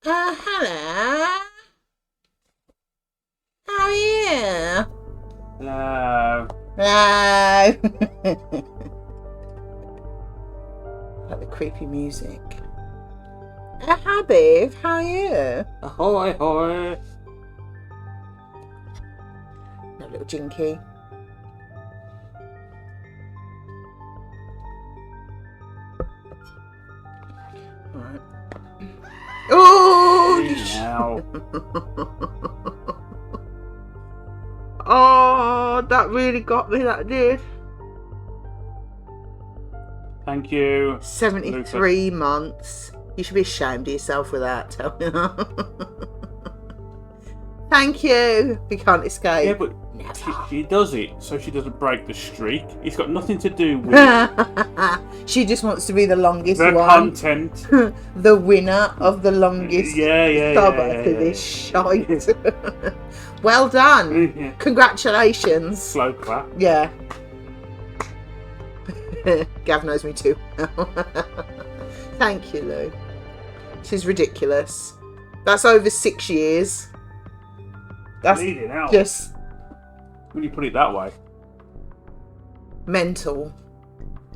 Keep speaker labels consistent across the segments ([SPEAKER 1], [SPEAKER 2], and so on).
[SPEAKER 1] Hello. How are you?
[SPEAKER 2] Hello.
[SPEAKER 1] Hello. Like the creepy music. Hi, babe. How are you?
[SPEAKER 2] Ahoy, ahoy.
[SPEAKER 1] No little jinky. Alright. Oh!
[SPEAKER 2] Now.
[SPEAKER 1] Oh, that really got me, that did.
[SPEAKER 2] Thank you.
[SPEAKER 1] 73 months. You should be ashamed of yourself with that. Tell me that. Thank you. We can't escape.
[SPEAKER 2] Yeah, but she does it so she doesn't break the streak. It's got nothing to do with
[SPEAKER 1] She just wants to be the longest
[SPEAKER 2] the
[SPEAKER 1] one.
[SPEAKER 2] content.
[SPEAKER 1] The winner of the longest summer to this shite. Well done.
[SPEAKER 2] Yeah.
[SPEAKER 1] Congratulations.
[SPEAKER 2] Slow clap.
[SPEAKER 1] Yeah. Gav knows me too. Thank you, Lou. This is ridiculous. That's over 6 years. That's
[SPEAKER 2] Bleeding out.
[SPEAKER 1] just
[SPEAKER 2] When you put it that way.
[SPEAKER 1] mental.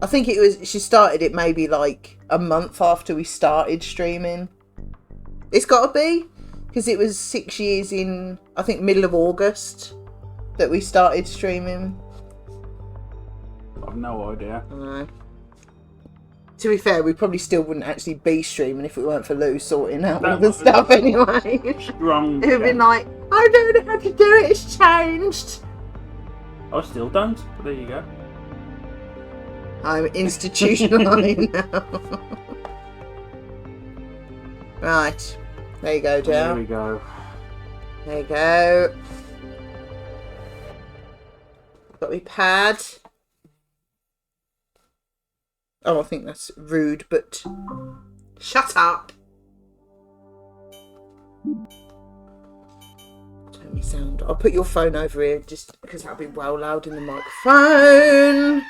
[SPEAKER 1] I think it was, she started it maybe like a month after we started streaming. It's got to be, because it was 6 years in, I think, middle of August that we started streaming.
[SPEAKER 2] I've no idea.
[SPEAKER 1] I know. To be fair, we probably still wouldn't actually be streaming if it weren't for Lou sorting out all the stuff anyway.
[SPEAKER 2] Strong.
[SPEAKER 1] It would be like, I don't know how to do it, it's changed.
[SPEAKER 2] I still don't, but there you go.
[SPEAKER 1] I'm institutionalised now. Right. There you go,
[SPEAKER 2] There
[SPEAKER 1] Joe.
[SPEAKER 2] we go.
[SPEAKER 1] There you go. Got me pad. Oh, I think that's rude, but shut up. Turn me sound. I'll put your phone over here just because that'll be well loud in the microphone.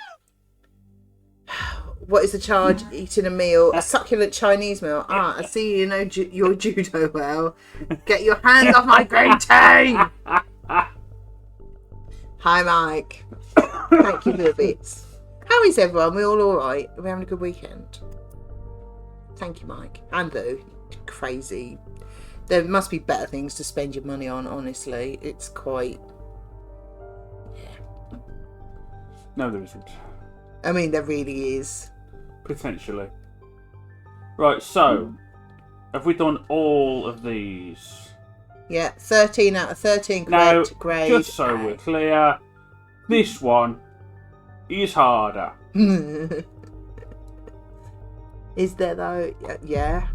[SPEAKER 1] What is the charge? Eating a meal, a succulent Chinese meal. Ah, I see you know your judo well. Get your hands off my green tea. Hi, Mike. Thank you for the bits. How is everyone? We all right? Are we having a good weekend? Thank you, Mike. And Lou. Crazy. There must be better things to spend your money on, honestly. It's quite... Yeah.
[SPEAKER 2] No, there isn't.
[SPEAKER 1] I mean, there really is.
[SPEAKER 2] Potentially. Right, so have we done all of these?
[SPEAKER 1] Yeah, 13 out of 13
[SPEAKER 2] Now,
[SPEAKER 1] correct grade.
[SPEAKER 2] just so we're clear, this one is harder.
[SPEAKER 1] Is there though? Yeah.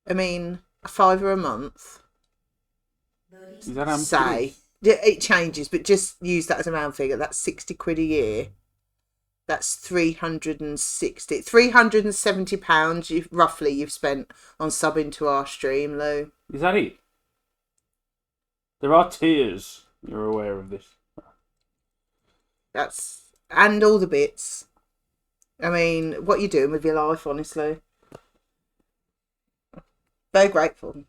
[SPEAKER 1] I mean, $5 a month.
[SPEAKER 2] Is that how much it
[SPEAKER 1] Say.
[SPEAKER 2] is?
[SPEAKER 1] It changes, but just use that as a round figure. That's 60 quid a year. That's £370 roughly you've spent on subbing to our stream, Lou.
[SPEAKER 2] Is that it? There are tiers. You're aware of this.
[SPEAKER 1] That's, and all the bits. I mean, what are you doing with your life, honestly? Very grateful.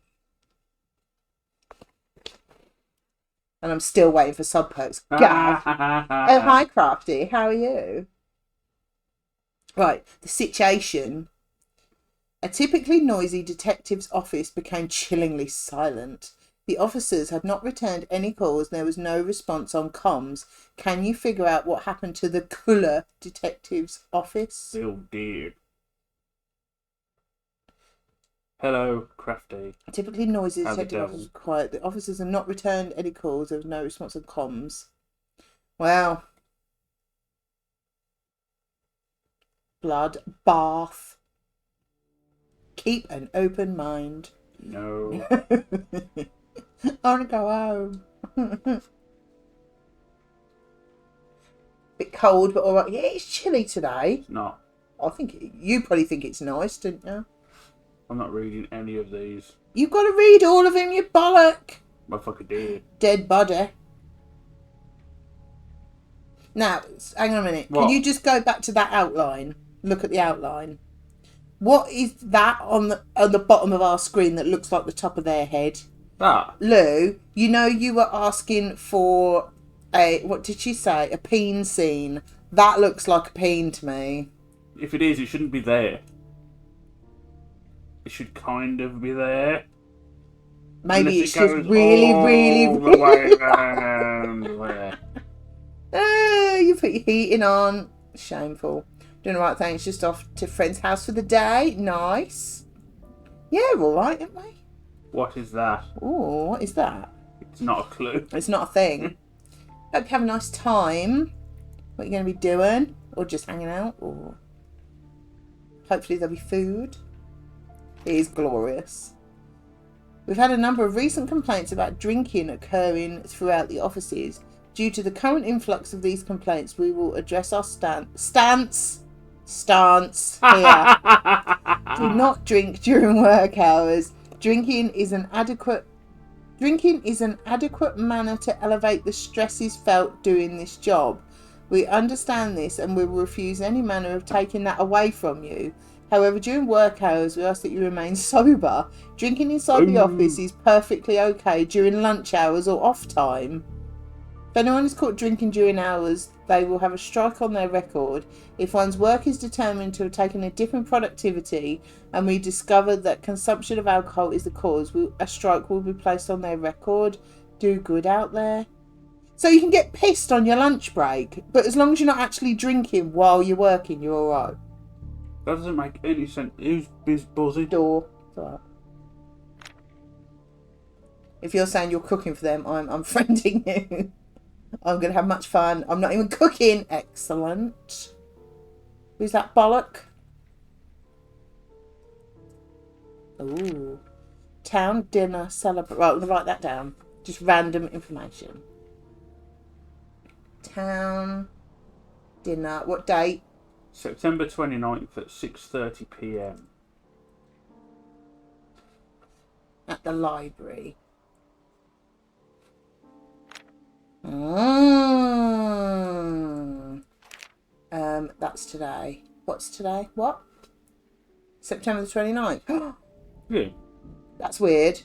[SPEAKER 1] And I'm still waiting for sub perks. Gav. Oh, hi, Crafty. How are you? Right, the situation. A typically noisy detective's office became chillingly silent. The officers had not returned any calls and there was no response on comms. Can you figure out what happened to the cooler detective's office?
[SPEAKER 2] Still dear. Hello, Crafty.
[SPEAKER 1] A typically noisy
[SPEAKER 2] How's it
[SPEAKER 1] detective
[SPEAKER 2] going?
[SPEAKER 1] office was quiet. The officers have not returned any calls. There was no response on comms. Well. Blood bath. Keep an open mind.
[SPEAKER 2] No.
[SPEAKER 1] I want to go home. Bit cold, but all right. Yeah, it's chilly today.
[SPEAKER 2] It's not.
[SPEAKER 1] I think you probably think it's nice, don't you?
[SPEAKER 2] I'm not reading any of these.
[SPEAKER 1] You've got to read all of them, you bollock.
[SPEAKER 2] I fucking did.
[SPEAKER 1] Dead body. Now, hang on a minute.
[SPEAKER 2] What?
[SPEAKER 1] Can you just go back to that outline? Look at the outline. What is that on the bottom of our screen that looks like the top of their head?
[SPEAKER 2] That.
[SPEAKER 1] Lou, you know you were asking for what did she say? A peen scene. That looks like a peen to me.
[SPEAKER 2] If it is, it shouldn't be there. It should kind of be there.
[SPEAKER 1] Maybe
[SPEAKER 2] Unless
[SPEAKER 1] it's
[SPEAKER 2] it
[SPEAKER 1] just
[SPEAKER 2] goes
[SPEAKER 1] really,
[SPEAKER 2] all
[SPEAKER 1] really.
[SPEAKER 2] the way around there.
[SPEAKER 1] You put your heating on. Shameful. Doing the right thing. It's just off to friend's house for the day. Nice. Yeah, we're all right, aren't we?
[SPEAKER 2] What is that?
[SPEAKER 1] Oh, what is that?
[SPEAKER 2] It's not a clue.
[SPEAKER 1] It's not a thing. Hope you have a nice time. What are you going to be doing? Or just hanging out? Or hopefully there'll be food. It is glorious. We've had a number of recent complaints about drinking occurring throughout the offices. Due to the current influx of these complaints, we will address our stance here. Do not drink during work hours. Drinking is an adequate manner to elevate the stresses felt doing this job. We understand this and we will refuse any manner of taking that away from you. However, during work hours, we ask that you remain sober. Drinking inside the office is perfectly okay during lunch hours or off time. If anyone is caught drinking during hours, they will have a strike on their record. If one's work is determined to have taken a dip in productivity and we discover that consumption of alcohol is the cause, a strike will be placed on their record. Do good out there. So you can get pissed on your lunch break, but as long as you're not actually drinking while you're working, you're alright.
[SPEAKER 2] That doesn't make any sense. Who's buzzing?
[SPEAKER 1] Door. It's alright. If you're saying you're cooking for them, I'm unfriending you. I'm going to have much fun. I'm not even cooking. Excellent. Who's that bollock? Ooh. Town dinner celebration. Right, I'm going to write that down. Just random information. Town dinner. What date?
[SPEAKER 2] September 29th at 6:30 p.m.
[SPEAKER 1] At the library. That's today. What's today? What? September the 29th.
[SPEAKER 2] Yeah.
[SPEAKER 1] That's weird.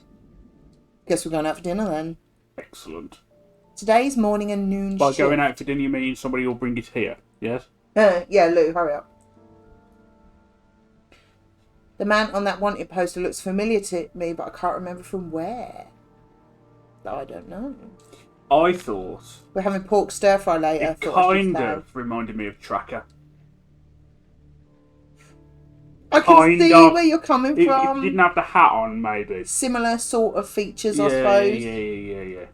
[SPEAKER 1] Guess we're going out for dinner then.
[SPEAKER 2] Excellent.
[SPEAKER 1] Today's morning and noon
[SPEAKER 2] By
[SPEAKER 1] shift.
[SPEAKER 2] going out for dinner, you mean somebody will bring it here? Yes?
[SPEAKER 1] Yeah, Lou, hurry up. The man on that wanted poster looks familiar to me, but I can't remember from where. I don't know.
[SPEAKER 2] I thought
[SPEAKER 1] We're having pork stir fry later.
[SPEAKER 2] it kind of reminded me of Tracker.
[SPEAKER 1] I can see where you're coming
[SPEAKER 2] If
[SPEAKER 1] from.
[SPEAKER 2] it didn't have the hat on, maybe.
[SPEAKER 1] Similar sort of features, I
[SPEAKER 2] Yeah,
[SPEAKER 1] suppose.
[SPEAKER 2] yeah.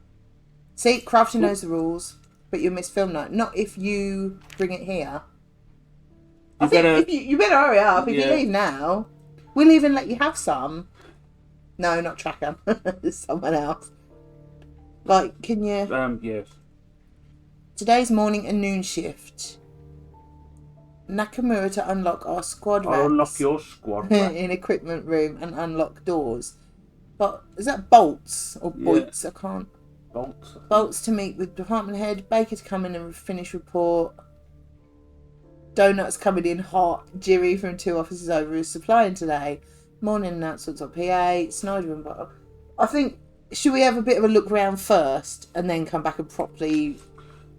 [SPEAKER 1] See, Crafty knows the rules, but you'll miss film night. Not if you bring it here. I think if you better hurry up. If you leave now, we'll even let you have some. No, not Tracker. Someone else. Like, can you...
[SPEAKER 2] Yes.
[SPEAKER 1] Today's morning and noon shift. Nakamura to unlock our squad racks.
[SPEAKER 2] I'll unlock your squad rack.
[SPEAKER 1] in equipment room and unlock doors. But is that bolts or bolts? I can't.
[SPEAKER 2] Bolts.
[SPEAKER 1] Bolts to meet with department head. Baker to come in and finish report. Donuts coming in hot. Jiri from 2 offices over is supplying today. Morning announcements on PA. Snyder and Bottle. I think, should we have a bit of a look round first and then come back and properly...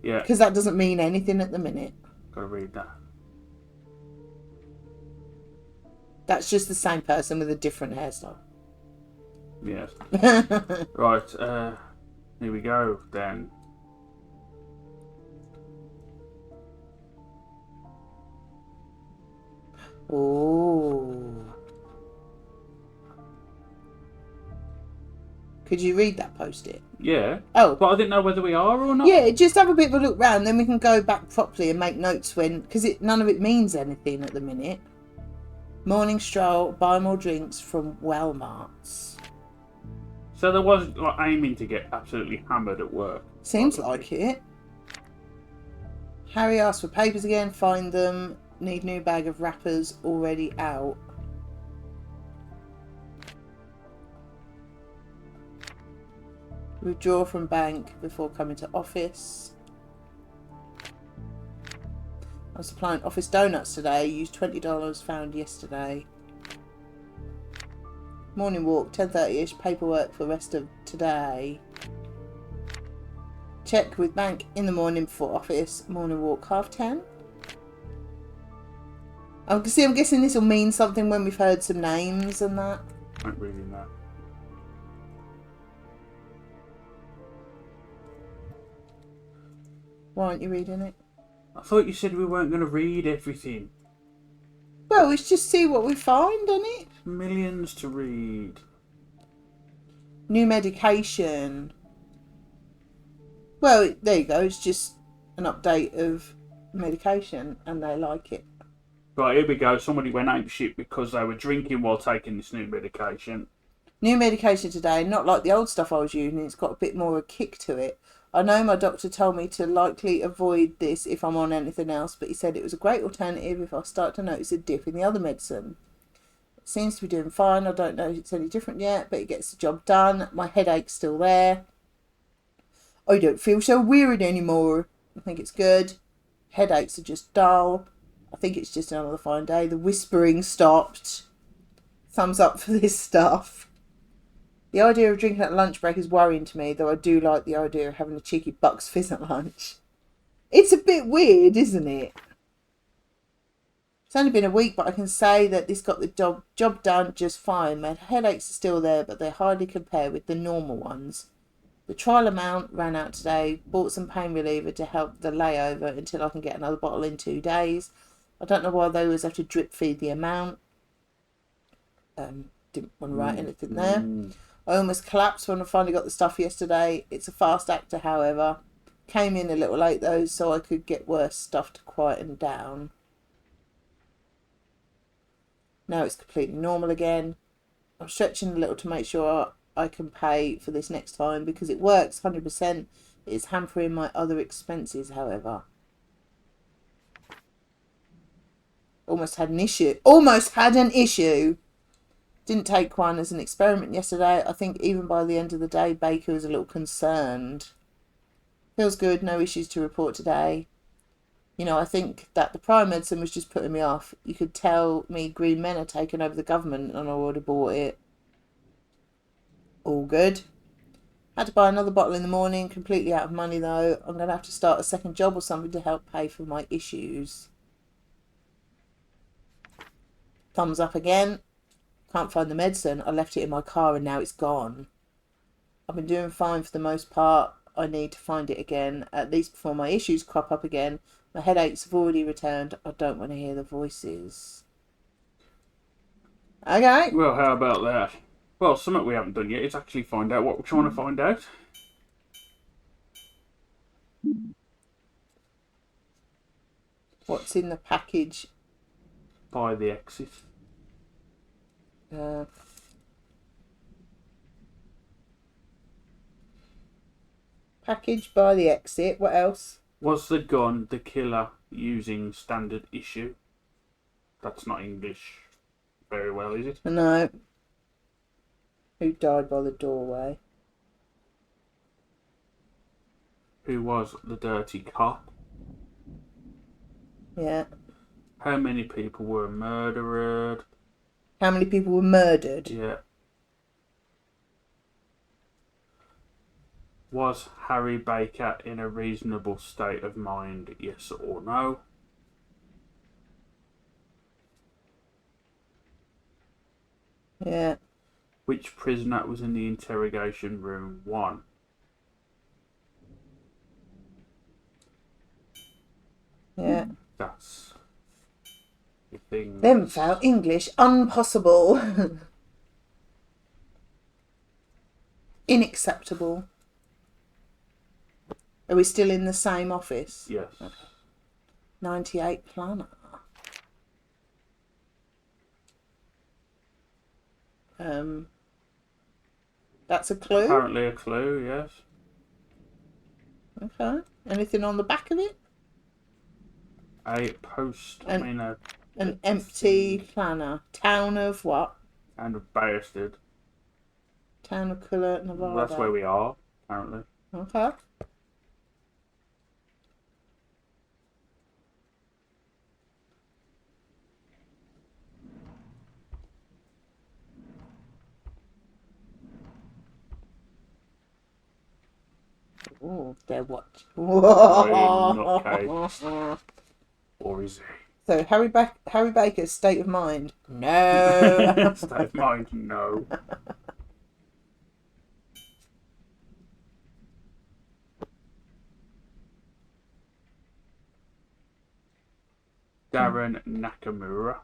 [SPEAKER 2] Yeah.
[SPEAKER 1] Because that doesn't mean anything at the minute.
[SPEAKER 2] Gotta read that.
[SPEAKER 1] That's just the same person with a different hairstyle.
[SPEAKER 2] Yes. Right, here we go then.
[SPEAKER 1] Oh. Could you read that post-it?
[SPEAKER 2] Yeah.
[SPEAKER 1] Oh.
[SPEAKER 2] But I didn't know whether we are or not.
[SPEAKER 1] Yeah, just have a bit of a look round, then we can go back properly and make notes when... Because none of it means anything at the minute. Morning stroll, buy more drinks from Walmart's.
[SPEAKER 2] So there was like aiming to get absolutely hammered at work.
[SPEAKER 1] Seems like it. Harry asks for papers again, find them. Need new bag of wrappers already out. Withdraw from bank before coming to office. I'm supplying office donuts today. Used $20 found yesterday. Morning walk, 10:30ish. Paperwork for the rest of today. Check with bank in the morning for office. Morning walk, 10:30. I'm guessing this will mean something when we've heard some names and that.
[SPEAKER 2] I'm not reading that.
[SPEAKER 1] Why aren't you reading it?
[SPEAKER 2] I thought you said we weren't going to read everything.
[SPEAKER 1] Well, let's just see what we find, isn't it?
[SPEAKER 2] Millions to read.
[SPEAKER 1] New medication. Well, there you go. It's just an update of medication and they like it.
[SPEAKER 2] Right, here we go. Somebody went apeshit because they were drinking while taking this new medication.
[SPEAKER 1] New medication today, not like the old stuff I was using. It's got a bit more of a kick to it. I know my doctor told me to likely avoid this if I'm on anything else, but he said it was a great alternative if I start to notice a dip in the other medicine. It seems to be doing fine. I don't know if it's any different yet, but it gets the job done. My headache's still there. I don't feel so weird anymore. I think it's good. Headaches are just dull. I think it's just another fine day. The whispering stopped. Thumbs up for this stuff. The idea of drinking at lunch break is worrying to me, though I do like the idea of having a cheeky Bucks Fizz at lunch. It's a bit weird, isn't it? It's only been a week, but I can say that this got the job done just fine. My headaches are still there, but they hardly compare with the normal ones. The trial amount ran out today. Bought some pain reliever to help the layover until I can get another bottle in 2 days. I don't know why they always have to drip feed the amount. Didn't want to write anything there. I almost collapsed when I finally got the stuff yesterday. It's a fast actor, however. Came in a little late though, so I could get worse stuff to quieten down. Now it's completely normal again. I'm stretching a little to make sure I can pay for this next time because it works 100%. It's hampering my other expenses, however. Almost had an issue. Didn't take one as an experiment yesterday. I think even by the end of the day, Baker was a little concerned. Feels good. No issues to report today. You know, I think that the prior medicine was just putting me off. You could tell me green men are taking over the government and I already bought it. All good. Had to buy another bottle in the morning. Completely out of money though. I'm going to have to start a second job or something to help pay for my issues. Thumbs up again. Can't find the medicine. I left it in my car and now it's gone. I've been doing fine for the most part. I need to find it again, at least before my issues crop up again. My headaches have already returned. I don't want to hear the voices. Okay.
[SPEAKER 2] Well, how about that? Well, something we haven't done yet is actually find out what we're trying to find out.
[SPEAKER 1] What's in the package?
[SPEAKER 2] By the exit.
[SPEAKER 1] Package by the exit. What else?
[SPEAKER 2] Was the gun the killer using standard issue? That's not English very well, is it?
[SPEAKER 1] No. Who died by the doorway?
[SPEAKER 2] Who was the dirty cop?
[SPEAKER 1] Yeah.
[SPEAKER 2] How many people were murdered?
[SPEAKER 1] How many people were murdered?
[SPEAKER 2] Yeah. Was Harry Baker in a reasonable state of mind, yes or no?
[SPEAKER 1] Yeah.
[SPEAKER 2] Which prisoner was in the interrogation room 1?
[SPEAKER 1] Yeah.
[SPEAKER 2] That's the thing.
[SPEAKER 1] Them foul English unpossible. Unacceptable. Are we still in the same office?
[SPEAKER 2] Yes.
[SPEAKER 1] Okay. 98 Planner. That's a clue?
[SPEAKER 2] Apparently a clue, yes.
[SPEAKER 1] Okay. Anything on the back of it?
[SPEAKER 2] A post,
[SPEAKER 1] An empty planner. Town of what?
[SPEAKER 2] and a bastard.
[SPEAKER 1] Town of Cooler, Nevada.
[SPEAKER 2] That's where we are, apparently.
[SPEAKER 1] Okay. Oh, they're watching.
[SPEAKER 2] nutcase. Or is he?
[SPEAKER 1] So Harry Baker's state of mind. No.
[SPEAKER 2] State of mind, no. Darren Nakamura.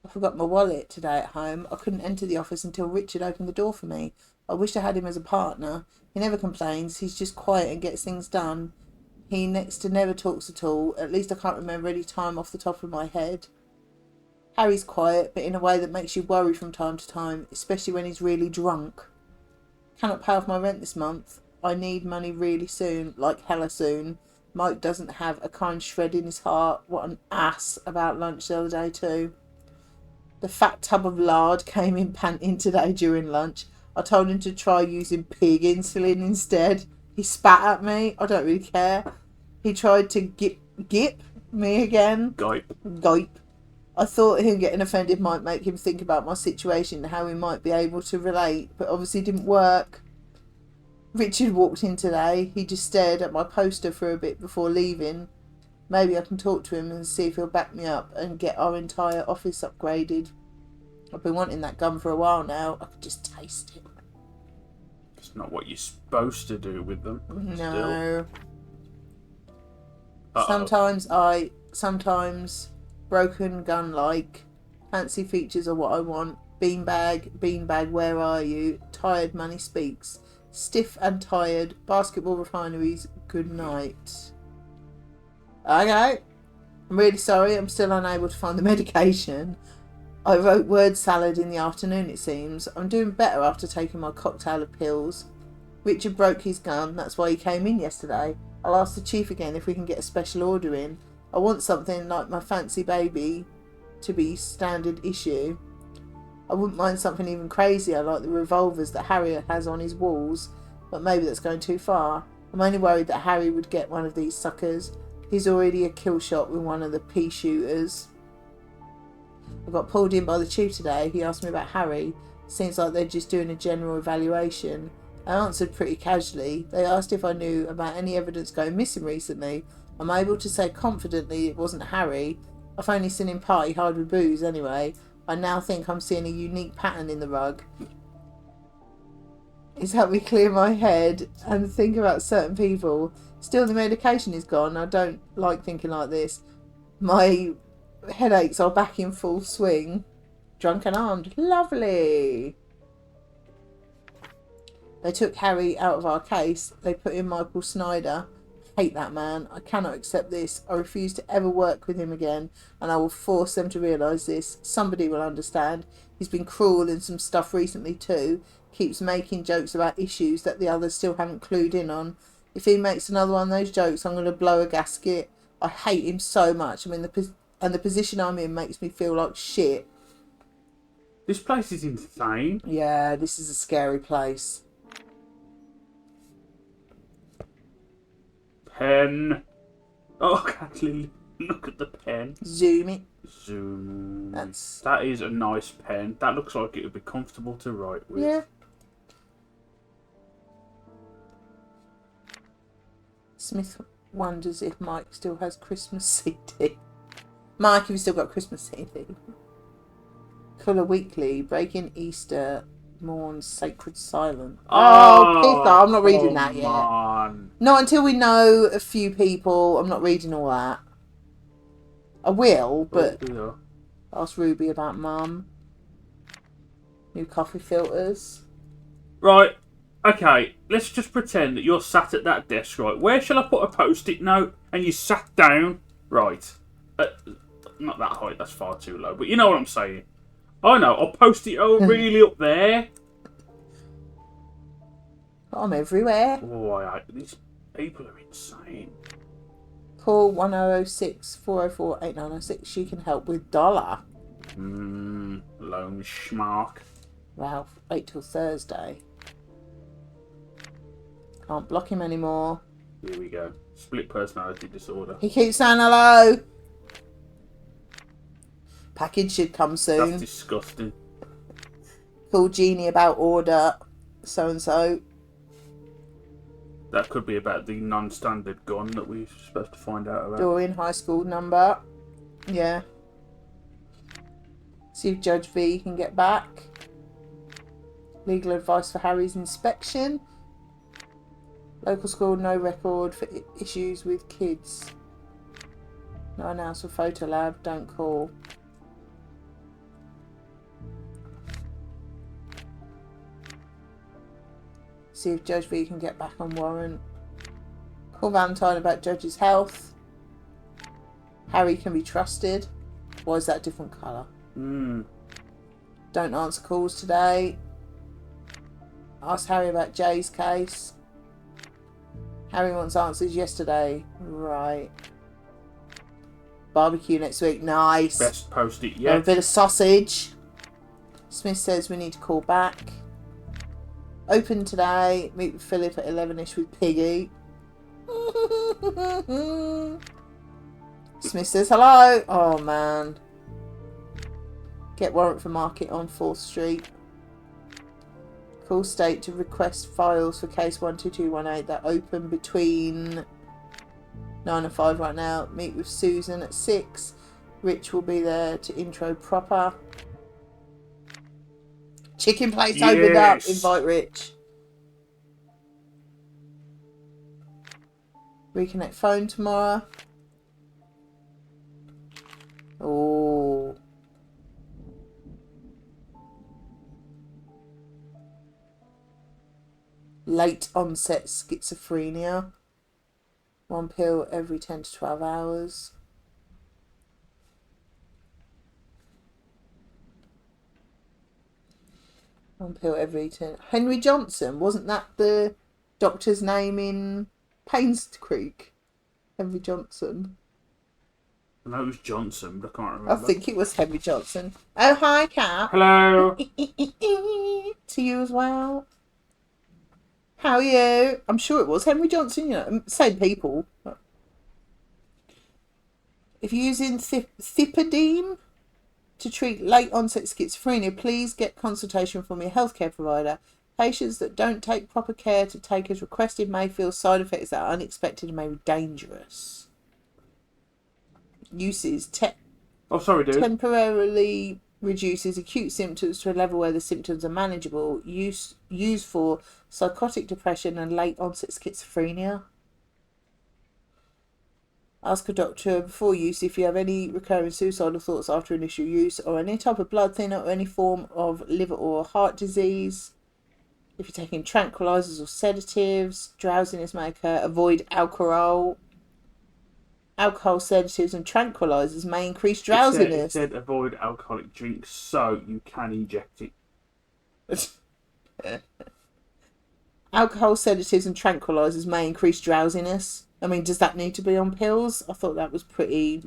[SPEAKER 1] I forgot my wallet today at home. I couldn't enter the office until Richard opened the door for me. I wish I had him as a partner. He never complains. He's just quiet and gets things done. He next to never talks at all. At least I can't remember any time off the top of my head. Harry's quiet, but in a way that makes you worry from time to time, especially when he's really drunk. Cannot pay off my rent this month. I need money really soon, like hella soon. Mike doesn't have a kind shred in his heart. What an ass about lunch the other day too. The fat tub of lard came in panting today during lunch. I told him to try using pig insulin instead. He spat at me. I don't really care. He tried to gip me again. Gipe. I thought him getting offended might make him think about my situation and how he might be able to relate, but obviously it didn't work. Richard walked in today. He just stared at my poster for a bit before leaving. Maybe I can talk to him and see if he'll back me up and get our entire office upgraded. I've been wanting that gum for a while now. I could just taste it.
[SPEAKER 2] It's not what you're supposed to do with them.
[SPEAKER 1] No. Sometimes broken gun like. Fancy features are what I want. Beanbag, where are you? Tired money speaks. Stiff and tired. Basketball refineries, good night. Okay. I'm really sorry. I'm still unable to find the medication. I wrote word salad in the afternoon, it seems. I'm doing better after taking my cocktail of pills. Richard broke his gun. That's why he came in yesterday. I'll ask the chief again if we can get a special order in. I want something like my fancy baby to be standard issue. I wouldn't mind something even crazier like the revolvers that Harry has on his walls, but maybe that's going too far. I'm only worried that Harry would get one of these suckers. He's already a kill shot with one of the pea shooters. I got pulled in by the chief today. He asked me about Harry. Seems like they're just doing a general evaluation. I answered pretty casually. They asked if I knew about any evidence going missing recently. I'm able to say confidently it wasn't Harry. I've only seen him party hard with booze anyway. I now think I'm seeing a unique pattern in the rug. It's helped me clear my head and think about certain people. Still, the medication is gone. I don't like thinking like this. My headaches are back in full swing. Drunk and armed. Lovely. They took Harry out of our case. They put in Michael Snyder. Hate that man. I cannot accept this. I refuse to ever work with him again, and I will force them to realise this. Somebody will understand. He's been cruel in some stuff recently too. Keeps making jokes about issues that the others still haven't clued in on. If he makes another one of those jokes, I'm going to blow a gasket. I hate him so much. The position I'm in makes me feel like shit.
[SPEAKER 2] This place is insane.
[SPEAKER 1] Yeah, this is a scary place.
[SPEAKER 2] Pen. Oh, Kathleen, look at the pen.
[SPEAKER 1] Zoom it.
[SPEAKER 2] Zoom. That is a nice pen. That looks like it would be comfortable to write with.
[SPEAKER 1] Yeah. Smith wonders if Mike still has Christmas CD. Mike, have you still got Christmas CD? Colour Weekly, Breaking Easter, Mourns Sacred Silence. Oh, piss off. I'm not reading that yet.
[SPEAKER 2] On.
[SPEAKER 1] Not until we know a few people. I'm not reading all that. I will, but ask Ruby about Mum. New coffee filters.
[SPEAKER 2] Right. Okay, let's just pretend that you're sat at that desk, right? Where shall I put a post-it note? And you sat down, right? Not that height, that's far too low. But you know what I'm saying. Oh no, I'll post it really up there.
[SPEAKER 1] I'm everywhere.
[SPEAKER 2] Oh, these people are insane.
[SPEAKER 1] Call 1006 404 8906. She can help with dollar.
[SPEAKER 2] Loan schmark.
[SPEAKER 1] Ralph, wait till Thursday. Can't block him anymore.
[SPEAKER 2] Here we go. Split personality disorder.
[SPEAKER 1] He keeps saying hello. Package should come soon.
[SPEAKER 2] That's disgusting.
[SPEAKER 1] Call Jeannie about order so and so.
[SPEAKER 2] That could be about the non-standard gun that we're supposed to find out about.
[SPEAKER 1] Dorian High School number. Yeah. See if Judge V can get back. Legal advice for Harry's inspection. Local school, no record for issues with kids. No announce for photo lab, don't call. See if Judge V can get back on warrant. Call Valentine about Judge's health. Harry can be trusted. Why is that a different colour? Don't answer calls today. Ask Harry about Jay's case. Harry wants answers yesterday. Right. Barbecue next week. Nice.
[SPEAKER 2] Best post-it
[SPEAKER 1] A
[SPEAKER 2] yet.
[SPEAKER 1] bit of sausage. Smith says we need to call back. Open today. Meet with Philip at 11ish with Piggy. Smith says hello. Oh man. Get warrant for market on 4th Street. Call State to request files for case 12218 that open between 9 and 5 right now. Meet with Susan at 6. Rich will be there to intro proper. Chicken place opened up. Invite Rich. Reconnect phone tomorrow. Oh. Late onset schizophrenia. 1 pill every 10 to 12 hours. One pill every 10. Henry Johnson, wasn't that the doctor's name in Paynes Creek? Henry Johnson.
[SPEAKER 2] I know it was Johnson, but I can't remember.
[SPEAKER 1] I think it was Henry Johnson. Oh, hi, Cat.
[SPEAKER 2] Hello.
[SPEAKER 1] To you as well. How are you? I'm sure it was Henry Johnson, you know, same people. If you're using Thipidine to treat late onset schizophrenia, please get consultation from your healthcare provider. Patients that don't take proper care to take as requested may feel side effects that are unexpected and may be dangerous. Uses
[SPEAKER 2] Oh, sorry, dude.
[SPEAKER 1] temporarily reduces acute symptoms to a level where the symptoms are manageable. Used for psychotic depression and late onset schizophrenia. Ask a doctor before use if you have any recurring suicidal thoughts after initial use, or any type of blood thinner, or any form of liver or heart disease. If you're taking tranquilizers or sedatives, drowsiness may occur. Avoid alcohol. Alcohol, sedatives and tranquilizers may increase drowsiness.
[SPEAKER 2] It said avoid alcoholic drinks so you can inject it.
[SPEAKER 1] Alcohol, sedatives and tranquilizers may increase drowsiness. I mean, does that need to be on pills? I thought that was pretty...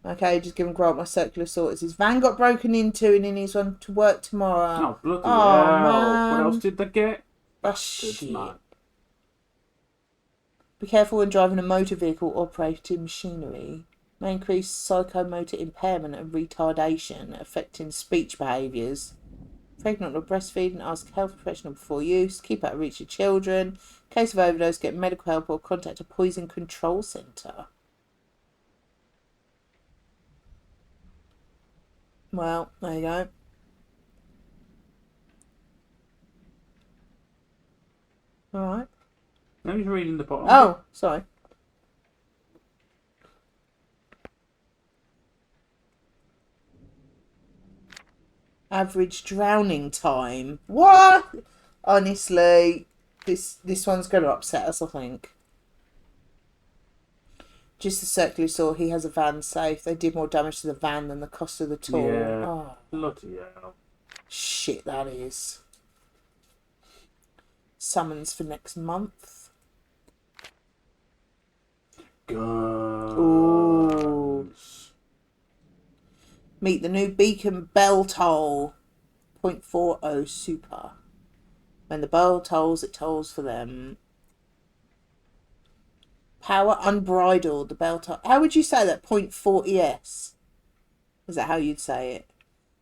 [SPEAKER 1] Okay, just give him Grant my circular sorts. His van got broken into and he needs one to work tomorrow.
[SPEAKER 2] Oh, bloody
[SPEAKER 1] Oh,
[SPEAKER 2] hell.
[SPEAKER 1] man.
[SPEAKER 2] What else did they get?
[SPEAKER 1] Oh,
[SPEAKER 2] Good
[SPEAKER 1] shit.
[SPEAKER 2] man.
[SPEAKER 1] Be careful when driving a motor vehicle operating machinery. May increase psychomotor impairment and retardation, affecting speech behaviours. Pregnant or breastfeeding, ask a health professional before use. Keep out of reach of children. Case of overdose, get medical help or contact a poison control centre. Well, there you go. Alright.
[SPEAKER 2] Let me read in the bottom.
[SPEAKER 1] Oh, sorry. Average drowning time. What? Honestly, this one's going to upset us, I think. Just the circular saw he has a van safe. They did more damage to the van than the cost of the tool.
[SPEAKER 2] Yeah.
[SPEAKER 1] Oh,
[SPEAKER 2] Bloody hell.
[SPEAKER 1] shit, that is. Summons for next month.
[SPEAKER 2] Guns.
[SPEAKER 1] Ooh. Meet the new Beacon Bell Toll. 0.40 super. When the bell tolls, it tolls for them. Power unbridled. The bell toll. How would you say that? 0.40s. Is that how you'd say it?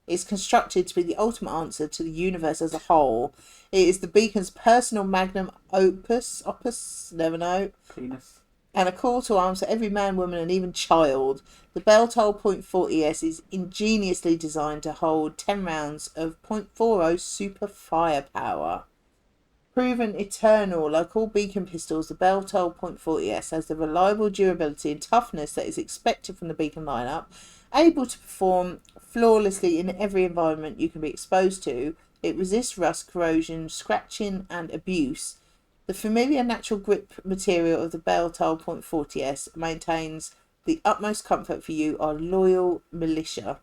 [SPEAKER 1] It's constructed to be the ultimate answer to the universe as a whole. It is the beacon's personal magnum opus, never know,
[SPEAKER 2] Penis.
[SPEAKER 1] and a call to arms for every man, woman, and even child. The Bell Toll .40S is ingeniously designed to hold 10 rounds of .40 super firepower. Proven eternal, like all beacon pistols, the Bell Toll .40S has the reliable durability and toughness that is expected from the beacon lineup. Able to perform flawlessly in every environment you can be exposed to, it resists rust, corrosion, scratching, and abuse. The familiar natural grip material of the Bell Toll .40S maintains the utmost comfort for you, our loyal militia.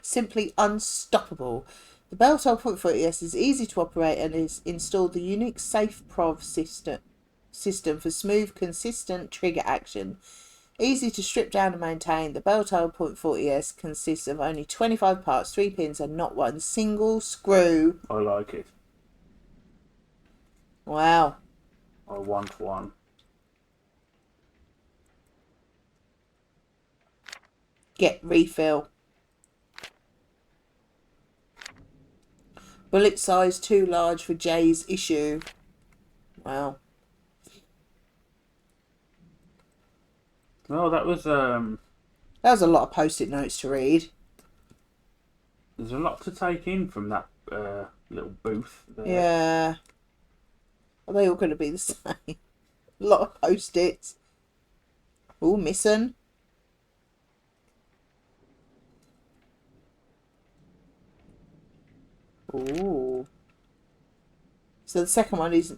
[SPEAKER 1] Simply unstoppable. The Bell Toll .40S is easy to operate and is installed the unique SafeProv system for smooth, consistent trigger action. Easy to strip down and maintain, the Bell Toll .40S consists of only 25 parts, 3 pins, and not one single screw.
[SPEAKER 2] I like it.
[SPEAKER 1] Wow.
[SPEAKER 2] I want one.
[SPEAKER 1] Get refill. Bullet size too large for Jay's issue. Wow.
[SPEAKER 2] Well, that was
[SPEAKER 1] That was a lot of post-it notes to read.
[SPEAKER 2] There's a lot to take in from that little booth there.
[SPEAKER 1] Yeah. Are they all going to be the same? A lot of post-its. All missing. Ooh. So the second one is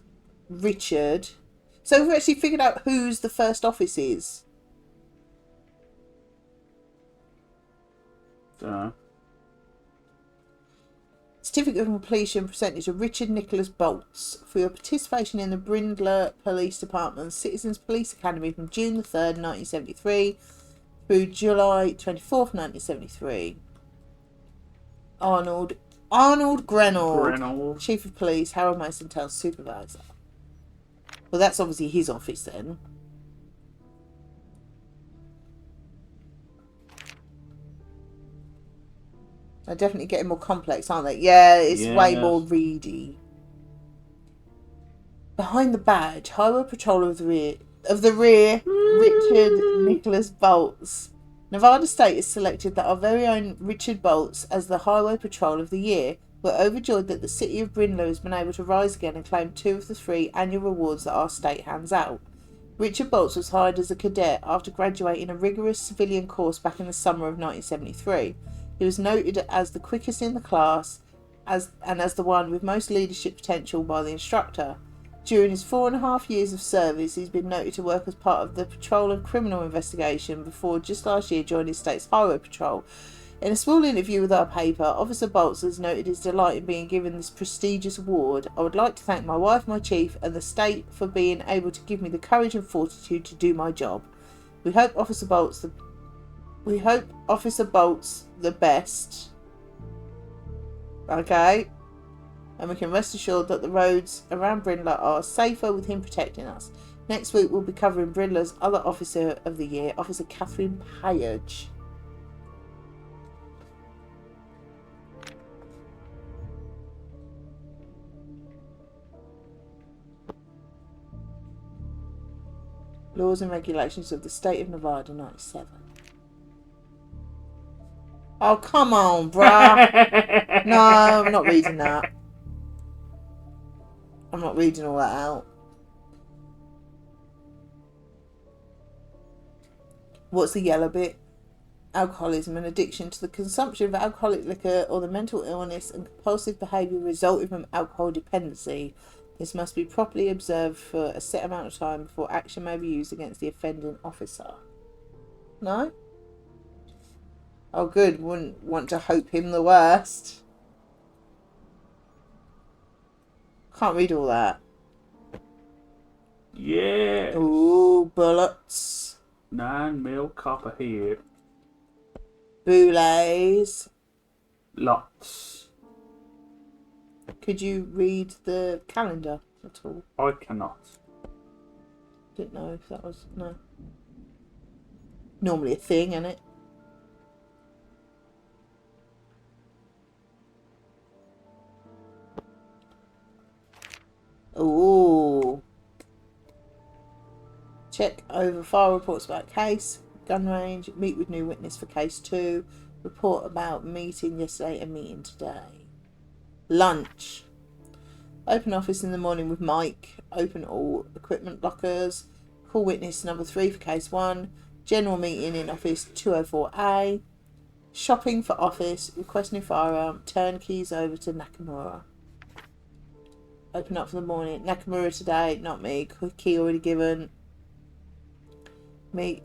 [SPEAKER 1] Richard. So we've actually figured out whose the first office is. Certificate of completion presented to Richard Nicholas Bolts for your participation in the Brindler Police Department's Citizens Police Academy from June the 3rd, 1973 through July 24th, 1973. Arnold Grenold, Chief of Police, Harold Mason Town Supervisor. Well, that's obviously his office then. They're definitely getting more complex, aren't they? Yeah, it's way more reedy. Behind the badge, Highway Patrol of the Rear, Richard Nicholas Bolts. Nevada State has selected that our very own Richard Bolts as the Highway Patrol of the Year. We're overjoyed that the city of Brindler has been able to rise again and claim 2 of the 3 annual rewards that our state hands out. Richard Bolts was hired as a cadet after graduating a rigorous civilian course back in the summer of 1973. He was noted as the quickest in the class as the one with most leadership potential by the instructor. During his 4.5 years of service, he's been noted to work as part of the Patrol and Criminal Investigation before just last year joining State's Highway Patrol. In a small interview with our paper, Officer Bolts has noted his delight in being given this prestigious award. I would like to thank my wife, my chief, and the state for being able to give me the courage and fortitude to do my job. We hope Officer Bolts the best. Okay? And we can rest assured that the roads around Brindler are safer with him protecting us. Next week we'll be covering Brindler's other Officer of the Year, Officer Catherine Page. Laws and Regulations of the State of Nevada, 97. Oh, come on, bruh. No, I'm not reading that. I'm not reading all that out. What's the yellow bit? Alcoholism and addiction to the consumption of alcoholic liquor or the mental illness and compulsive behaviour resulting from alcohol dependency. This must be properly observed for a set amount of time before action may be used against the offending officer. No? Oh, good. Wouldn't want to hope him the worst. Can't read all that.
[SPEAKER 2] Yeah.
[SPEAKER 1] Ooh, bullets.
[SPEAKER 2] 9mm copper here.
[SPEAKER 1] Boulays.
[SPEAKER 2] Lots.
[SPEAKER 1] Could you read the calendar at all?
[SPEAKER 2] I cannot.
[SPEAKER 1] Didn't know if that was... No. Normally a thing, isn't it? Ooh. Check over file reports about case. Gun range. Meet with new witness for case 2. Report about meeting yesterday and meeting today. Lunch. Open office in the morning with Mike. Open all equipment lockers. Call witness number 3 for case 1. General meeting in office 204A. Shopping for office. Request new firearm. Turn keys over to Nakamura. Open up for the morning. Nakamura today, not me. Key already given. Meet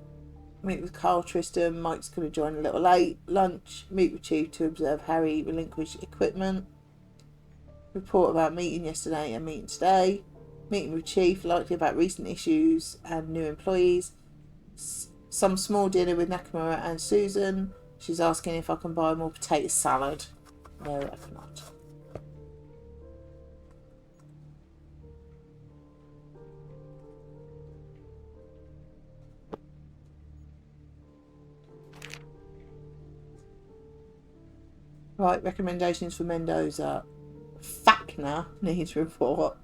[SPEAKER 1] with Carl Tristan. Mike's going to join a little late. Lunch. Meet with Chief to observe Harry relinquish equipment. Report about meeting yesterday and meeting today. Meeting with Chief, likely about recent issues and new employees. Some small dinner with Nakamura and Susan. She's asking if I can buy more potato salad. No, I cannot. Right, recommendations for Mendoza. Fackner needs report.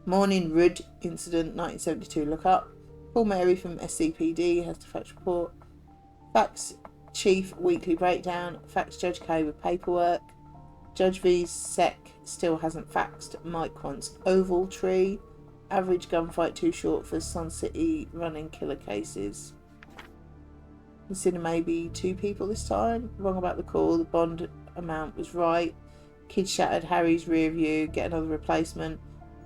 [SPEAKER 1] Morning Rudd incident 1972 look up. Paul Mary from SCPD has to fax report. Fax Chief weekly breakdown. Fax Judge K with paperwork. Judge V Sec still hasn't faxed. Mike wants oval tree. Average gunfight too short for Sun City running killer cases. Consider maybe 2 people this time. Wrong about the call. The bond amount was right. Kid shattered Harry's rear view. Get another replacement.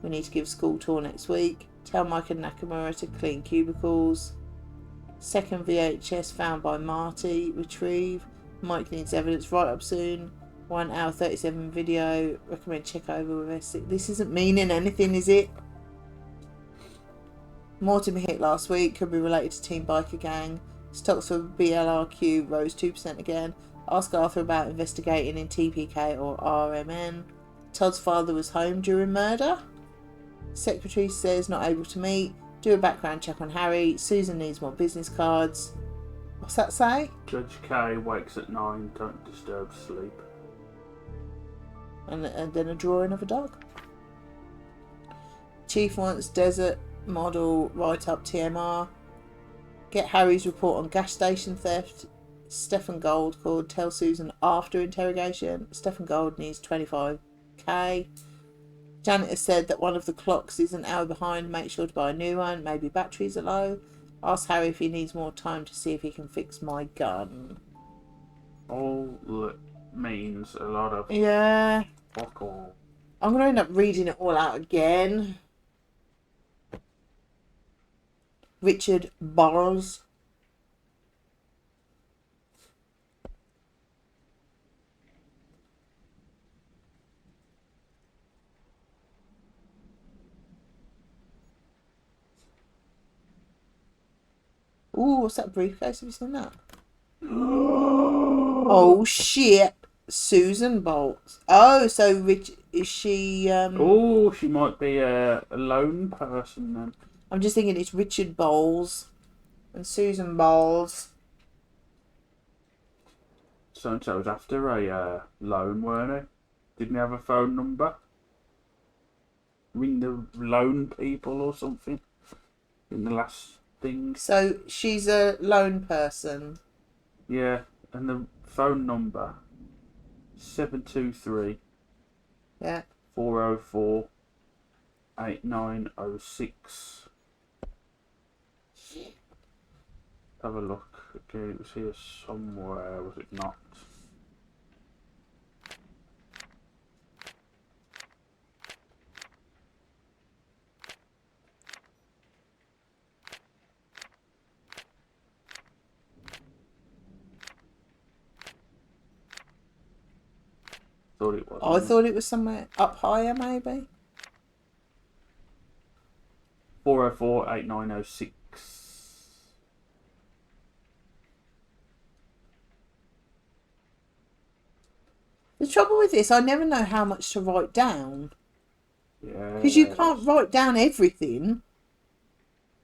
[SPEAKER 1] We need to give school tour next week. Tell Mike and Nakamura to clean cubicles. Second VHS found by Marty. Retrieve. Mike needs evidence right up soon. 1 hour 37 video. Recommend check over with S6. This isn't meaning anything, is it? Mortimer hit last week. Could be related to Team Biker Gang. Stocks for BLRQ rose 2% again. Ask Arthur about investigating in TPK or RMN. Todd's father was home during murder. Secretary says not able to meet. Do a background check on Harry. Susan needs more business cards. What's that say?
[SPEAKER 2] Judge K wakes at 9. Don't disturb sleep.
[SPEAKER 1] And then a drawing of a dog. Chief wants desert model write up TMR. Get Harry's report on gas station theft. Stephen Gold called. Tell Susan after interrogation. Stephen Gold needs 25k. Janet has said that one of the clocks is an hour behind. Make sure to buy a new one. Maybe batteries are low. Ask Harry if he needs more time to see if he can fix my gun.
[SPEAKER 2] All that means a lot of
[SPEAKER 1] Yeah.
[SPEAKER 2] fuck all.
[SPEAKER 1] I'm going to end up reading it all out again. Richard Burrows. Ooh, what's that briefcase? Have you seen that? Oh shit. Susan Bolts. Oh, so Rich is she
[SPEAKER 2] Oh, she might be a lone person then.
[SPEAKER 1] I'm just thinking it's Richard Bowles and Susan Bowles.
[SPEAKER 2] So-and-so was after a loan, weren't he? Didn't he have a phone number? Ring the loan people or something in the last thing.
[SPEAKER 1] So she's a lone person.
[SPEAKER 2] Yeah, and the phone number 723
[SPEAKER 1] Yeah.
[SPEAKER 2] 404 8906. Have a look. Okay, it was here somewhere, was it not? Thought it was.
[SPEAKER 1] Oh, I thought it was somewhere up higher, maybe.
[SPEAKER 2] 404 8906.
[SPEAKER 1] The trouble with this, I never know how much to write down.
[SPEAKER 2] Yeah.
[SPEAKER 1] Because you can't write down everything.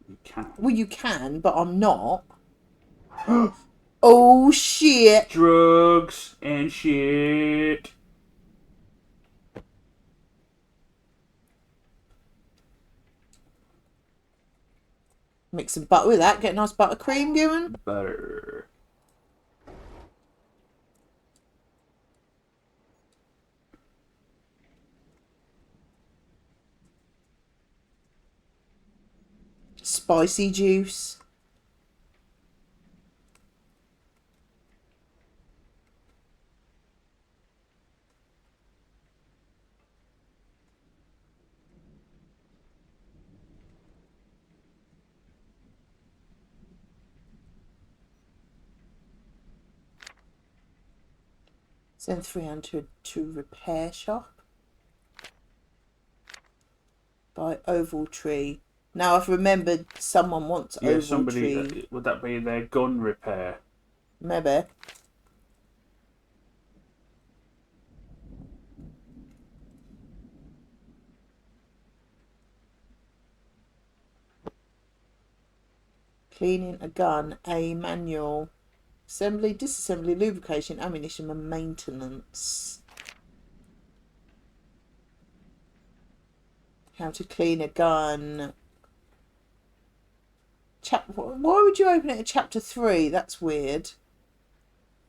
[SPEAKER 2] You can.
[SPEAKER 1] Well, you can, but I'm not. Oh, shit.
[SPEAKER 2] Drugs and shit.
[SPEAKER 1] Mix some butter with that. Get a nice buttercream going.
[SPEAKER 2] Butter.
[SPEAKER 1] Spicy juice. Send 300 to repair shop. Buy oval tree. Now I've remembered someone wants
[SPEAKER 2] Yeah,
[SPEAKER 1] oval
[SPEAKER 2] somebody.
[SPEAKER 1] tree.
[SPEAKER 2] Would that be their gun repair?
[SPEAKER 1] Maybe. Cleaning a gun, a manual. Assembly, disassembly, lubrication, ammunition and maintenance. How to clean a gun. Why would you open it at chapter 3? That's weird.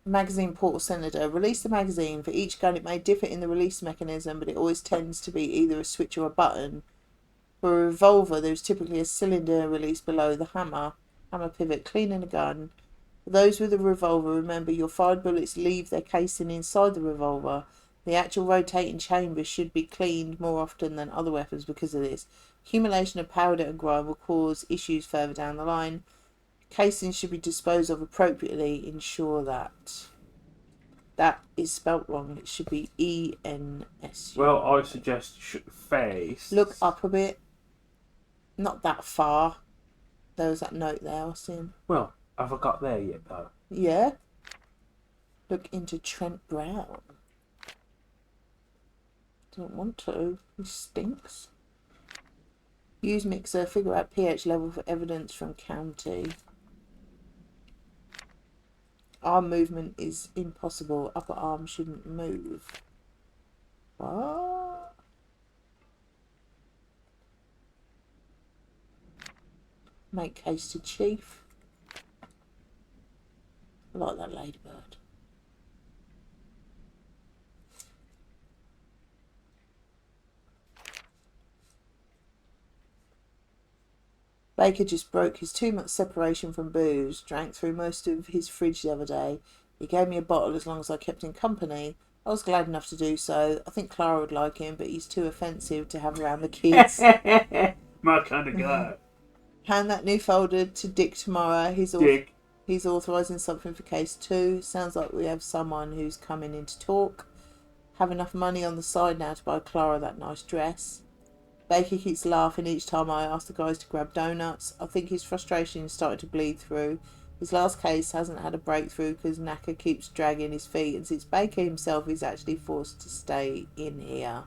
[SPEAKER 1] Magazine portal cylinder. Release the magazine. For each gun it may differ in the release mechanism, but it always tends to be either a switch or a button. For a revolver there is typically a cylinder release below the hammer pivot. Cleaning a gun. For those with a revolver, remember your fired bullets leave their casing inside the revolver. The actual rotating chamber should be cleaned more often than other weapons because of this. Accumulation of powder and grime will cause issues further down the line. Casings should be disposed of appropriately. Ensure that. That is spelt wrong. It should be E-N-S.
[SPEAKER 2] Well, I suggest face.
[SPEAKER 1] Look up a bit. Not that far. There was that note there, Austin.
[SPEAKER 2] Well, have I got there yet, though?
[SPEAKER 1] Yeah. Look into Trent Brown. Don't want to. He stinks. Use mixer. Figure out pH level for evidence from county. Arm movement is impossible. Upper arm shouldn't move. What? Make case to chief. I like that ladybird. Baker just broke his 2 month separation from booze, drank through most of his fridge the other day. He gave me a bottle as long as I kept him company. I was glad enough to do so. I think Clara would like him, but he's too offensive to have around the kids.
[SPEAKER 2] My kind of guy.
[SPEAKER 1] Hand that new folder to Dick tomorrow. He's authorising something for case 2. Sounds like we have someone who's coming in to talk. Have enough money on the side now to buy Clara that nice dress. Baker keeps laughing each time I ask the guys to grab donuts. I think his frustration is starting to bleed through. His last case hasn't had a breakthrough because Naka keeps dragging his feet, and since Baker himself is actually forced to stay in here.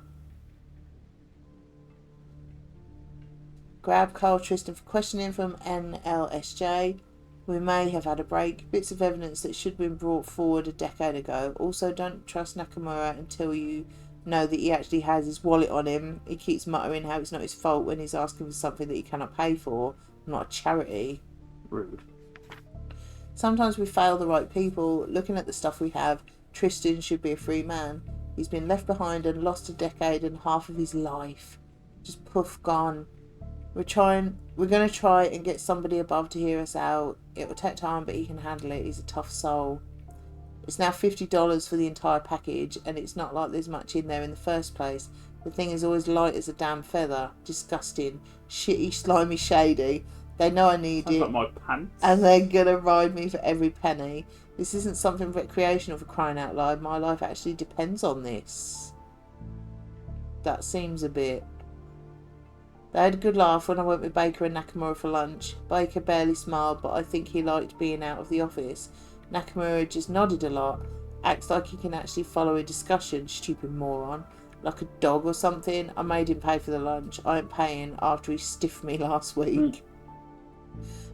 [SPEAKER 1] Grab Carl Tristan for questioning from NLSJ. We may have had a break. Bits of evidence that should have been brought forward a decade ago. Also, don't trust Nakamura until you know that he actually has his wallet on him. He keeps muttering how it's not his fault when he's asking for something that he cannot pay for. Not a charity.
[SPEAKER 2] Rude.
[SPEAKER 1] Sometimes we fail the right people. Looking at the stuff we have, Tristan should be a free man. He's been left behind and lost a decade and half of his life. Just poof, gone. We're going to try and get somebody above to hear us out. It will take time, but he can handle it. He's a tough soul. It's now $50 for the entire package, and it's not like there's much in there in the first place. The thing is always light as a damn feather. Disgusting. Shitty, slimy, shady. They know I need
[SPEAKER 2] Sounds
[SPEAKER 1] it.
[SPEAKER 2] like my pants.
[SPEAKER 1] And they're going to ride me for every penny. This isn't something recreational, for crying out loud. My life actually depends on this. That seems a bit... They had a good laugh when I went with Baker and Nakamura for lunch. Baker barely smiled, but I think he liked being out of the office. Nakamura just nodded a lot. Acts like he can actually follow a discussion, stupid moron. Like a dog or something. I made him pay for the lunch. I ain't paying after he stiffed me last week.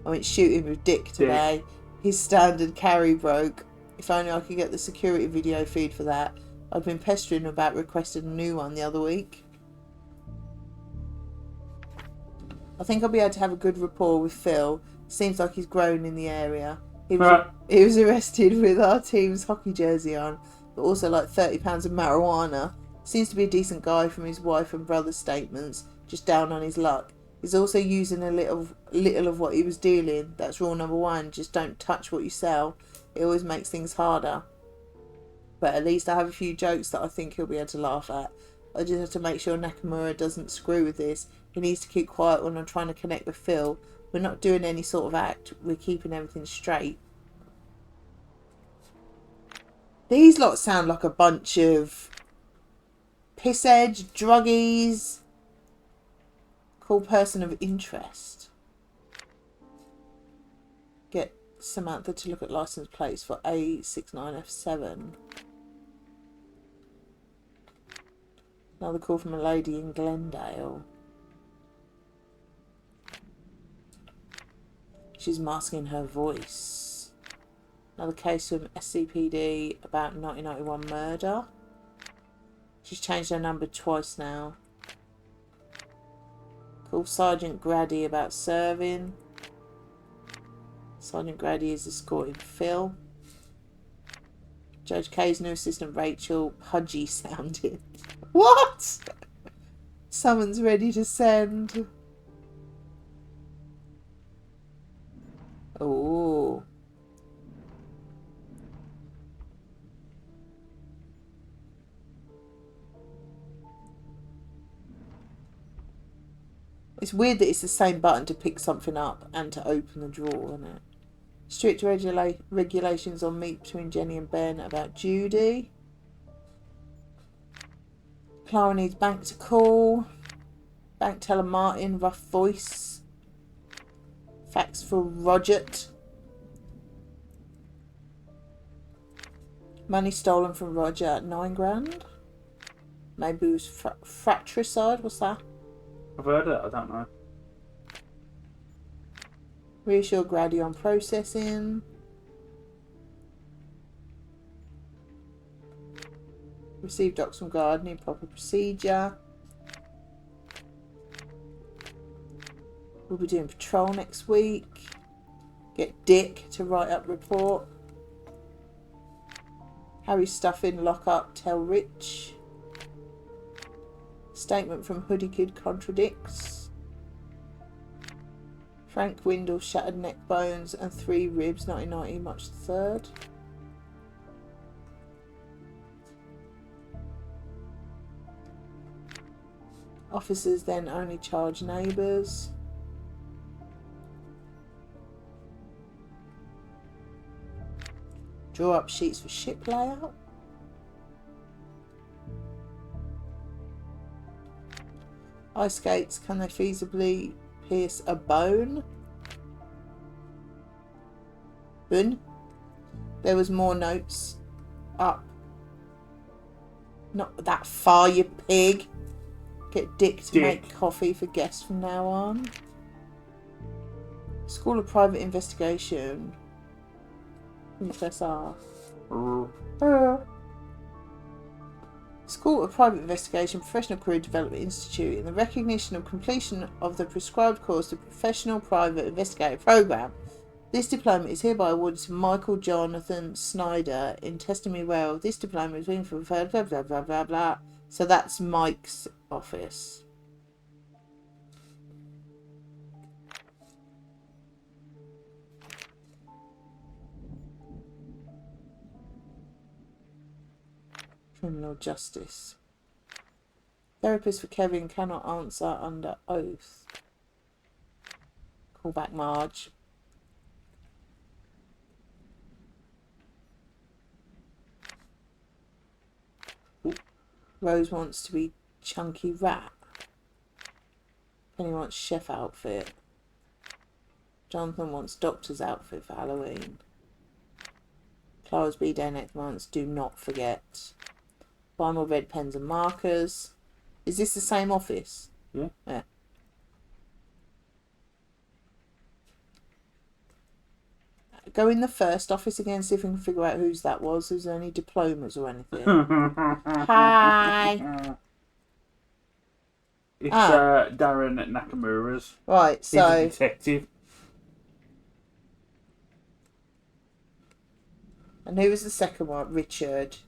[SPEAKER 1] I went shooting with Dick today. His standard carry broke. If only I could get the security video feed for that. I've been pestering him about requesting a new one the other week. I think I'll be able to have a good rapport with Phil. Seems like he's grown in the area. He
[SPEAKER 2] Right.
[SPEAKER 1] was arrested with our team's hockey jersey on, but also like £30 of marijuana. Seems to be a decent guy from his wife and brother's statements, just down on his luck. He's also using a little of what he was dealing. That's rule number 1. Just don't touch what you sell. It always makes things harder. But at least I have a few jokes that I think he'll be able to laugh at. I just have to make sure Nakamura doesn't screw with this. He needs to keep quiet when I'm trying to connect with Phil. We're not doing any sort of act. We're keeping everything straight. These lot sound like a bunch of pissheads, druggies. Call person of interest. Get Samantha to look at license plates for A69F7. Another call from a lady in Glendale. She's masking her voice. Another case from SCPD about 1991 murder. She's changed her number twice now. Call Sergeant Grady about serving. Sergeant Grady is escorting Phil. Judge K's new assistant Rachel, pudgy sounding. What? Summons ready to send. Oh. It's weird that it's the same button to pick something up and to open the drawer, isn't it? Strict regulations on meet between Jenny and Ben about Judy. Clara needs bank to call. Bank teller Martin, rough voice. Fax for Rodgett. Money stolen from Roger at $9,000. Maybe it was fratricide. What's that?
[SPEAKER 2] I've heard it, I don't know.
[SPEAKER 1] Reassure Grady on processing. Receive docs from guard, need proper procedure. We'll be doing patrol next week. Get Dick to write up report. Harry stuffing, lock up, tell Rich. Statement from Hoodie Kid contradicts. Frank Windle, shattered neck bones and 3 ribs, 1990, March 3rd. Officers then only charge neighbours. Draw up sheets for ship layout. Ice skates, can they feasibly pierce a bone? Boon. There was more notes. Up. Not that far, you pig. Get Dick to make coffee for guests from now on. School of Private Investigation. Press R. School of Private Investigation Professional Career Development Institute, in the recognition of completion of the prescribed course, the Professional Private Investigator Program. This diploma is hereby awarded to Michael Jonathan Snyder. In testing me well, this diploma is being preferred, blah blah blah blah blah. So that's Mike's office. Criminal justice. Therapist for Kevin cannot answer under oath. Call back Marge. Ooh. Rose wants to be Chunky Rat. Penny wants chef outfit. Jonathan wants doctor's outfit for Halloween. Clara's B-Day next month. Do not forget. Buy more red pens and markers. Is this the same office?
[SPEAKER 2] Yeah.
[SPEAKER 1] Yeah. Go in the first office again, see if we can figure out whose that was. Is there any diplomas or anything? Hi.
[SPEAKER 2] It's
[SPEAKER 1] Ah.
[SPEAKER 2] Darren Nakamura's.
[SPEAKER 1] Right,
[SPEAKER 2] He's a
[SPEAKER 1] so...
[SPEAKER 2] detective.
[SPEAKER 1] And who was the second one? Richard.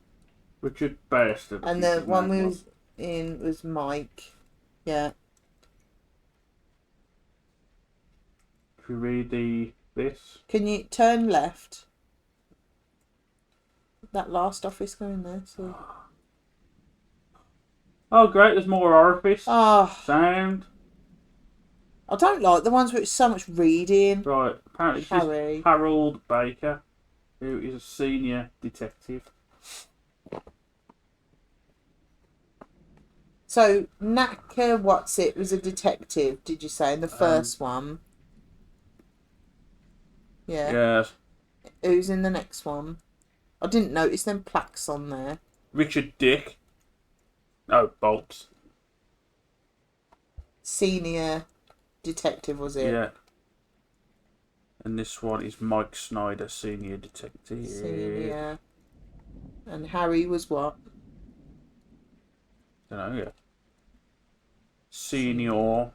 [SPEAKER 2] Richard Beresford.
[SPEAKER 1] And the one we was in was Mike. Yeah.
[SPEAKER 2] If you read this.
[SPEAKER 1] Can you turn left? That last office going there, so...
[SPEAKER 2] Oh, great, there's more orifice.
[SPEAKER 1] Oh,
[SPEAKER 2] Sound.
[SPEAKER 1] I don't like the ones where it's so much reading.
[SPEAKER 2] Right, apparently it's
[SPEAKER 1] Harry.
[SPEAKER 2] Harold Baker, who is a senior detective.
[SPEAKER 1] So, Naka What's-It was a detective, did you say, in the first one? Yeah.
[SPEAKER 2] Yes.
[SPEAKER 1] Who's in the next one? I didn't notice them plaques on there.
[SPEAKER 2] Richard Dick. Oh, Bolts.
[SPEAKER 1] Senior detective, was it?
[SPEAKER 2] Yeah. And this one is Mike Snyder, senior detective.
[SPEAKER 1] Senior. And Harry was what?
[SPEAKER 2] I don't know, yeah. Senior.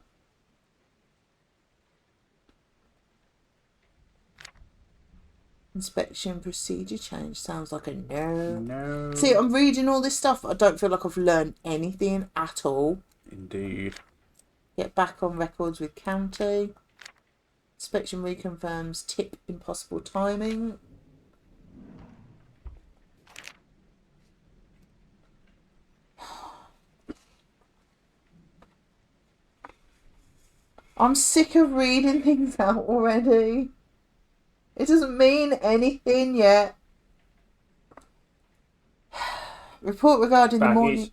[SPEAKER 1] Inspection procedure change. Sounds like a no.
[SPEAKER 2] No.
[SPEAKER 1] See, I'm reading all this stuff. I don't feel like I've learned anything at all.
[SPEAKER 2] Indeed.
[SPEAKER 1] Get back on records with county. Inspection reconfirms tip impossible timing. I'm sick of reading things out already. It doesn't mean anything yet. Report regarding the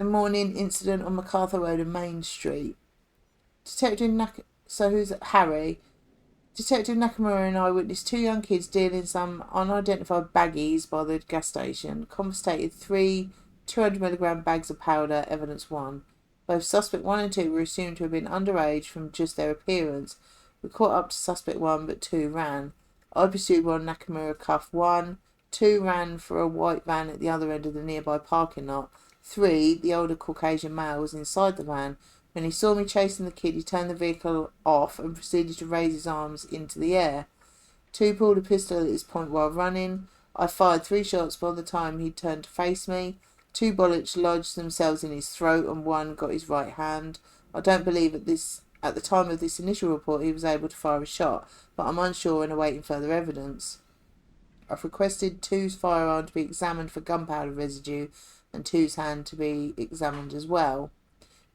[SPEAKER 1] morning incident on MacArthur Road and Main Street. So who's Harry? Detective Nakamura and I witnessed two young kids dealing some unidentified baggies by the gas station. Confiscated 3 200mg bags of powder, evidence 1. Both suspect 1 and 2 were assumed to have been underage from just their appearance. We caught up to suspect 1, but 2 ran. I pursued 1, Nakamura cuffed 1. 2 ran for a white van at the other end of the nearby parking lot. 3, the older Caucasian male, was inside the van. When he saw me chasing the kid, he turned the vehicle off and proceeded to raise his arms into the air. 2 pulled a pistol at this point while running. I fired 3 shots by the time he turned to face me. 2 bullets lodged themselves in his throat and 1 got his right hand. I don't believe at the time of this initial report he was able to fire a shot, but I'm unsure and awaiting further evidence. I've requested 2's firearm to be examined for gunpowder residue and 2's hand to be examined as well.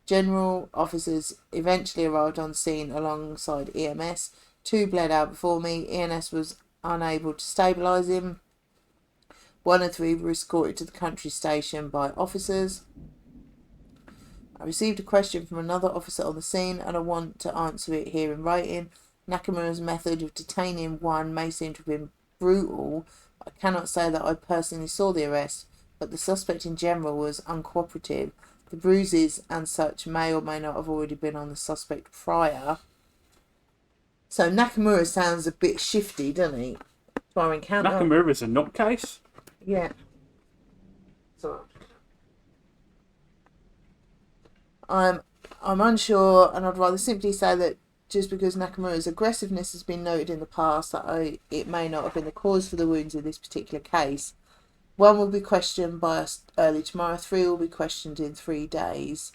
[SPEAKER 1] General officers eventually arrived on scene alongside EMS. 2 bled out before me. EMS was unable to stabilise him. 1 and 3 were escorted to the country station by officers. I received a question from another officer on the scene and I want to answer it here in writing. Nakamura's method of detaining 1 may seem to have been brutal. I cannot say that I personally saw the arrest, but the suspect in general was uncooperative. The bruises and such may or may not have already been on the suspect prior. So Nakamura sounds a bit shifty, doesn't he? To our encounter.
[SPEAKER 2] Nakamura's a nutcase?
[SPEAKER 1] Yeah. So I'm unsure, and I'd rather simply say that just because Nakamura's aggressiveness has been noted in the past, that it may not have been the cause for the wounds in this particular case. 1 will be questioned by us early tomorrow. 3 will be questioned in 3 days.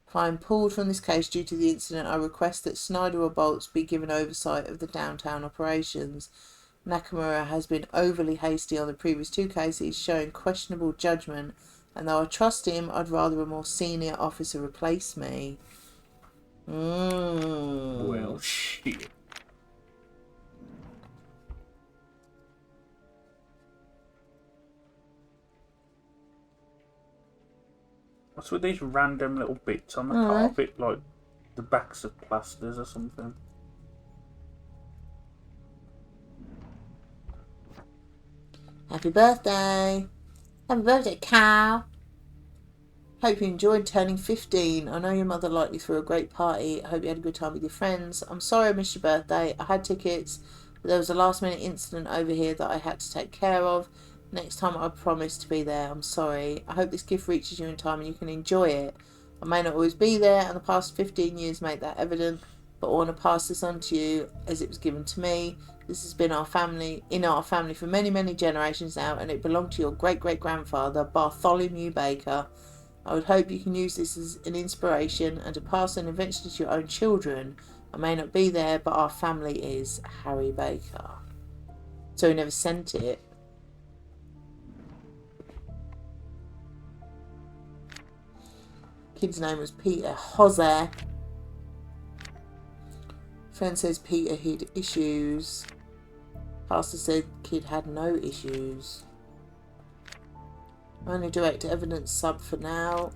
[SPEAKER 1] If I am pulled from this case due to the incident, I request that Snyder or Bolts be given oversight of the downtown operations. Nakamura has been overly hasty on the previous 2 cases, showing questionable judgment, and though I trust him, I'd rather a more senior officer replace me.
[SPEAKER 2] Well, shit. What's with these random little bits on the carpet, like the backs of plasters or something?
[SPEAKER 1] Happy birthday. Happy birthday, Cal. Hope you enjoyed turning 15. I know your mother likely threw a great party. I hope you had a good time with your friends. I'm sorry I missed your birthday. I had tickets, but there was a last minute incident over here that I had to take care of. Next time I promise to be there. I'm sorry. I hope this gift reaches you in time and you can enjoy it. I may not always be there, and the past 15 years make that evident, but I want to pass this on to you as it was given to me. This has been in our family for many, many generations now, and it belonged to your great-great-grandfather, Bartholomew Baker. I would hope you can use this as an inspiration and to pass on eventually to your own children. I may not be there, but our family is. Harry Baker. So he never sent it. Kid's name was Peter Jose. Friend says Peter had issues. Pastor said kid had no issues. Only direct evidence sub for now.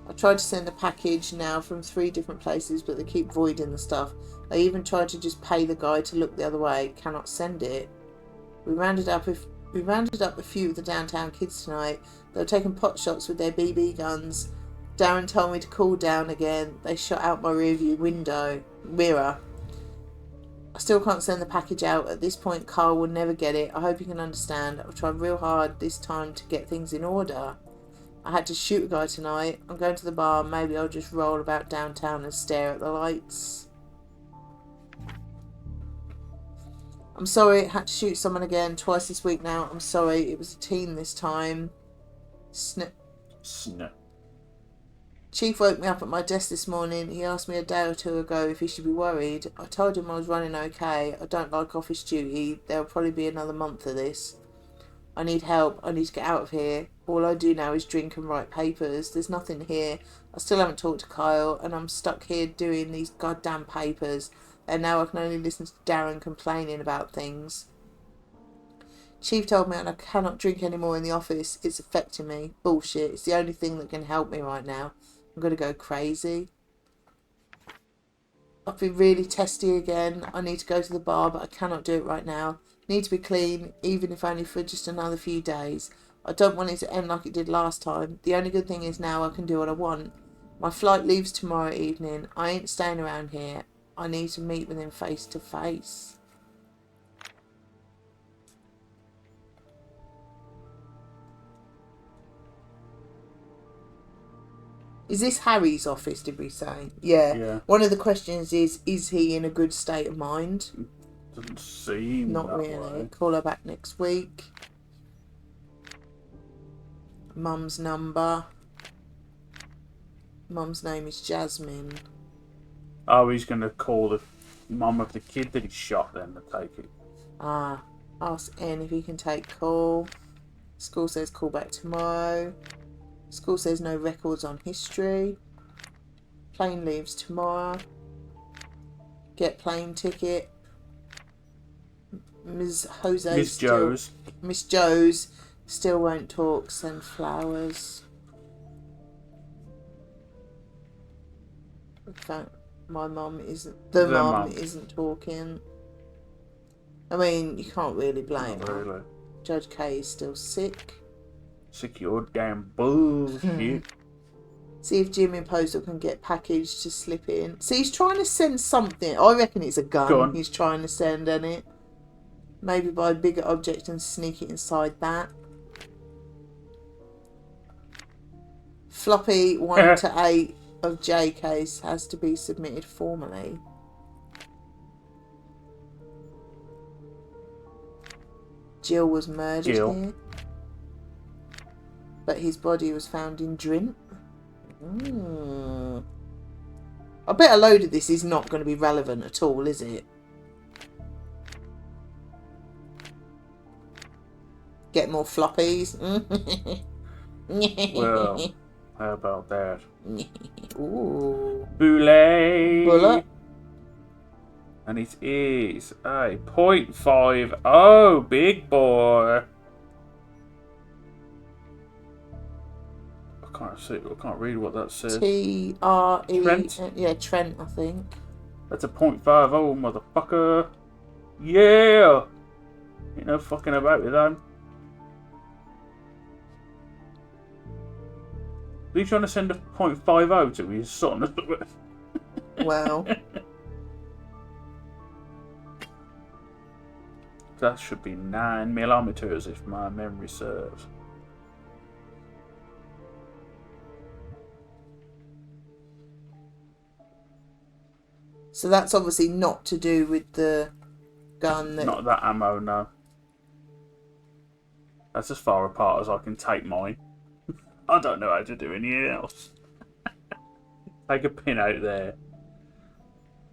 [SPEAKER 1] I tried to send a package now from 3 different places, but they keep voiding the stuff. They even tried to just pay the guy to look the other way. Cannot send it. We rounded up a few of the downtown kids tonight. They were taking pot shots with their BB guns. Darren told me to cool down again. They shot out my rearview mirror. I still can't send the package out. At this point, Carl will never get it. I hope you can understand. I've tried real hard this time to get things in order. I had to shoot a guy tonight. I'm going to the bar. Maybe I'll just roll about downtown and stare at the lights. I'm sorry. Had to shoot someone again twice this week now. I'm sorry. It was a teen this time. Snip. Chief woke me up at my desk this morning. He asked me a day or 2 ago if he should be worried. I told him I was running okay. I don't like office duty. There'll probably be another month of this. I need help. I need to get out of here. All I do now is drink and write papers. There's nothing here. I still haven't talked to Kyle, and I'm stuck here doing these goddamn papers. And now I can only listen to Darren complaining about things. Chief told me I cannot drink anymore in the office. It's affecting me. Bullshit. It's the only thing that can help me right now. I'm going to go crazy. I've been really testy again. I need to go to the bar, but I cannot do it right now. Need to be clean, even if only for just another few days. I don't want it to end like it did last time. The only good thing is now I can do what I want. My flight leaves tomorrow evening. I ain't staying around here. I need to meet with him face to face. Is this Harry's office, did we say? Yeah. One of the questions is he in a good state of mind?
[SPEAKER 2] Doesn't seem
[SPEAKER 1] Not
[SPEAKER 2] that
[SPEAKER 1] really.
[SPEAKER 2] way.
[SPEAKER 1] Call her back next week. Mum's number. Mum's name is Jasmine.
[SPEAKER 2] Oh, he's going to call the mum of the kid that he shot then to take it.
[SPEAKER 1] Ask N if he can take call. School says call back tomorrow. School says no records on history. Plane leaves tomorrow. Get plane ticket. Miss Joe's still won't talk. Send flowers. In fact, my mum isn't. The mum isn't talking. I mean, you can't really blame her.
[SPEAKER 2] Really.
[SPEAKER 1] Judge K is still sick.
[SPEAKER 2] Secure damn bullshit.
[SPEAKER 1] See if Jimmy Postal can get packaged to slip in. See, he's trying to send something. I reckon it's a gun. He's trying to send, isn't it? Maybe buy a bigger object and sneak it inside that. Floppy 1 to 8 of J case has to be submitted formally. Jill was murdered here. But his body was found in Drint. I bet a load of this is not going to be relevant at all, is it? Get more floppies.
[SPEAKER 2] Well, how about that?
[SPEAKER 1] Ooh.
[SPEAKER 2] Bullet. And it is a 0.50, big boy. I can't read what that says.
[SPEAKER 1] T-R-E.
[SPEAKER 2] Trent?
[SPEAKER 1] Yeah, Trent, I think.
[SPEAKER 2] That's a 0.50, motherfucker. Yeah! Ain't no fucking about with them. Are you trying to send a 0.50 to his son?
[SPEAKER 1] Well.
[SPEAKER 2] That should be 9mm if my memory serves.
[SPEAKER 1] So that's obviously not to do with the gun that...
[SPEAKER 2] Not that ammo, no. That's as far apart as I can take mine. I don't know how to do anything else. Take a pin out there.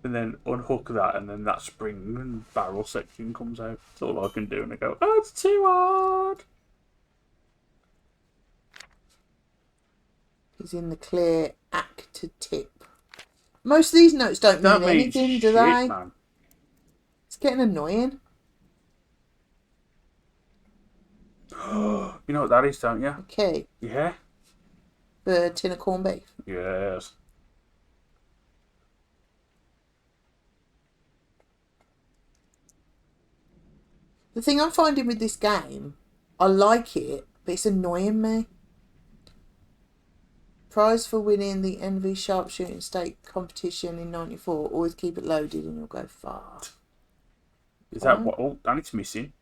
[SPEAKER 2] And then unhook that, and then that spring and barrel section comes out. That's all I can do, and I go, oh, it's too hard.
[SPEAKER 1] He's in the clear actor tip. Most of these notes don't mean anything, do
[SPEAKER 2] shit,
[SPEAKER 1] they?
[SPEAKER 2] Man.
[SPEAKER 1] It's getting annoying.
[SPEAKER 2] You know what that is, don't you?
[SPEAKER 1] Okay.
[SPEAKER 2] Yeah?
[SPEAKER 1] The tin of corned beef.
[SPEAKER 2] Yes.
[SPEAKER 1] The thing I'm finding with this game, I like it, but it's annoying me. Prize for winning the NV Sharpshooting State competition in '94. Always keep it loaded and you'll go far.
[SPEAKER 2] Is that what? Oh, and it's missing.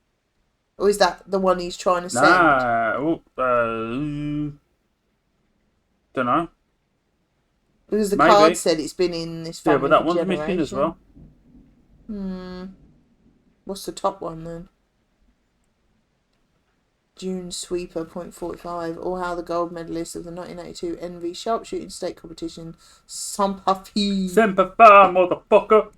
[SPEAKER 1] Or is that the one he's trying to send?
[SPEAKER 2] Nah. Oh, don't know.
[SPEAKER 1] Because the
[SPEAKER 2] Maybe.
[SPEAKER 1] card said it's been in this family.
[SPEAKER 2] Yeah, but that
[SPEAKER 1] for
[SPEAKER 2] one's missing as well.
[SPEAKER 1] What's the top one then? June Sweeper .45, or how the gold medalist of the 1982 NV Sharpshooting State competition, Semper Fi.
[SPEAKER 2] Semper Fi, motherfucker.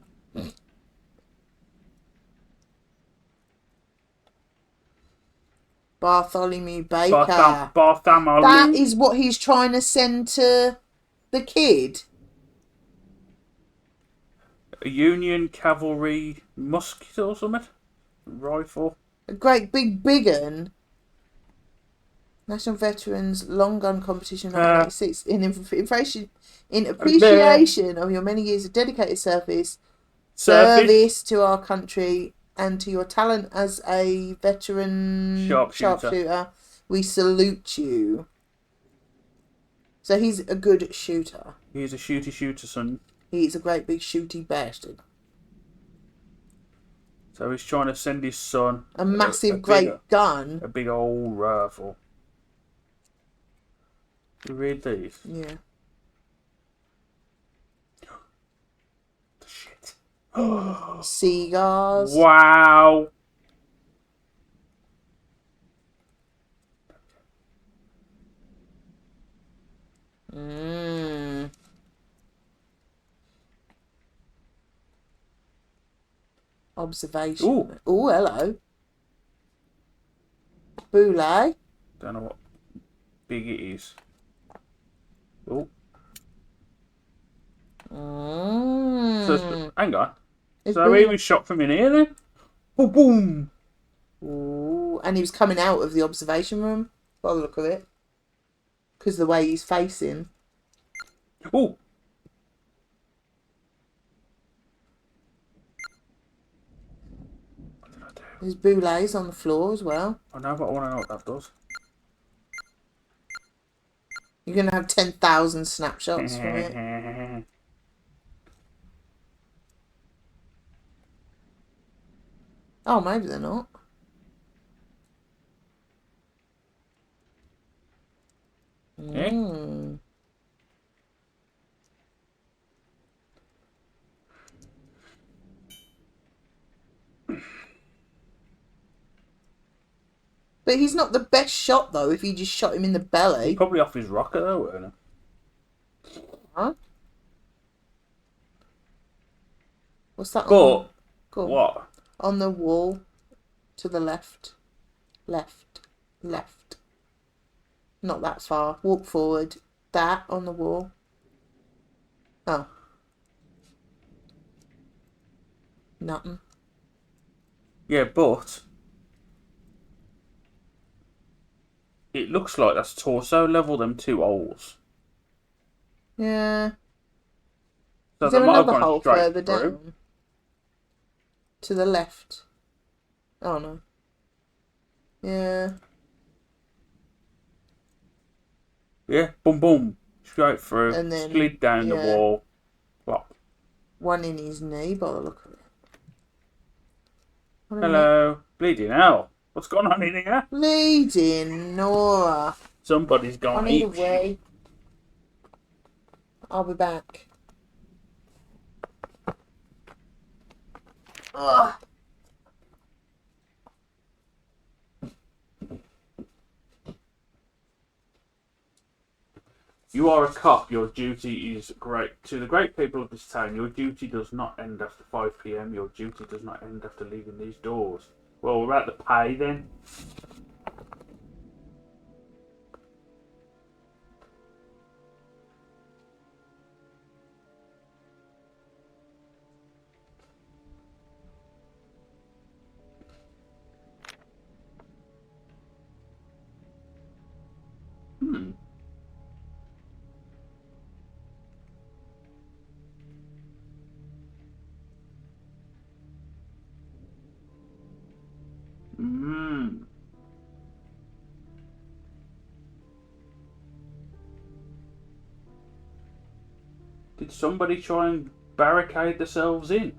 [SPEAKER 1] Bartholomew Baker.
[SPEAKER 2] Bartholomew.
[SPEAKER 1] That is what he's trying to send to the kid.
[SPEAKER 2] A Union Cavalry musket or something? Rifle.
[SPEAKER 1] A great big un. National Veterans Long Gun Competition 1986 in appreciation of your many years of dedicated service to our country and to your talent as a veteran sharpshooter. We salute you. So he's a good shooter.
[SPEAKER 2] He's a shooter, son.
[SPEAKER 1] He's a great big shooty bastard.
[SPEAKER 2] So he's trying to send his son
[SPEAKER 1] a massive great gun.
[SPEAKER 2] A big old rifle. You read these?
[SPEAKER 1] Yeah.
[SPEAKER 2] The shit.
[SPEAKER 1] Cigars.
[SPEAKER 2] Wow.
[SPEAKER 1] Observation.
[SPEAKER 2] Ooh.
[SPEAKER 1] Oh, hello. Boule.
[SPEAKER 2] Don't know what big it is. Oh. So, hang on. So he was shot from in here then? Boom, boom.
[SPEAKER 1] Ooh. And he was coming out of the observation room, by the look of it. Because of the way he's facing.
[SPEAKER 2] Oh. What did I do?
[SPEAKER 1] There's boules on the floor as well.
[SPEAKER 2] I know, but I want to know what that does.
[SPEAKER 1] You're going to have 10,000 snapshots from it. Oh, maybe they're not. But he's not the best shot, though, if you just shot him in the belly.
[SPEAKER 2] He's probably off his rocket, though, weren't he?
[SPEAKER 1] Huh? What's that?
[SPEAKER 2] But, what?
[SPEAKER 1] On the wall, to the left. Left. Not that far. Walk forward. That on the wall. Oh. Nothing.
[SPEAKER 2] Yeah, but it looks like that's torso level, them two holes.
[SPEAKER 1] Yeah.
[SPEAKER 2] So
[SPEAKER 1] Is there
[SPEAKER 2] might have
[SPEAKER 1] another
[SPEAKER 2] gone
[SPEAKER 1] hole
[SPEAKER 2] straight
[SPEAKER 1] further
[SPEAKER 2] through.
[SPEAKER 1] down? To the left. Oh no. Yeah.
[SPEAKER 2] Yeah, boom, boom. Straight through.
[SPEAKER 1] And then,
[SPEAKER 2] slid down the wall. Plop.
[SPEAKER 1] One in his knee by the look of it.
[SPEAKER 2] Hello. Bleeding hell. What's going on in here?
[SPEAKER 1] Bleeding Nora.
[SPEAKER 2] Somebody's
[SPEAKER 1] I
[SPEAKER 2] gone
[SPEAKER 1] need a
[SPEAKER 2] eat.
[SPEAKER 1] wee. I'll be back. Ugh.
[SPEAKER 2] You are a cop. Your duty is great. To the great people of this town, your duty does not end after 5 p.m. Your duty does not end after leaving these doors. Well, we're at the pay then. Hmm. Hmm. Did somebody try and barricade themselves in?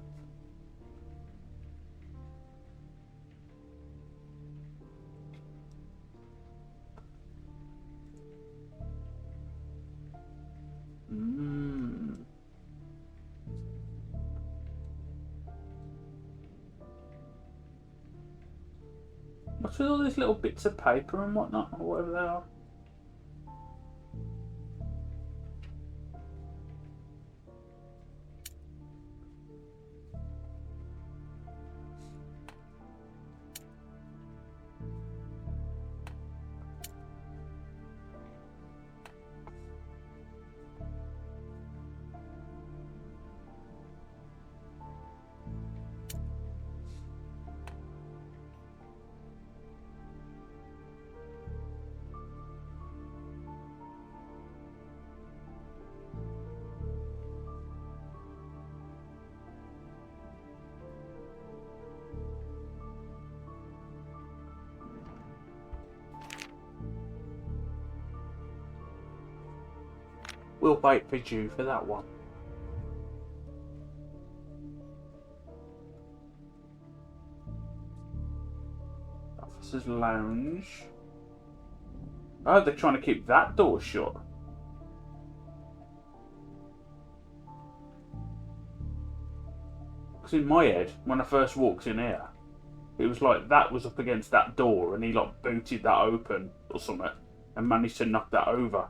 [SPEAKER 2] Hmm. What's with all these little bits of paper and whatnot, or whatever they are? We'll wait for you for that one. Officers' lounge. Oh, they're trying to keep that door shut. Because in my head, when I first walked in here, it was like that was up against that door and he like booted that open or something and managed to knock that over.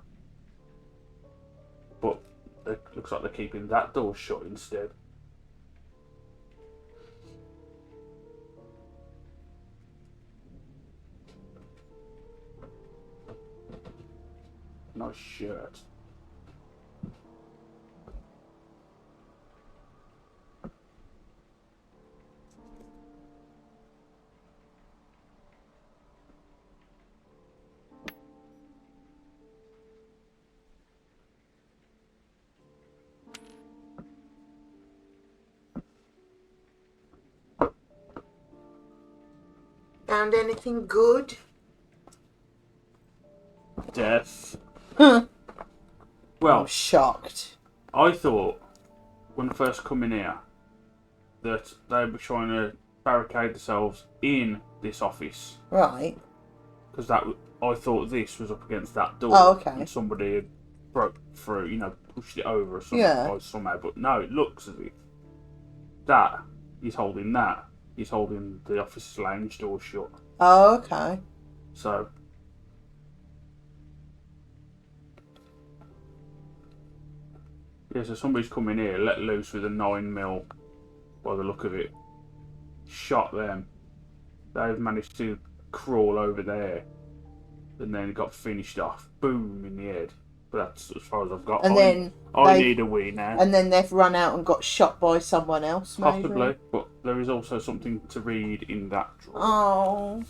[SPEAKER 2] But it looks like they're keeping that door shut instead. Nice shirt.
[SPEAKER 1] Found anything good?
[SPEAKER 2] Death.
[SPEAKER 1] I'm
[SPEAKER 2] Well,
[SPEAKER 1] shocked.
[SPEAKER 2] I thought when I first come in here that they were trying to barricade themselves in this office
[SPEAKER 1] Right.
[SPEAKER 2] because I thought this was up against that door.
[SPEAKER 1] Oh, okay.
[SPEAKER 2] And somebody had broke through, pushed it over or something
[SPEAKER 1] Yeah.
[SPEAKER 2] somehow. But no, it looks as if that he's holding that. He's holding the office lounge door shut.
[SPEAKER 1] Oh, okay.
[SPEAKER 2] So. Yeah, so somebody's come in here, let loose with a 9mm by the look of it. Shot them. They've managed to crawl over there. And then got finished off. Boom, in the head. But that's as far as I've got.
[SPEAKER 1] And then
[SPEAKER 2] I need a wee now.
[SPEAKER 1] And then they've run out and got shot by someone else, maybe?
[SPEAKER 2] Possibly. But there is also something to read in that drawer.
[SPEAKER 1] Oh.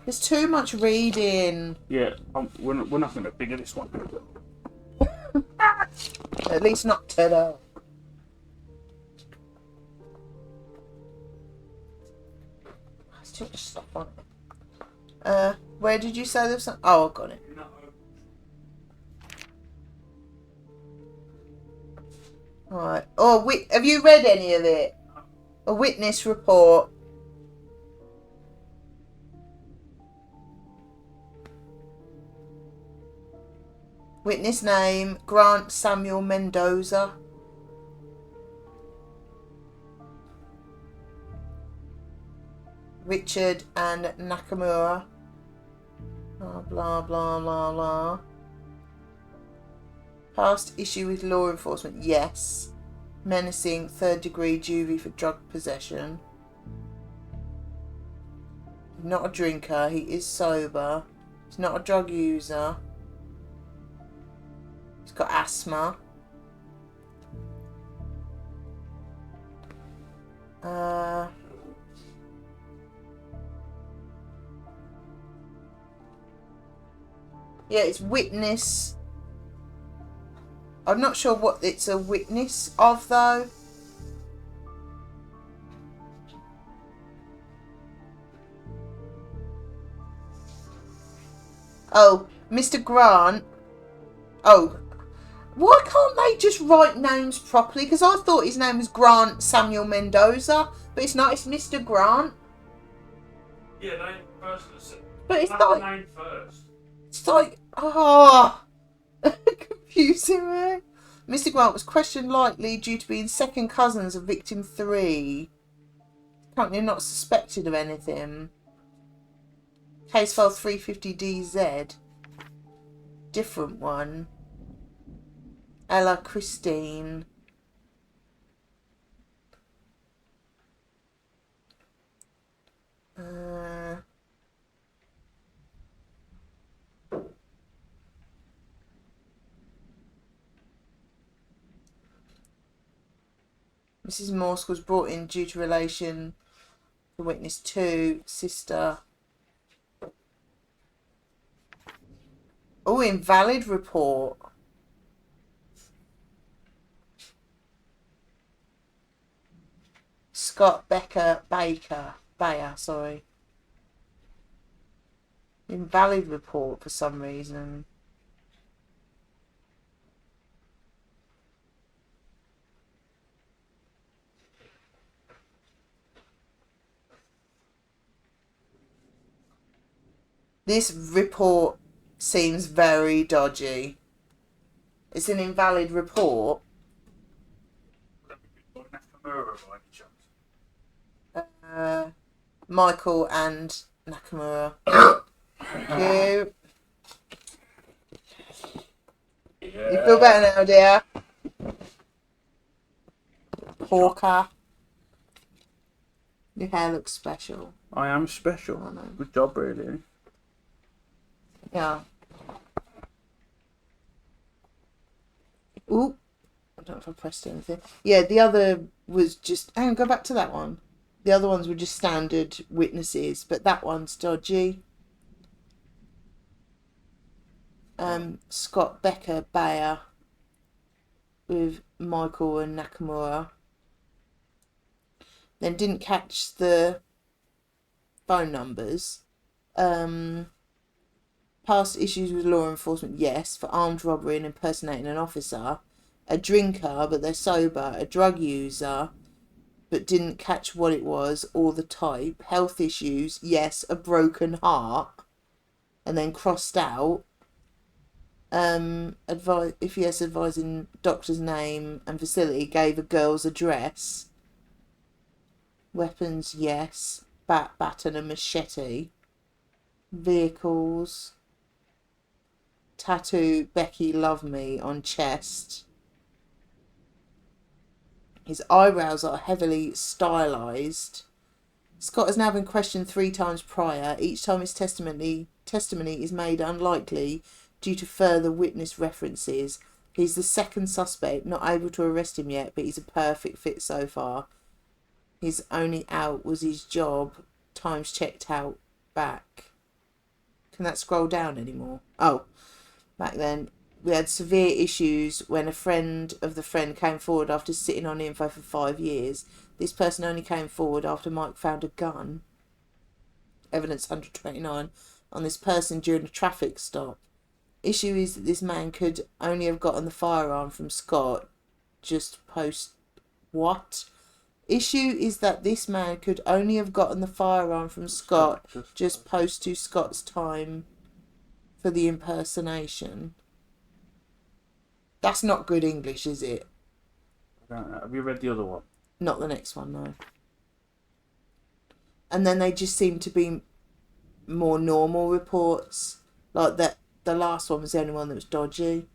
[SPEAKER 1] There's too much reading.
[SPEAKER 2] Yeah, we're not going to figure this one out.
[SPEAKER 1] At least not today. There's too much stuff on it. Where did you say there was some? Oh, I got it.
[SPEAKER 2] No.
[SPEAKER 1] Alright. Oh, have you read any of it? A witness report. Witness name, Grant Samuel Mendoza. Richard and Nakamura. Blah, blah, blah, blah, blah. Past issue with law enforcement, yes. Menacing, 3rd degree juvie for drug possession. Not a drinker, he is sober. He's not a drug user. He's got asthma. Yeah, it's witness. I'm not sure what it's a witness of, though. Oh, Mr. Grant. Oh, why can't they just write names properly? Because I thought his name was Grant Samuel Mendoza, but it's not. It's Mr. Grant.
[SPEAKER 2] Yeah, name first.
[SPEAKER 1] But it's like
[SPEAKER 2] name first.
[SPEAKER 1] It's like, confusing me. Mr. Grant was questioned lightly due to being second cousins of victim 3. Currently not suspected of anything. Case file 350DZ. Different one. Ella Christine. Mrs. Morse was brought in due to relation to witness 2, sister. Oh, invalid report. Scott Bayer, sorry. Invalid report for some reason. This report seems very dodgy. It's an invalid report. Michael and Nakamura. Thank you. Yeah. You feel better now, dear? Porker. Your hair looks special.
[SPEAKER 2] I am special. I know. Good job, really.
[SPEAKER 1] Yeah. Ooh. I don't know if I pressed anything. Yeah, the other was just... Hang on, go back to that one. The other ones were just standard witnesses, but that one's dodgy. Scott Bayer with Michael and Nakamura. Then didn't catch the phone numbers. Past issues with law enforcement, yes. For armed robbery and impersonating an officer. A drinker, but they're sober. A drug user, but didn't catch what it was or the type. Health issues, yes. A broken heart, and then crossed out. If yes, advising doctor's name and facility, gave a girl's address. Weapons, yes. Baton and machete. Vehicles. Tattoo, Becky Love Me on chest. His eyebrows are heavily stylized. Scott has now been questioned 3 times prior. Each time his testimony is made unlikely due to further witness references. He's the second suspect, not able to arrest him yet, but he's a perfect fit so far. His only out was his job. Times checked out back. Can that scroll down anymore? Oh, back then. We had severe issues when a friend of the friend came forward after sitting on info for 5 years. This person only came forward after Mike found a gun. Evidence 129 on this person during a traffic stop. Issue is that this man could only have gotten the firearm from Scott just post what? Issue is that this man could only have gotten the firearm from Scott just post to Scott's time for the impersonation. That's not good English, is it?
[SPEAKER 2] I don't know. Have you read the other one?
[SPEAKER 1] Not the next one, no. And then they just seem to be more normal reports. Like that, the last one was the only one that was dodgy.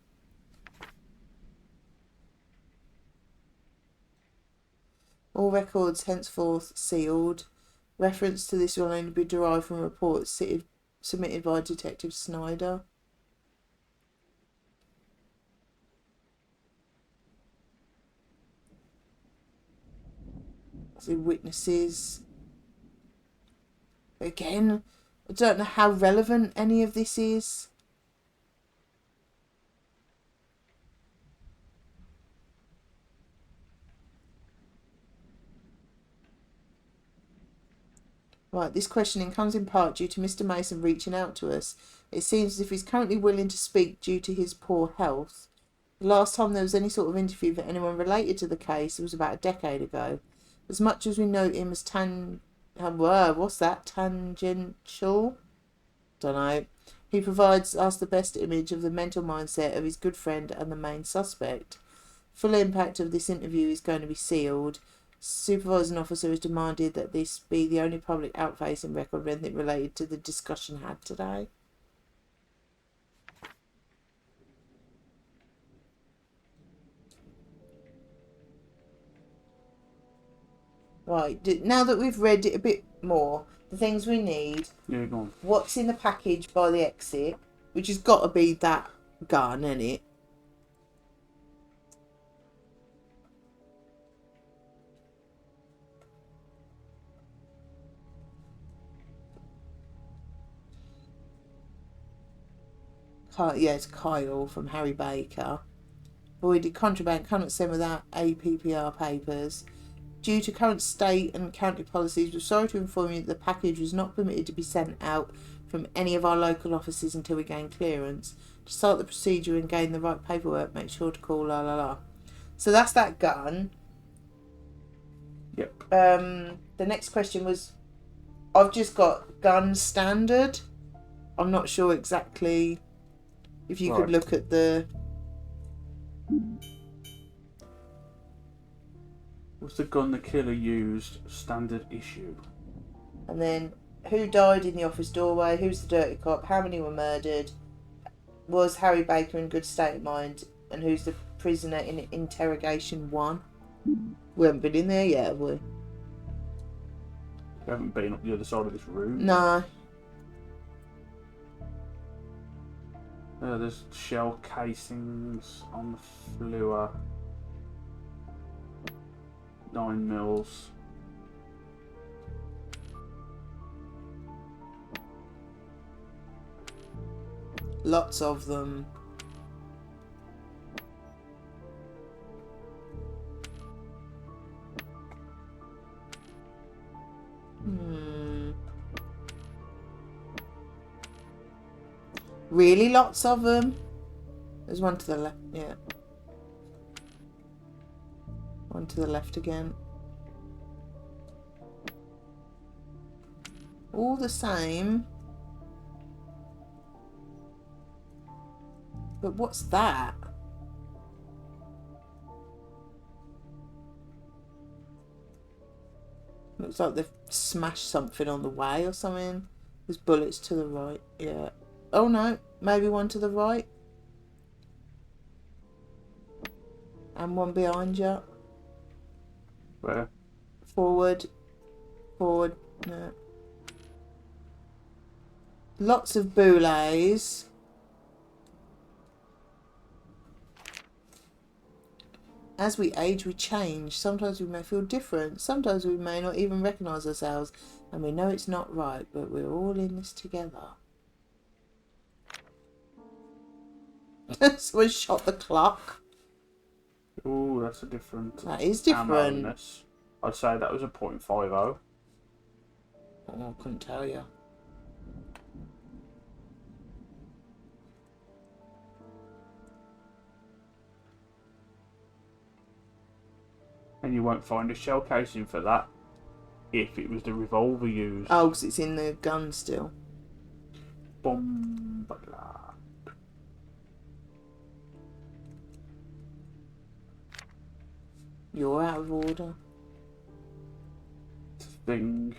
[SPEAKER 1] All records henceforth sealed. Reference to this will only be derived from reports submitted by Detective Snyder. The witnesses. Again, I don't know how relevant any of this is. Right, this questioning comes in part due to Mr. Mason reaching out to us. It seems as if he's currently willing to speak due to his poor health. The last time there was any sort of interview for anyone related to the case was about a decade ago. As much as we know him as what's that? Tangential? Don't know. He provides us the best image of the mental mindset of his good friend and the main suspect. Full impact of this interview is going to be sealed. Supervising officer has demanded that this be the only public outfacing record of anything related to the discussion had today. Right, now that we've read it a bit more, the things we need.
[SPEAKER 2] Yeah, go on.
[SPEAKER 1] What's in the package by the exit, which has got to be that gun, isn't it? Yeah, it's Kyle from Harry Baker. Avoided contraband cannot send without APPR papers. Due to current state and county policies, we're sorry to inform you that the package was not permitted to be sent out from any of our local offices until we gain clearance. To start the procedure and gain the right paperwork, make sure to call la la la. So that's that gun.
[SPEAKER 2] Yep.
[SPEAKER 1] The next question was, I've just got gun standard. I'm not sure exactly if you could look at the...
[SPEAKER 2] Was the gun the killer used standard issue?
[SPEAKER 1] And then, who died in the office doorway? Who's the dirty cop? How many were murdered? Was Harry Baker in good state of mind? And who's the prisoner in interrogation 1? We haven't been in there yet, have we?
[SPEAKER 2] We haven't been up the other side of this room.
[SPEAKER 1] No.
[SPEAKER 2] There's shell casings on the floor. 9 mils.
[SPEAKER 1] Lots of them. Really lots of them? There's one to the left, yeah. One to the left again. All the same. But what's that? Looks like they've smashed something on the way or something. There's bullets to the right, yeah. Oh no, maybe one to the right. And one behind you.
[SPEAKER 2] Where?
[SPEAKER 1] Forward. Forward, no. Lots of boulets. As we age, we change. Sometimes we may feel different. Sometimes we may not even recognise ourselves. And we know it's not right, but we're all in this together. Someone shot the clock.
[SPEAKER 2] Oh, that's a different.
[SPEAKER 1] That is different.
[SPEAKER 2] Ammo-ness. I'd say that was a .50.
[SPEAKER 1] Oh, I couldn't tell you.
[SPEAKER 2] And you won't find a shell casing for that if it was the revolver used.
[SPEAKER 1] Oh, because it's in the gun still.
[SPEAKER 2] Boom. Blah.
[SPEAKER 1] You're out of order.
[SPEAKER 2] Thing.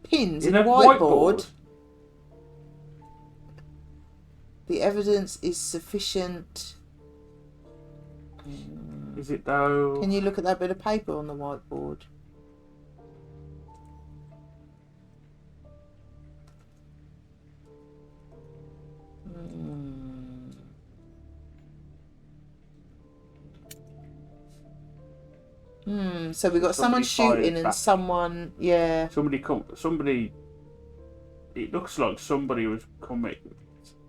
[SPEAKER 1] Pins in a whiteboard. The evidence is sufficient.
[SPEAKER 2] Is it though?
[SPEAKER 1] Can you look at that bit of paper on the whiteboard? So we got someone shooting and someone, yeah.
[SPEAKER 2] Somebody. It looks like somebody was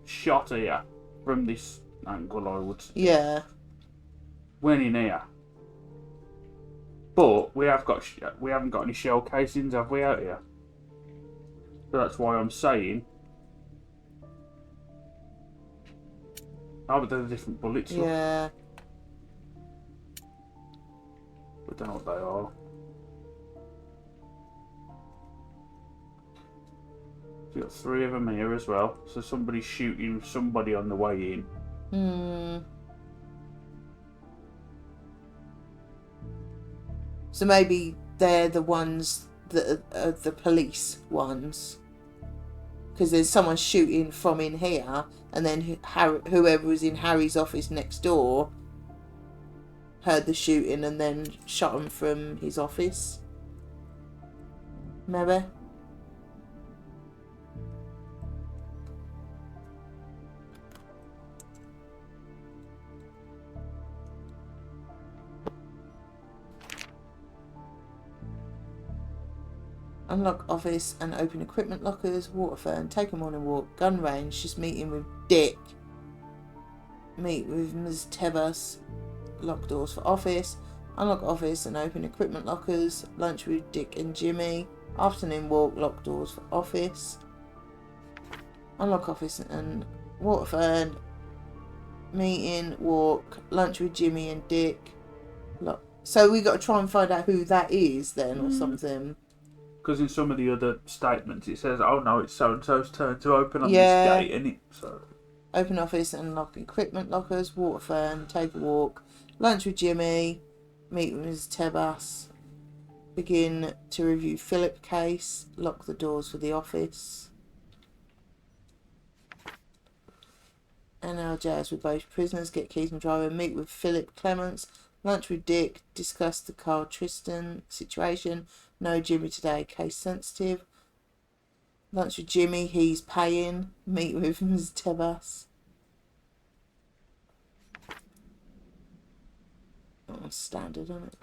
[SPEAKER 2] shot here from this angle. I would.
[SPEAKER 1] Yeah.
[SPEAKER 2] Went in here. But we haven't got any shell casings, have we, out here? So that's why I'm saying. Oh, but they're different bullets. Look.
[SPEAKER 1] Yeah.
[SPEAKER 2] I don't know what they are. So you got 3 of them here as well. So somebody's shooting somebody on the way in.
[SPEAKER 1] So maybe they're the ones that are the police ones. Because there's someone shooting from in here, and then whoever was in Harry's office next door heard the shooting and then shot him from his office. Maybe. Unlock office and open equipment lockers. Waterfern. Take a morning walk. Gun range. Just meeting with Dick. Meet with Ms. Tebas. Lock doors for office. Unlock office and open equipment lockers. Lunch with Dick and Jimmy. Afternoon walk. Lock doors for office. Unlock office and Waterfern. Meeting. Walk. Lunch with Jimmy and Dick. Lock. So we got to try and find out who that is then, or something.
[SPEAKER 2] Because in some of the other statements it says, "Oh no, it's so and so's turn to open on this gate," and it so.
[SPEAKER 1] Open office and lock equipment lockers. Waterfern. Take a walk. Lunch with Jimmy. Meet with Ms. Tebas. Begin to review Philip case. Lock the doors for the office. NLJs with both prisoners. Get keys and driver. Meet with Philip Clements. Lunch with Dick. Discuss the Carl Tristan situation. No Jimmy today. Case sensitive. Lunch with Jimmy. He's paying. Meet with Ms. Tebas. Oh, standard, isn't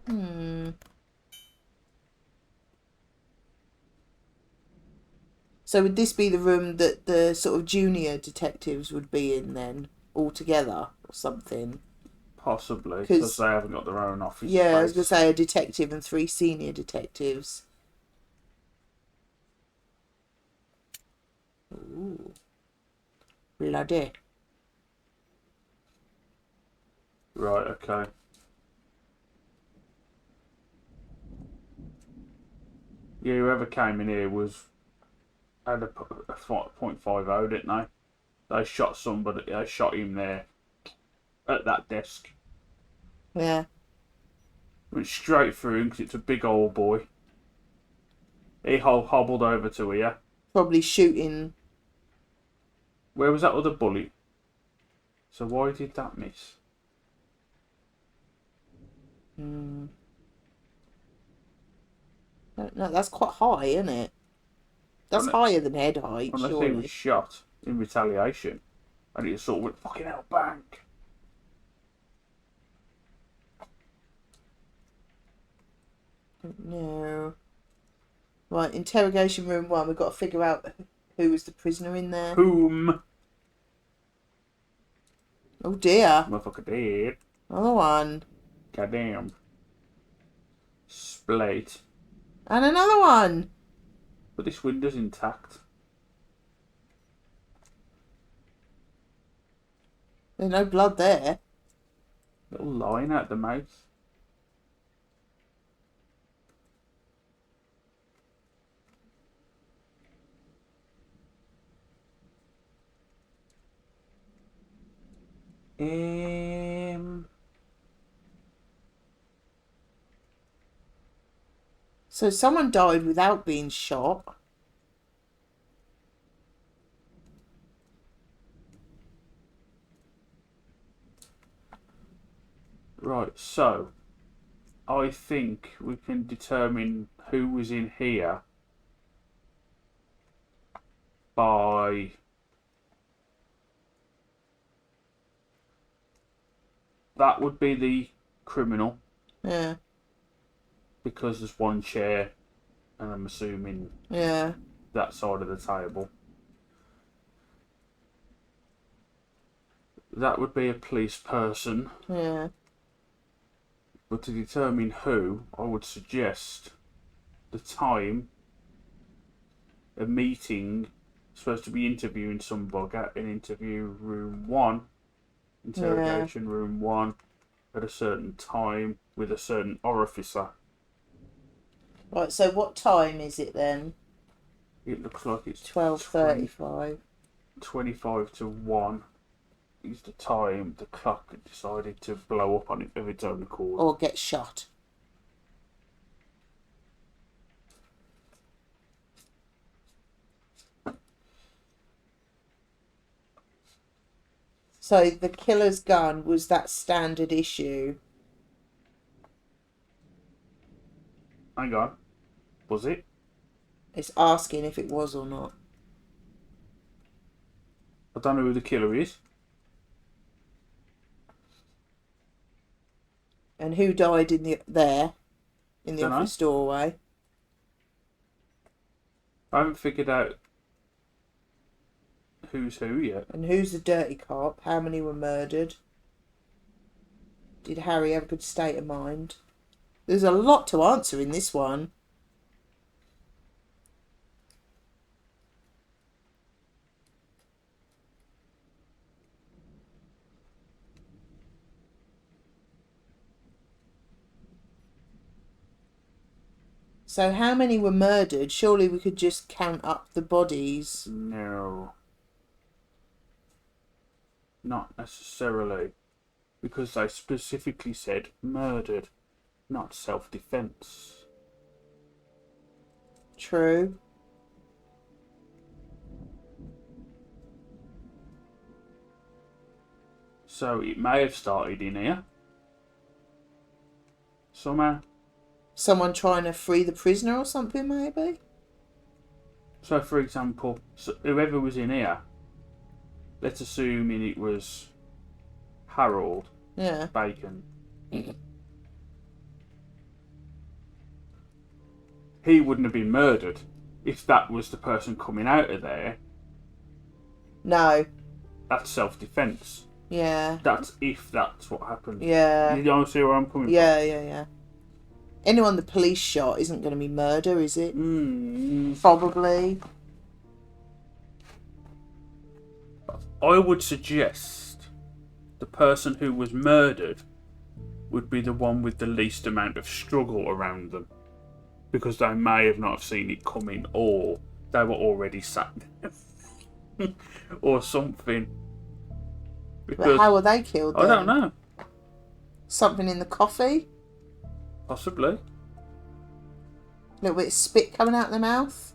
[SPEAKER 1] it? So would this be the room that the sort of junior detectives would be in then, all together or something?
[SPEAKER 2] Possibly, because they haven't got their own office.
[SPEAKER 1] Yeah,
[SPEAKER 2] space.
[SPEAKER 1] I was going to say a detective and 3 senior detectives. Ooh. Bloody.
[SPEAKER 2] Right, okay. Yeah, whoever came in here had a .50, didn't they? They shot somebody. They shot him there at that desk.
[SPEAKER 1] Yeah.
[SPEAKER 2] Went straight through him because it's a big old boy. He hobbled over to here.
[SPEAKER 1] Probably shooting.
[SPEAKER 2] Where was that other bullet? So why did that miss?
[SPEAKER 1] No, that's quite high, isn't it? That's higher than head height,
[SPEAKER 2] Unless
[SPEAKER 1] surely.
[SPEAKER 2] he was shot in retaliation. And it sort of went, fucking hell, bang.
[SPEAKER 1] No. Right, interrogation room 1. We've got to figure out who was the prisoner in there.
[SPEAKER 2] Whom?
[SPEAKER 1] Oh dear.
[SPEAKER 2] Motherfucker dead.
[SPEAKER 1] Another one.
[SPEAKER 2] Goddamn. Split.
[SPEAKER 1] And another one.
[SPEAKER 2] But this window's intact.
[SPEAKER 1] There's no blood there.
[SPEAKER 2] Little line out the mouth.
[SPEAKER 1] So someone died without being shot.
[SPEAKER 2] Right, so I think we can determine who was in here by that would be the criminal.
[SPEAKER 1] Yeah.
[SPEAKER 2] Because there's one chair, and I'm assuming
[SPEAKER 1] Yeah.
[SPEAKER 2] that side of the table. That would be a police person.
[SPEAKER 1] Yeah.
[SPEAKER 2] But to determine who, I would suggest the time, a meeting, supposed to be interviewing somebody in interview room 1, interrogation room 1, at a certain time with a certain officer.
[SPEAKER 1] Right, so what time is it then?
[SPEAKER 2] It looks like it's
[SPEAKER 1] 12:35.
[SPEAKER 2] 25 to 1 is the time the clock had decided to blow up on it of its own accord.
[SPEAKER 1] Or get shot. So the killer's gun was that standard issue.
[SPEAKER 2] Hang on. Was it?
[SPEAKER 1] It's asking if it was or not.
[SPEAKER 2] I don't know who the killer is.
[SPEAKER 1] And who died in the office doorway?
[SPEAKER 2] I haven't figured out who's who yet.
[SPEAKER 1] And who's the dirty cop? How many were murdered? Did Harry have a good state of mind? There's a lot to answer in this one. So how many were murdered? Surely we could just count up the bodies.
[SPEAKER 2] No. Not necessarily. Because they specifically said murdered, not self-defense.
[SPEAKER 1] True.
[SPEAKER 2] So it may have started in here. Somehow.
[SPEAKER 1] Someone trying to free the prisoner or something, maybe?
[SPEAKER 2] So, for example, whoever was in here, let's assume it was Harold
[SPEAKER 1] Yeah.
[SPEAKER 2] Bacon. He wouldn't have been murdered if that was the person coming out of there.
[SPEAKER 1] No.
[SPEAKER 2] That's self-defense.
[SPEAKER 1] Yeah.
[SPEAKER 2] That's if that's what happened.
[SPEAKER 1] Yeah.
[SPEAKER 2] You don't see where I'm coming
[SPEAKER 1] Yeah. Anyone the police shot isn't going to be murder, is it?
[SPEAKER 2] from?
[SPEAKER 1] Probably.
[SPEAKER 2] I would suggest the person who was murdered would be the one with the least amount of struggle around them. Because they may have not have seen it coming, or they were already sat there. Or something. Because
[SPEAKER 1] But how were they killed then?
[SPEAKER 2] I don't know.
[SPEAKER 1] Something in the coffee?
[SPEAKER 2] Possibly.
[SPEAKER 1] A little bit of spit coming out of the mouth?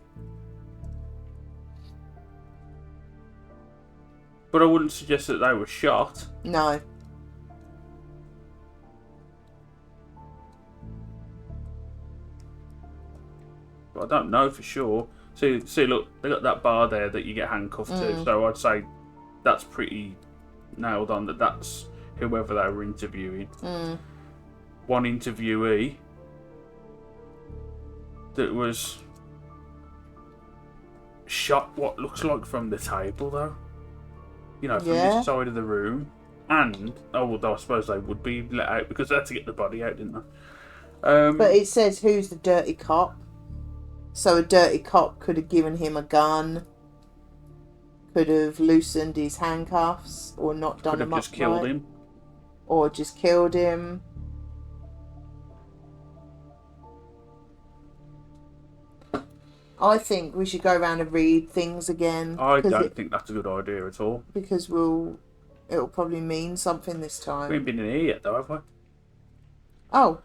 [SPEAKER 2] But I wouldn't suggest that they were shot.
[SPEAKER 1] No.
[SPEAKER 2] But I don't know for sure. See, look, they got that bar there that you get handcuffed to. So I'd say that's pretty nailed on. That's whoever they were interviewing. One interviewee that was shot. What looks like from the table, though. You know, from this side of the room. And although I suppose they would be let out because they had to get the body out, didn't they?
[SPEAKER 1] But it says who's the dirty cop. So a dirty cop could have given him a gun, could have loosened his handcuffs, or not done
[SPEAKER 2] Could have
[SPEAKER 1] them
[SPEAKER 2] just killed
[SPEAKER 1] upright,
[SPEAKER 2] him.
[SPEAKER 1] or just killed him. I think we should go around and read things again.
[SPEAKER 2] I don't think that's a good idea at all.
[SPEAKER 1] Because it'll probably mean something this time.
[SPEAKER 2] We haven't been in here yet, though, have we?
[SPEAKER 1] Oh,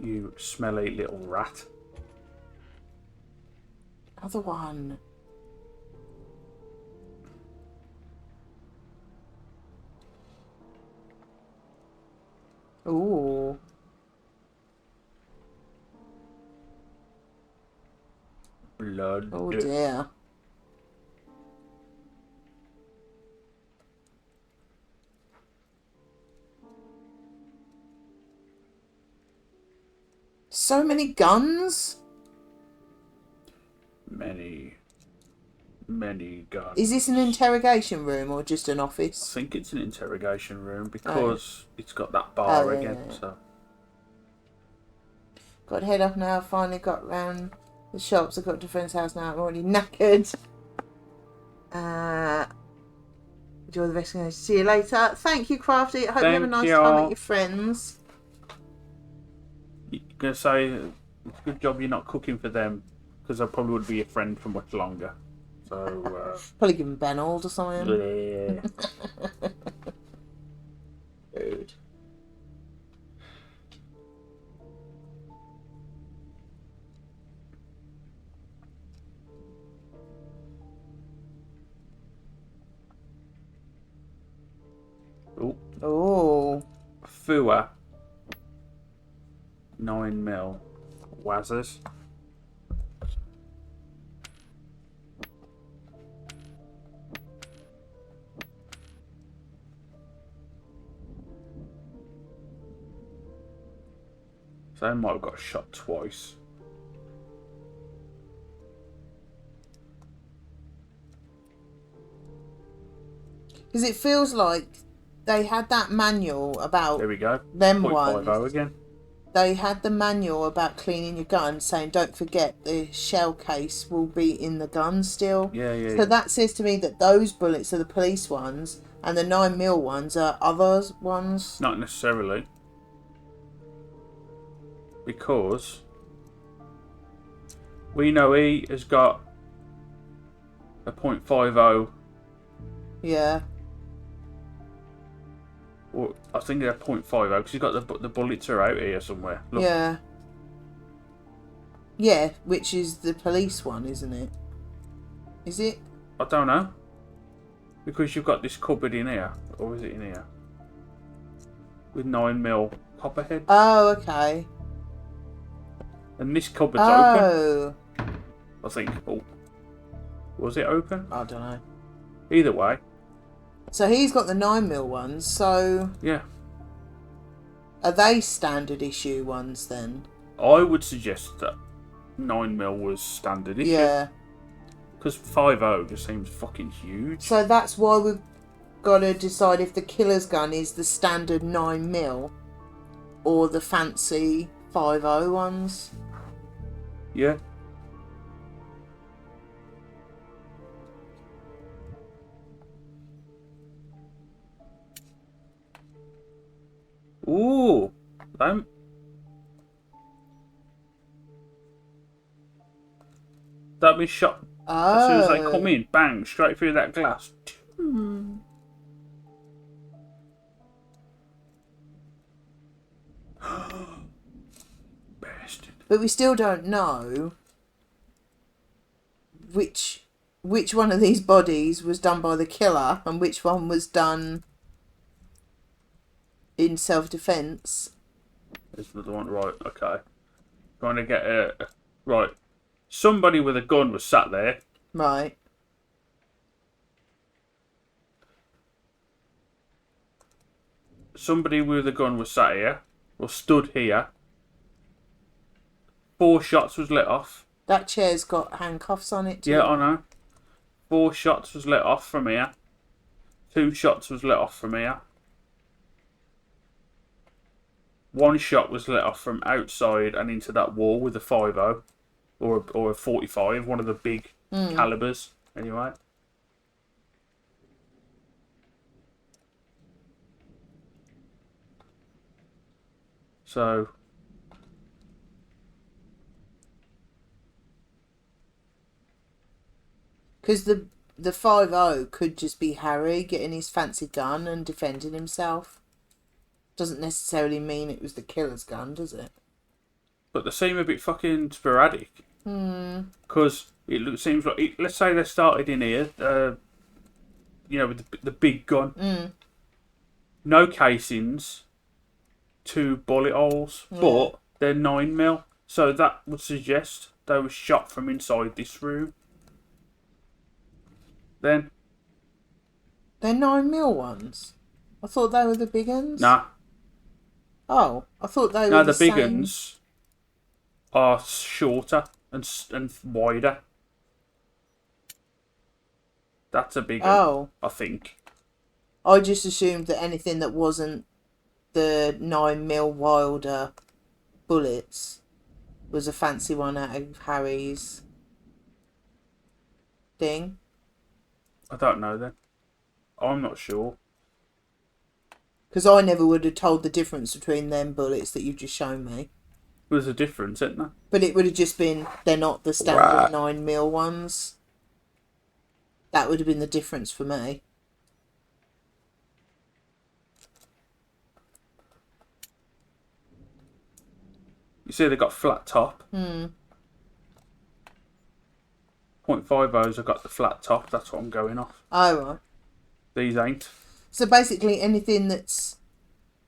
[SPEAKER 2] You smelly little rat.
[SPEAKER 1] other one. Ooh.
[SPEAKER 2] Blood.
[SPEAKER 1] Oh dear. So many guns?
[SPEAKER 2] Many guns.
[SPEAKER 1] Is this an interrogation room or just an
[SPEAKER 2] I
[SPEAKER 1] office?
[SPEAKER 2] think it's an interrogation room because it's got that bar again.
[SPEAKER 1] Yeah.
[SPEAKER 2] So
[SPEAKER 1] Got to head off now. Finally got round the shops. I got to a friend's house now. I'm already knackered. Enjoy the rest of the day. See you later. Thank you, Crafty. I hope you have a
[SPEAKER 2] Thank
[SPEAKER 1] nice
[SPEAKER 2] you.
[SPEAKER 1] time at your friends.
[SPEAKER 2] you're gonna say it's a good job you're not cooking for them because I probably would be your friend for much longer. So
[SPEAKER 1] Probably give him Benald or something.
[SPEAKER 2] yeah.
[SPEAKER 1] Rude.
[SPEAKER 2] Oh,
[SPEAKER 1] Oh.
[SPEAKER 2] Fua 9mm Wazzers. So they might have got shot twice.
[SPEAKER 1] Because it feels like they had that manual about
[SPEAKER 2] There we go.
[SPEAKER 1] them
[SPEAKER 2] 0.50
[SPEAKER 1] ones.
[SPEAKER 2] again.
[SPEAKER 1] They had the manual about cleaning your gun saying don't forget the shell case will be in the gun still.
[SPEAKER 2] Yeah.
[SPEAKER 1] So that says to me that those bullets are the police ones and the 9mm ones are others ones.
[SPEAKER 2] Not necessarily. Because we know he has got a .50,
[SPEAKER 1] Yeah.
[SPEAKER 2] or I think they're .50 because he's got the bullets are out here somewhere. Look.
[SPEAKER 1] Yeah. Yeah, which is the police one, isn't it? Is it?
[SPEAKER 2] I don't know. Because you've got this cupboard in here, or is it in here? With 9mm copperhead.
[SPEAKER 1] Oh, okay.
[SPEAKER 2] And this cupboard's open.
[SPEAKER 1] Oh.
[SPEAKER 2] I think. Oh. Was it open?
[SPEAKER 1] I don't know.
[SPEAKER 2] Either way.
[SPEAKER 1] So he's got the 9mm ones, so
[SPEAKER 2] Yeah.
[SPEAKER 1] are they standard issue ones then?
[SPEAKER 2] I would suggest that 9mm was standard issue.
[SPEAKER 1] Yeah.
[SPEAKER 2] Because 50 just seems fucking huge.
[SPEAKER 1] So that's why we've got to decide if the killer's gun is the standard 9mm or the fancy 50 ones.
[SPEAKER 2] Yeah. Ooh. Them. That was shot as soon as they come in. Bang, straight through that glass. Bastard.
[SPEAKER 1] But we still don't know which one of these bodies was done by the killer and which one was done in self-defense.
[SPEAKER 2] This is the one, right? Okay. Trying to get a right. Somebody with a gun was sat there.
[SPEAKER 1] Right.
[SPEAKER 2] Somebody with a gun was sat here, or stood here. 4 shots was let off.
[SPEAKER 1] That chair's got handcuffs on it too.
[SPEAKER 2] Yeah, I know. 4 shots was let off from here. 2 shots was let off from here. 1 shot was let off from outside and into that wall with the 50. or a 45, one of the big calibers. Anyway. So.
[SPEAKER 1] Because the 5-0 could just be Harry getting his fancy gun and defending himself. Doesn't necessarily mean it was the killer's gun, does it?
[SPEAKER 2] But they seem a bit fucking sporadic. Because it seems like, let's say they started in here, with the big gun. No casings, 2 bullet holes, but they're 9mm. So that would suggest they were shot from inside this room. Then.
[SPEAKER 1] They're 9mm ones? I thought they were the big ones.
[SPEAKER 2] Nah.
[SPEAKER 1] Oh, I thought they were
[SPEAKER 2] No,
[SPEAKER 1] the
[SPEAKER 2] big
[SPEAKER 1] same.
[SPEAKER 2] ones are shorter and wider. That's a big one,
[SPEAKER 1] Oh.
[SPEAKER 2] I think.
[SPEAKER 1] I just assumed that anything that wasn't the 9mm Wilder bullets was a fancy one out of Harry's thing.
[SPEAKER 2] I don't know then. I'm not sure.
[SPEAKER 1] Because I never would have told the difference between them bullets that you've just shown me.
[SPEAKER 2] There's a difference, isn't there?
[SPEAKER 1] But it would have just been, they're not the standard 9mm ones. That would have been the difference for me.
[SPEAKER 2] You see they got flat top. .50s have got the flat top. That's what I'm going off.
[SPEAKER 1] Oh, right.
[SPEAKER 2] These ain't.
[SPEAKER 1] So basically anything that's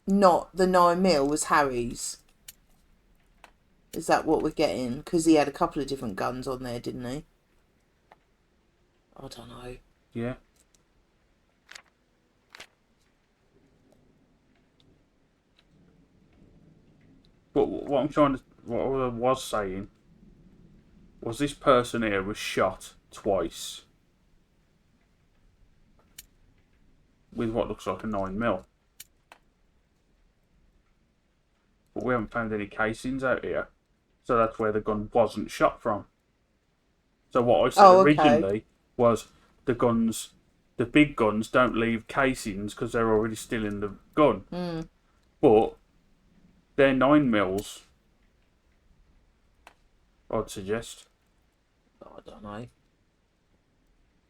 [SPEAKER 1] not the 9mm was Harry's. Is that what we're getting? Because he had a couple of different guns on there, didn't he? I don't know.
[SPEAKER 2] Yeah. But what I was saying was this person here was shot twice with what looks like a 9mm. But we haven't found any casings out here, so that's where the gun wasn't shot from. So what I said originally was the big guns don't leave casings because they're already still in the gun. But they're 9mm, I'd suggest.
[SPEAKER 1] I don't know.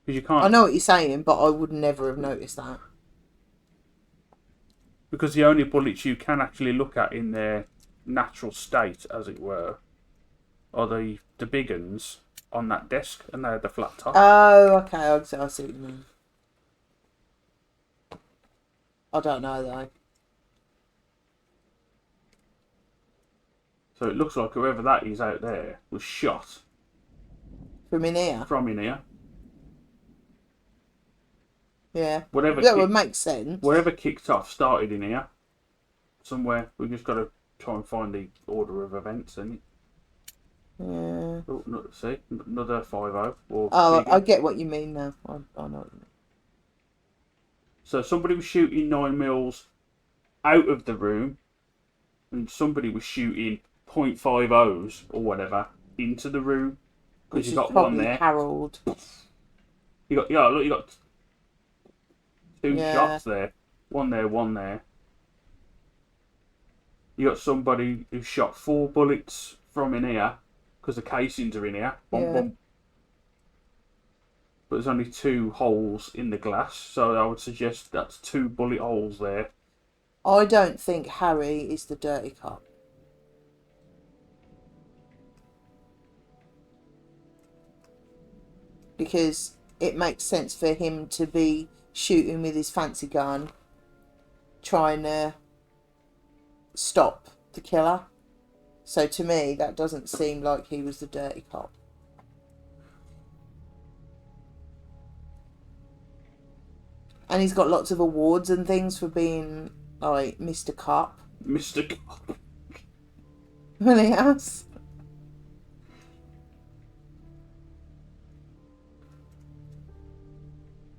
[SPEAKER 2] Because you can't.
[SPEAKER 1] I know what you're saying, but I would never have noticed that.
[SPEAKER 2] Because the only bullets you can actually look at in their natural state, as it were, are the big ones on that desk, and they had the flat top.
[SPEAKER 1] Oh, okay. I see what you mean. I don't know, though.
[SPEAKER 2] So it looks like whoever that is out there was shot.
[SPEAKER 1] From in here?
[SPEAKER 2] From in here.
[SPEAKER 1] Yeah.
[SPEAKER 2] Whatever
[SPEAKER 1] That would make sense.
[SPEAKER 2] Whatever kicked off started in here. Somewhere. We've just got to try and find the order of events, isn't it?
[SPEAKER 1] Yeah.
[SPEAKER 2] Oh, see? Another 5-0.
[SPEAKER 1] Oh, I get what you mean now. I know what you mean.
[SPEAKER 2] So somebody was shooting 9mm out of the room, and somebody was shooting .50s or whatever into the room. Because you got one there.
[SPEAKER 1] Harold.
[SPEAKER 2] You got 2 shots there. One there, one there. You got somebody who shot 4 bullets from in here because the casings are in here. Boom, boom. But there's only 2 holes in the glass, so I would suggest that's 2 bullet holes there.
[SPEAKER 1] I don't think Harry is the dirty cop. Because it makes sense for him to be shooting with his fancy gun, trying to stop the killer. So to me, that doesn't seem like he was the dirty cop. And he's got lots of awards and things for being, like, Mr. Cop.
[SPEAKER 2] Mr. Cop.
[SPEAKER 1] Well, he has.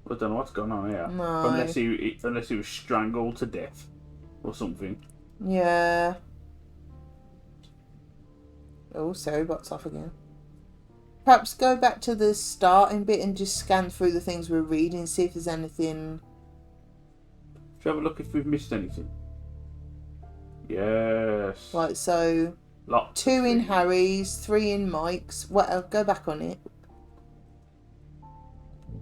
[SPEAKER 2] I don't know what's going on here.
[SPEAKER 1] No.
[SPEAKER 2] Unless he was strangled to death or something.
[SPEAKER 1] Yeah. Oh, sorry, box off again. Perhaps go back to the starting bit and just scan through the things we're reading, see if there's anything.
[SPEAKER 2] Should we have a look if we've missed anything? Yes.
[SPEAKER 1] Right, so
[SPEAKER 2] Lots
[SPEAKER 1] 2
[SPEAKER 2] of
[SPEAKER 1] in
[SPEAKER 2] things.
[SPEAKER 1] Harry's, 3 in Mike's. What? Go back on it.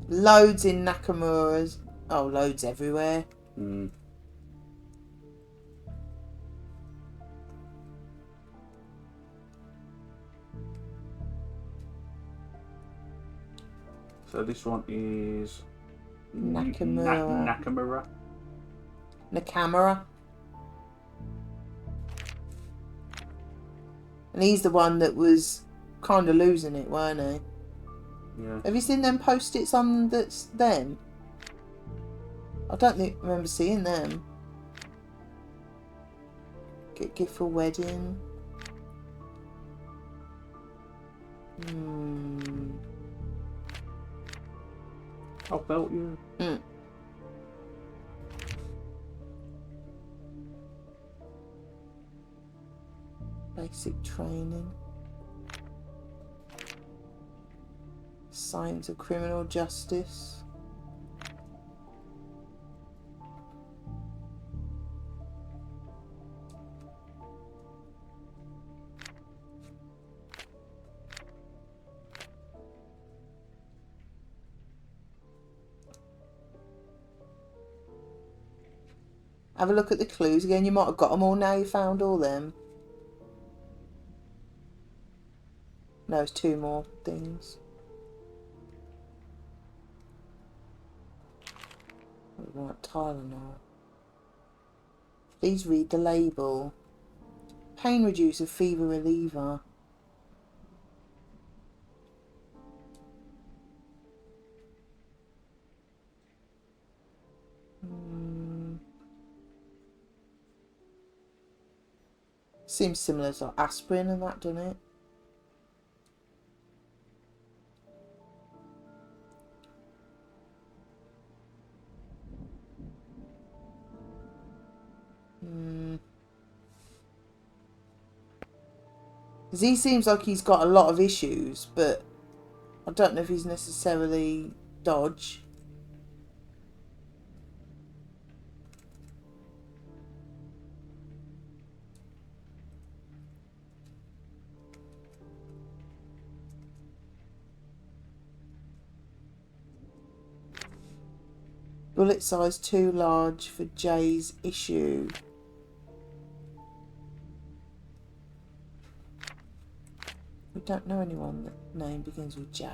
[SPEAKER 1] Loads in Nakamura's. Oh, loads everywhere.
[SPEAKER 2] Mm. So this one is
[SPEAKER 1] Nakamura.
[SPEAKER 2] Nakamura.
[SPEAKER 1] Nakamura. And he's the one that was kind of losing it, weren't he?
[SPEAKER 2] Yeah.
[SPEAKER 1] Have you seen them post-its on that's them? I don't remember seeing them. Get gift for wedding.
[SPEAKER 2] I'll belt you.
[SPEAKER 1] Basic training. Science of criminal justice. Have a look at the clues again. You might have got them all now. You found all them. No, it's 2 more things. Right, Tylenol. Please read the label. Pain reducer, fever reliever. Seems similar to aspirin and that, doesn't it? Because he seems like he's got a lot of issues, but I don't know if he's necessarily Dodge. Bullet size too large for Jay's issue. We don't know anyone that name begins with J.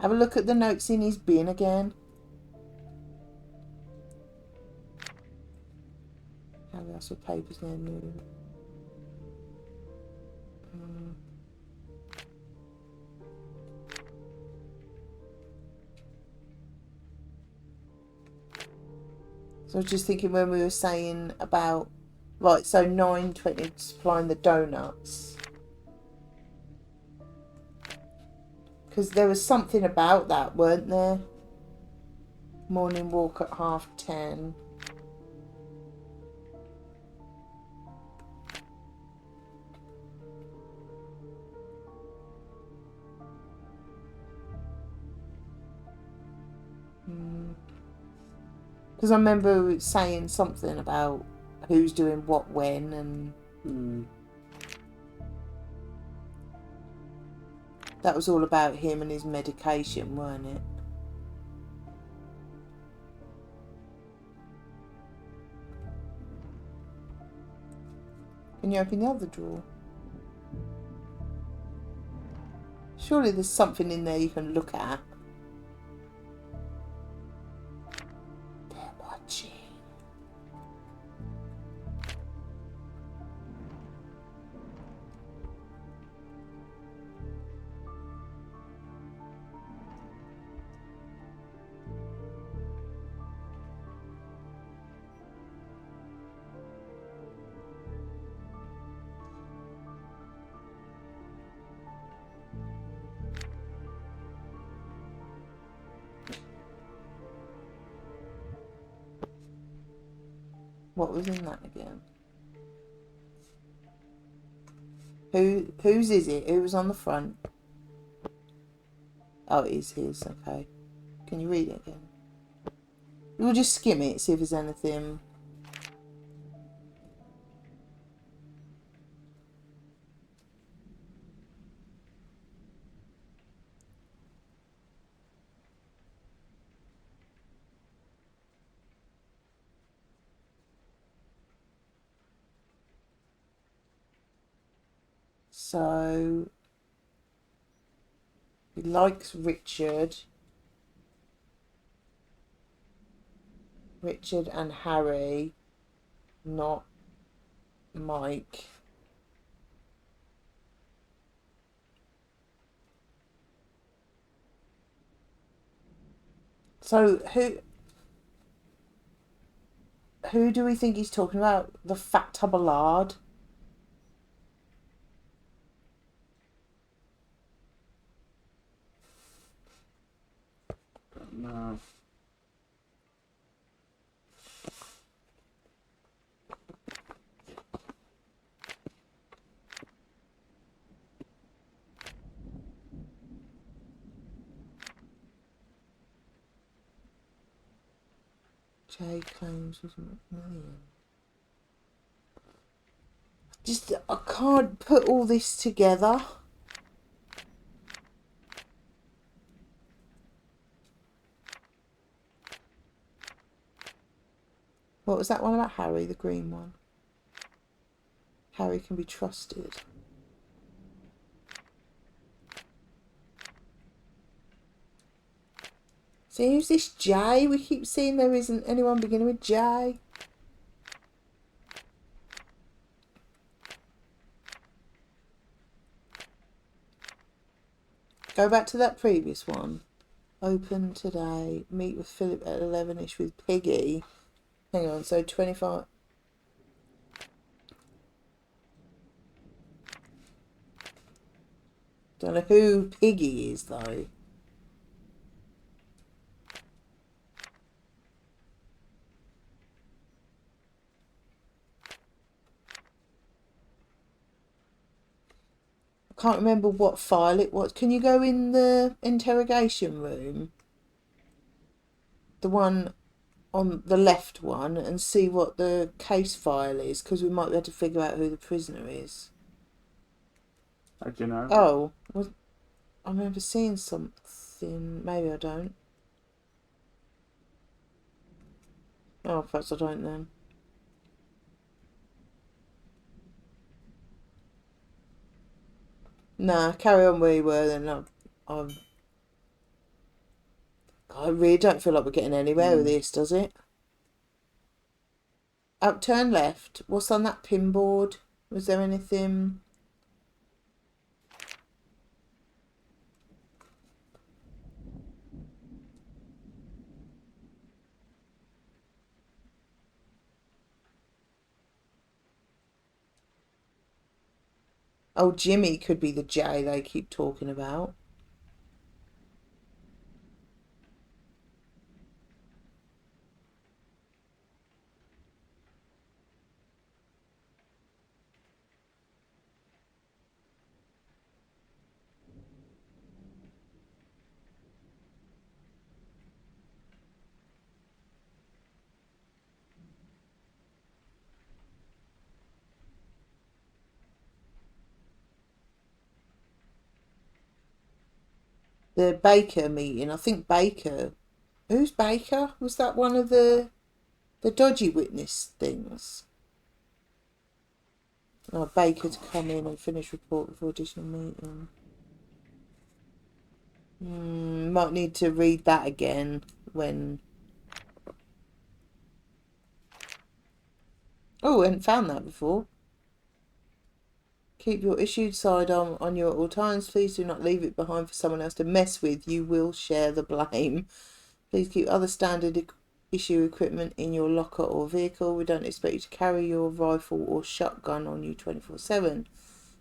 [SPEAKER 1] Have a look at the notes in his bin again. Have lots of papers near move. So I was just thinking when we were saying about, right, so 9:20 supplying the donuts. Because there was something about that, weren't there? Morning walk at 10:30. Because I remember saying something about who's doing what when and that was all about him and his medication, weren't it? Can you open the other drawer? Surely there's something in there you can look at. They're watching. What was in that again? Whose is it? Who was on the front? Oh, it is his. Okay. Can you read it again? We'll just skim it, see if there's anything. So he likes Richard. Richard and Harry, not Mike. So who do we think he's talking about? The fat tub of lard?
[SPEAKER 2] No.
[SPEAKER 1] Jay claims was Macmillan. Just, I can't put all this together. What was that one about Harry, the green one? Harry can be trusted. So who's this J? We keep seeing there isn't anyone beginning with J. Go back to that previous one. Open today. Meet with Philip at 11ish with Piggy. Hang on, so 25. Don't know who Piggy is though. I can't remember what file it was. Can you go in the interrogation room? The one on the left one, and see what the case file is, because we might be able to figure out who the prisoner is.
[SPEAKER 2] How do you know?
[SPEAKER 1] Oh, I remember seeing something. Maybe I don't. Oh, perhaps I don't then. Nah, carry on where you were then. I really don't feel like we're getting anywhere with this, does it? Up, turn left. What's on that pin board? Was there anything? Oh, Jimmy could be the J they keep talking about. The Baker meeting. I think Baker. Who's Baker? Was that one of the dodgy witness things? Oh, Baker to come in and finish report before additional meeting. Might need to read that again when. Oh, I hadn't found that before. Keep your issued sidearm on you at all times. Please do not leave it behind for someone else to mess with. You will share the blame. Please keep other standard issue equipment in your locker or vehicle. We don't expect you to carry your rifle or shotgun on you 24/7. In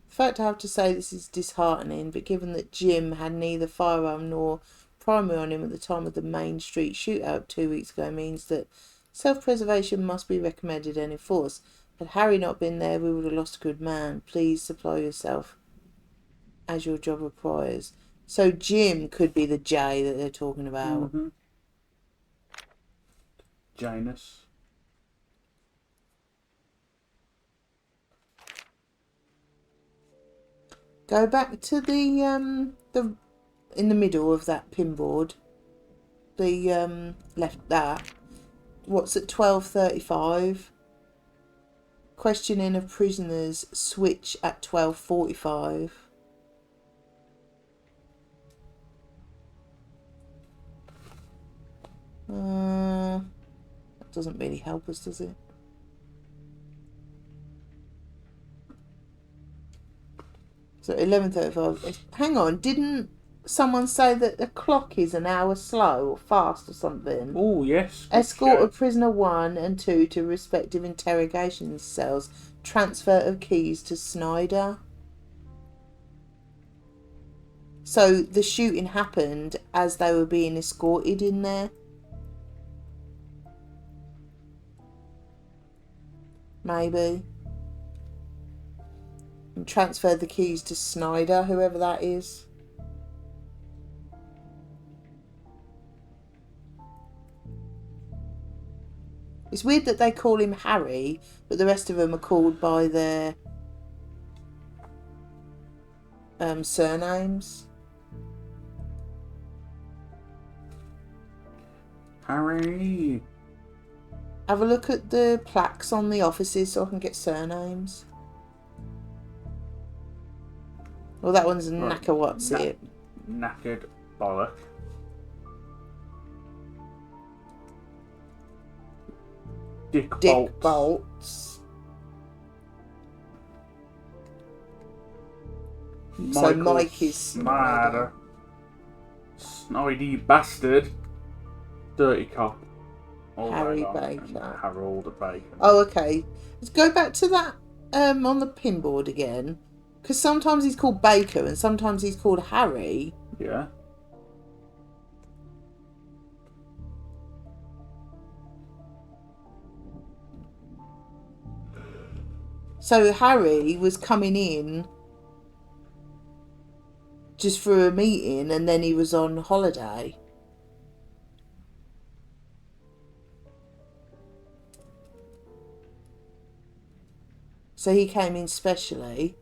[SPEAKER 1] fact, I have to say this is disheartening, but given that Jim had neither firearm nor primary on him at the time of the Main Street shootout 2 weeks ago, means that Self-preservation must be recommended and enforced. Had Harry not been there, we would have lost a good man. Please supply yourself as your job requires. So Jim could be the J that they're talking about.
[SPEAKER 2] Mm-hmm. Janus.
[SPEAKER 1] Go back to the in the middle of that pinboard. The left that. What's at 12:35? Questioning of prisoners switch at 12:45. That doesn't really help us, does it? So 11:35. Hang on, didn't someone say that the clock is an hour slow or fast or something?
[SPEAKER 2] Oh, yes.
[SPEAKER 1] Escort of prisoner 1 and 2 to respective interrogation cells. Transfer of keys to Snyder. So the shooting happened as they were being escorted in there. Maybe. And transfer the keys to Snyder, whoever that is. It's weird that they call him Harry, but the rest of them are called by their surnames.
[SPEAKER 2] Harry.
[SPEAKER 1] Have a look at the plaques on the offices so I can get surnames. Well, that one's
[SPEAKER 2] Right.
[SPEAKER 1] Knacker what's it?
[SPEAKER 2] Knackered bollock. Dick
[SPEAKER 1] Dick
[SPEAKER 2] Bolts.
[SPEAKER 1] Bolts.
[SPEAKER 2] Michael
[SPEAKER 1] So Mike is
[SPEAKER 2] Snyder. Snidey bastard. Dirty cop. All
[SPEAKER 1] Harry
[SPEAKER 2] right,
[SPEAKER 1] Baker.
[SPEAKER 2] Harold Bacon.
[SPEAKER 1] Oh, okay. Let's go back to that on the pinboard again. Because sometimes he's called Baker and sometimes he's called Harry.
[SPEAKER 2] Yeah.
[SPEAKER 1] So Harry was coming in just for a meeting and then he was on holiday. So he came in specially.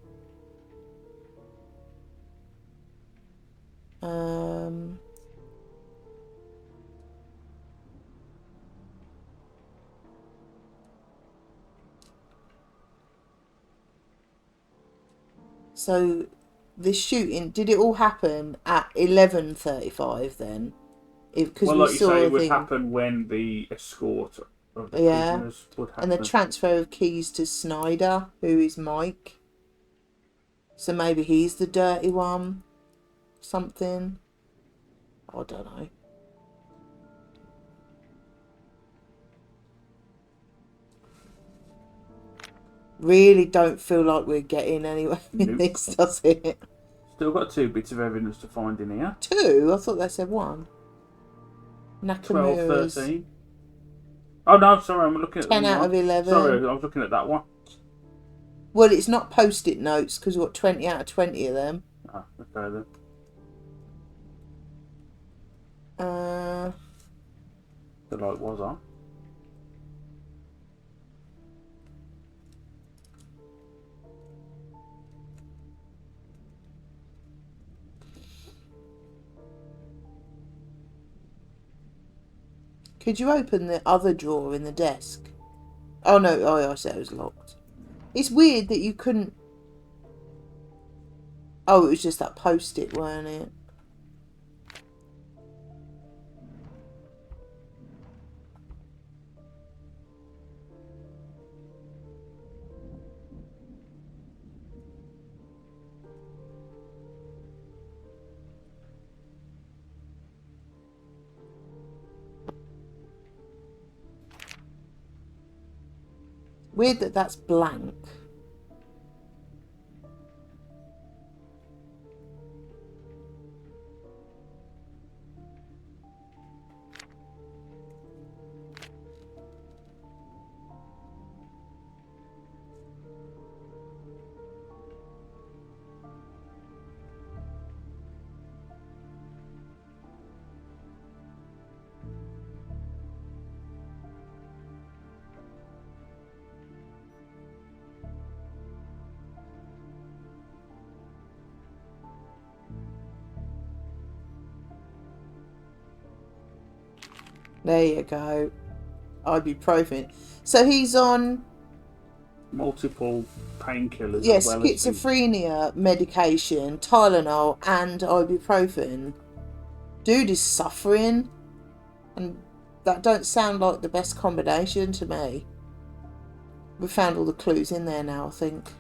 [SPEAKER 1] So this shooting, did it all happen at 11:35 then? Because
[SPEAKER 2] Well,
[SPEAKER 1] we
[SPEAKER 2] like you
[SPEAKER 1] saw
[SPEAKER 2] say,
[SPEAKER 1] a
[SPEAKER 2] it would
[SPEAKER 1] thing,
[SPEAKER 2] happen when the escort of the
[SPEAKER 1] Yeah.
[SPEAKER 2] prisoners would happen.
[SPEAKER 1] and the transfer of keys to Snyder, who is Mike. So maybe he's the dirty one. Something. I don't know. Really don't feel like we're getting anywhere in
[SPEAKER 2] Nope.
[SPEAKER 1] this, does it?
[SPEAKER 2] Still got 2 bits of evidence to find in here.
[SPEAKER 1] 2? I thought they said 1.
[SPEAKER 2] 12,
[SPEAKER 1] Nakamura's
[SPEAKER 2] 13. Oh no, sorry, I'm looking at
[SPEAKER 1] 10
[SPEAKER 2] the
[SPEAKER 1] out
[SPEAKER 2] one.
[SPEAKER 1] of 11.
[SPEAKER 2] Sorry, I was looking at that one.
[SPEAKER 1] Well, it's not post-it notes because we've got 20 out of 20 of them.
[SPEAKER 2] Ah, okay then. The light was on.
[SPEAKER 1] Could you open the other drawer in the desk? Oh no, I said it was locked. It's weird that you couldn't... Oh, it was just that post-it, weren't it? Weird that that's blank. There you go. Ibuprofen. So he's on,
[SPEAKER 2] Multiple painkillers
[SPEAKER 1] yeah,
[SPEAKER 2] as well as the...
[SPEAKER 1] schizophrenia medication, Tylenol, and ibuprofen. Dude is suffering, and that don't sound like the best combination to me. We found all the clues in there now, I think.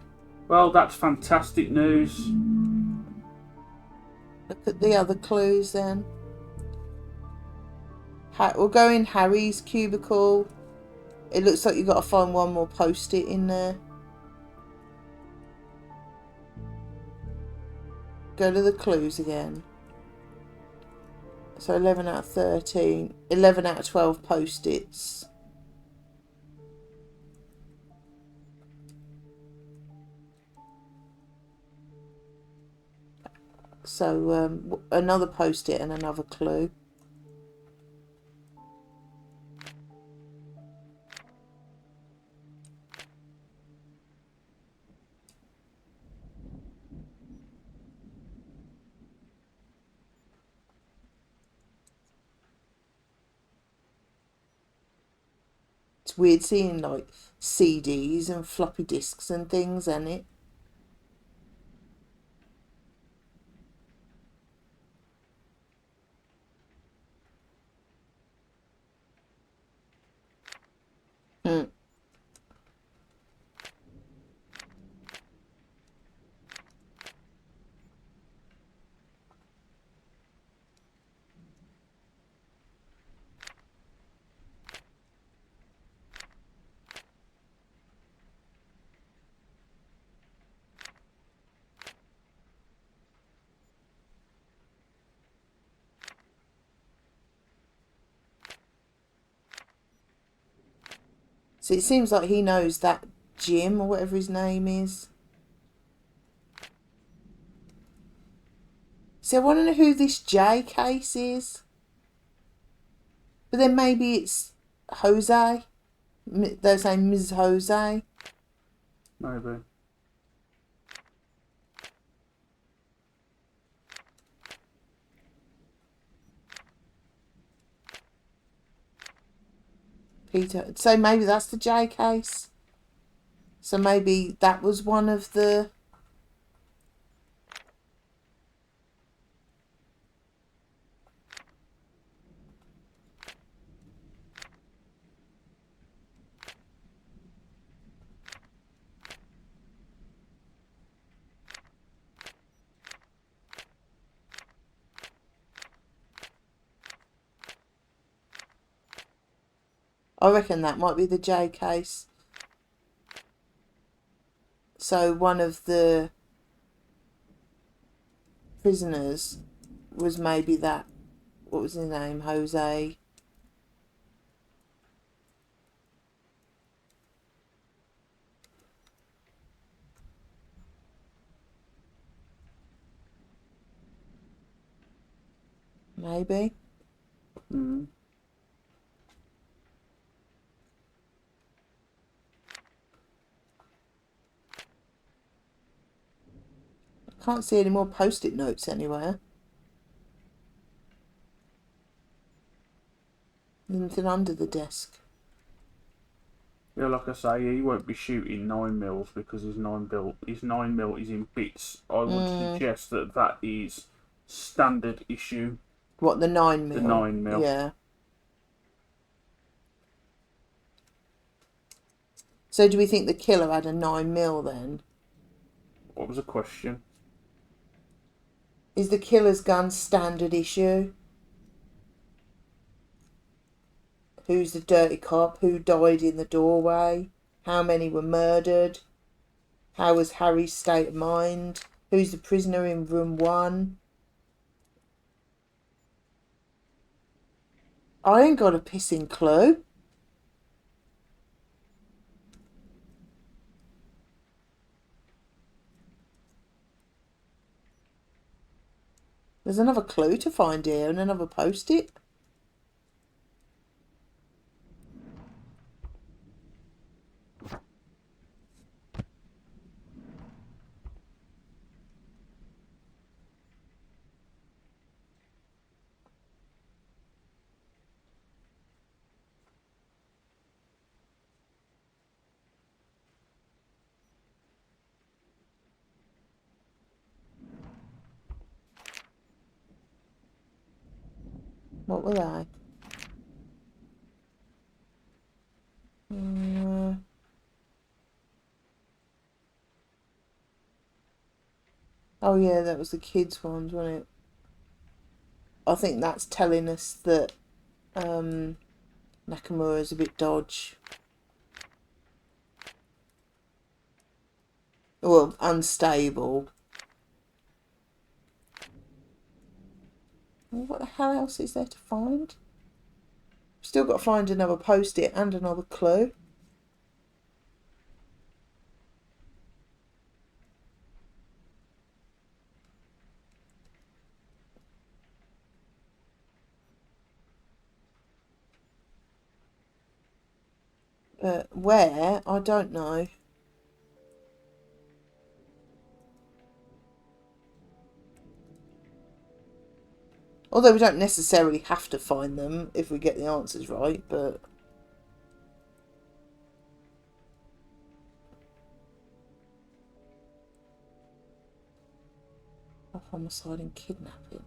[SPEAKER 2] Well, that's fantastic news.
[SPEAKER 1] Look at the other clues then. We'll go in Harry's cubicle. It looks like you've got to find one more post-it in there. Go to the clues again. So 11 out of 13. 11 out of 12 post-its. So another post-it and another clue. It's weird seeing like CDs and floppy disks and things, isn't it? Hmm. So it seems like he knows that Jim, or whatever his name is. So I want to know who this J case is. But then maybe it's Jose. They're saying Ms. Jose.
[SPEAKER 2] Maybe.
[SPEAKER 1] Peter. So maybe that's the J case. So maybe that was one of the... I reckon that might be the J case. So one of the prisoners was maybe that... What was his name? Jose. Maybe.
[SPEAKER 2] Mm.
[SPEAKER 1] Can't see any more post-it notes anywhere. Anything under the desk.
[SPEAKER 2] Yeah, like I say, he won't be shooting 9mm because his 9mm is in bits. I would suggest that that is standard issue.
[SPEAKER 1] What, the 9mm?
[SPEAKER 2] The 9mm.
[SPEAKER 1] Yeah. So do we think the killer had a 9mm then?
[SPEAKER 2] What was the question?
[SPEAKER 1] Is the killer's gun standard issue? Who's the dirty cop? Who died in the doorway? How many were murdered? How was Harry's state of mind? Who's the prisoner in room 1? I ain't got a pissing clue. There's another clue to find here and another post-it. What were they? Oh yeah, that was the kids' ones, wasn't it? I think that's telling us that Nakamura's a bit dodge. Well, unstable. What the hell else is there to find? Still got to find another post-it and another clue. But where? I don't know. Although we don't necessarily have to find them if we get the answers right, but... Homicide and kidnapping.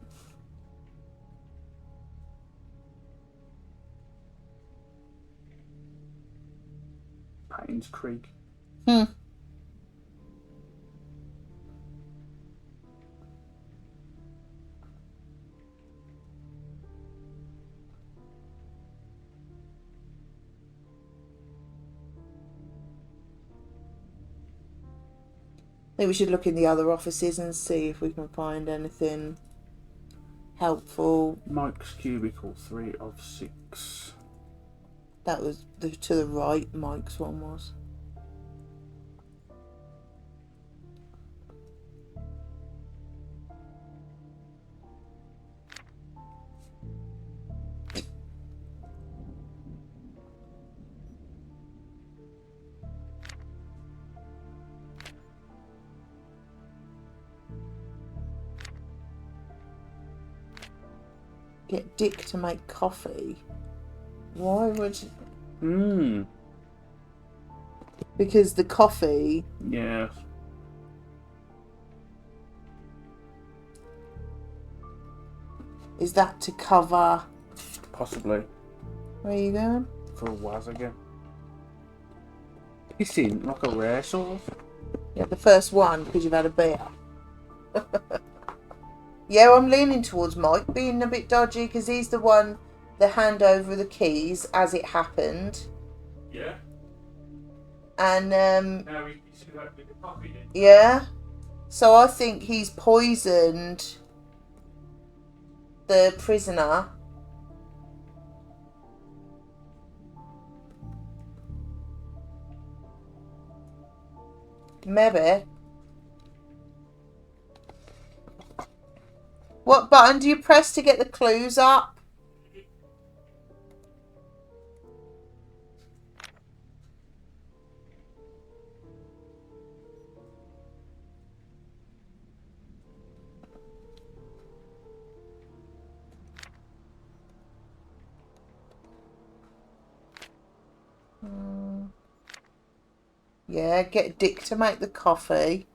[SPEAKER 2] Payne's Creek.
[SPEAKER 1] Hmm. I think we should look in the other offices and see if we can find anything helpful.
[SPEAKER 2] Mike's Cubicle, 3 of 6.
[SPEAKER 1] That was to the right, Mike's one was. Get Dick to make coffee. Why would... Because the coffee...
[SPEAKER 2] Yes.
[SPEAKER 1] Is that to cover...
[SPEAKER 2] Possibly.
[SPEAKER 1] Where are you going?
[SPEAKER 2] For a Waz again. Pissing like a rare sort.
[SPEAKER 1] Yeah, the first one, because you've had a beer. Yeah, I'm leaning towards Mike being a bit dodgy, because he's the one that hand over the keys as it happened.
[SPEAKER 2] Yeah.
[SPEAKER 1] And,
[SPEAKER 2] Now he's about with the coffee then.
[SPEAKER 1] yeah. So I think he's poisoned the prisoner. Maybe. What button do you press to get the clues up? Yeah, get Dick to make the coffee.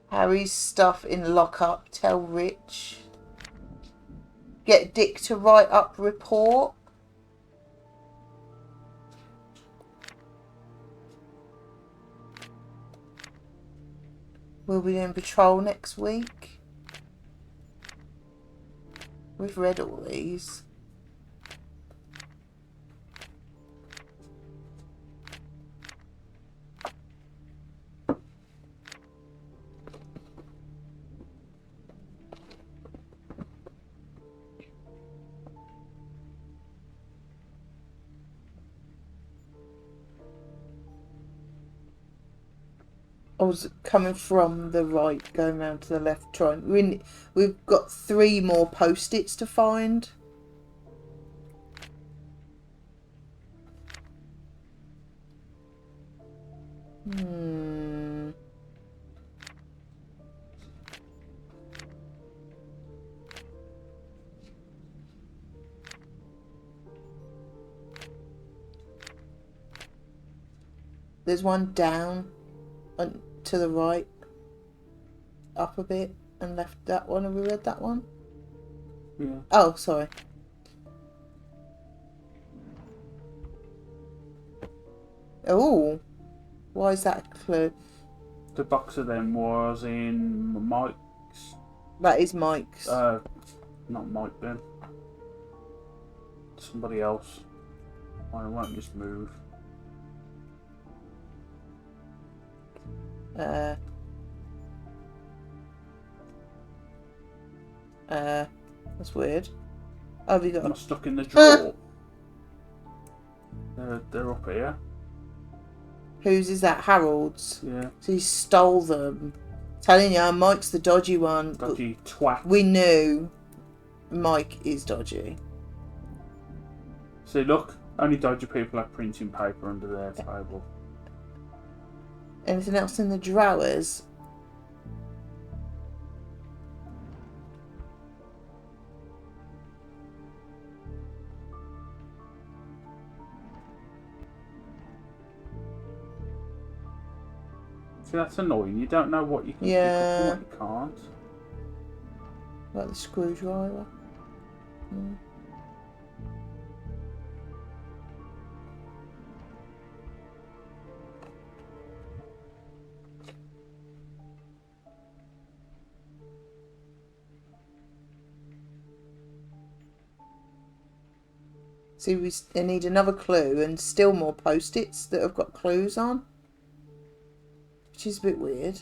[SPEAKER 1] Harry's stuff in lockup. Tell Rich. Get Dick to write up report. We'll be doing patrol next week. We've read all these. I was coming from the right, going round to the left, trying. We've got 3 more post-its to find. There's one down and to the right, up a bit, and left that one. Have we read that one?
[SPEAKER 2] Yeah.
[SPEAKER 1] Oh, sorry. Oh, why is that a clue?
[SPEAKER 2] The box of them was in Mike's.
[SPEAKER 1] That is Mike's.
[SPEAKER 2] Not Mike then. Somebody else. I won't just move.
[SPEAKER 1] That's weird. Oh, have you got?
[SPEAKER 2] Am I stuck in the drawer? They're up here.
[SPEAKER 1] Whose is that? Harold's.
[SPEAKER 2] Yeah.
[SPEAKER 1] So he stole them. Telling you, Mike's the dodgy one.
[SPEAKER 2] Dodgy twat.
[SPEAKER 1] We knew Mike is dodgy.
[SPEAKER 2] See, look, only dodgy people have printing paper under their table.
[SPEAKER 1] Anything else in the drawers?
[SPEAKER 2] See, that's annoying. You don't know what you can pick up and what you can't.
[SPEAKER 1] Like the screwdriver. See, we need another clue and still more post-its that have got clues on. Which is a bit weird.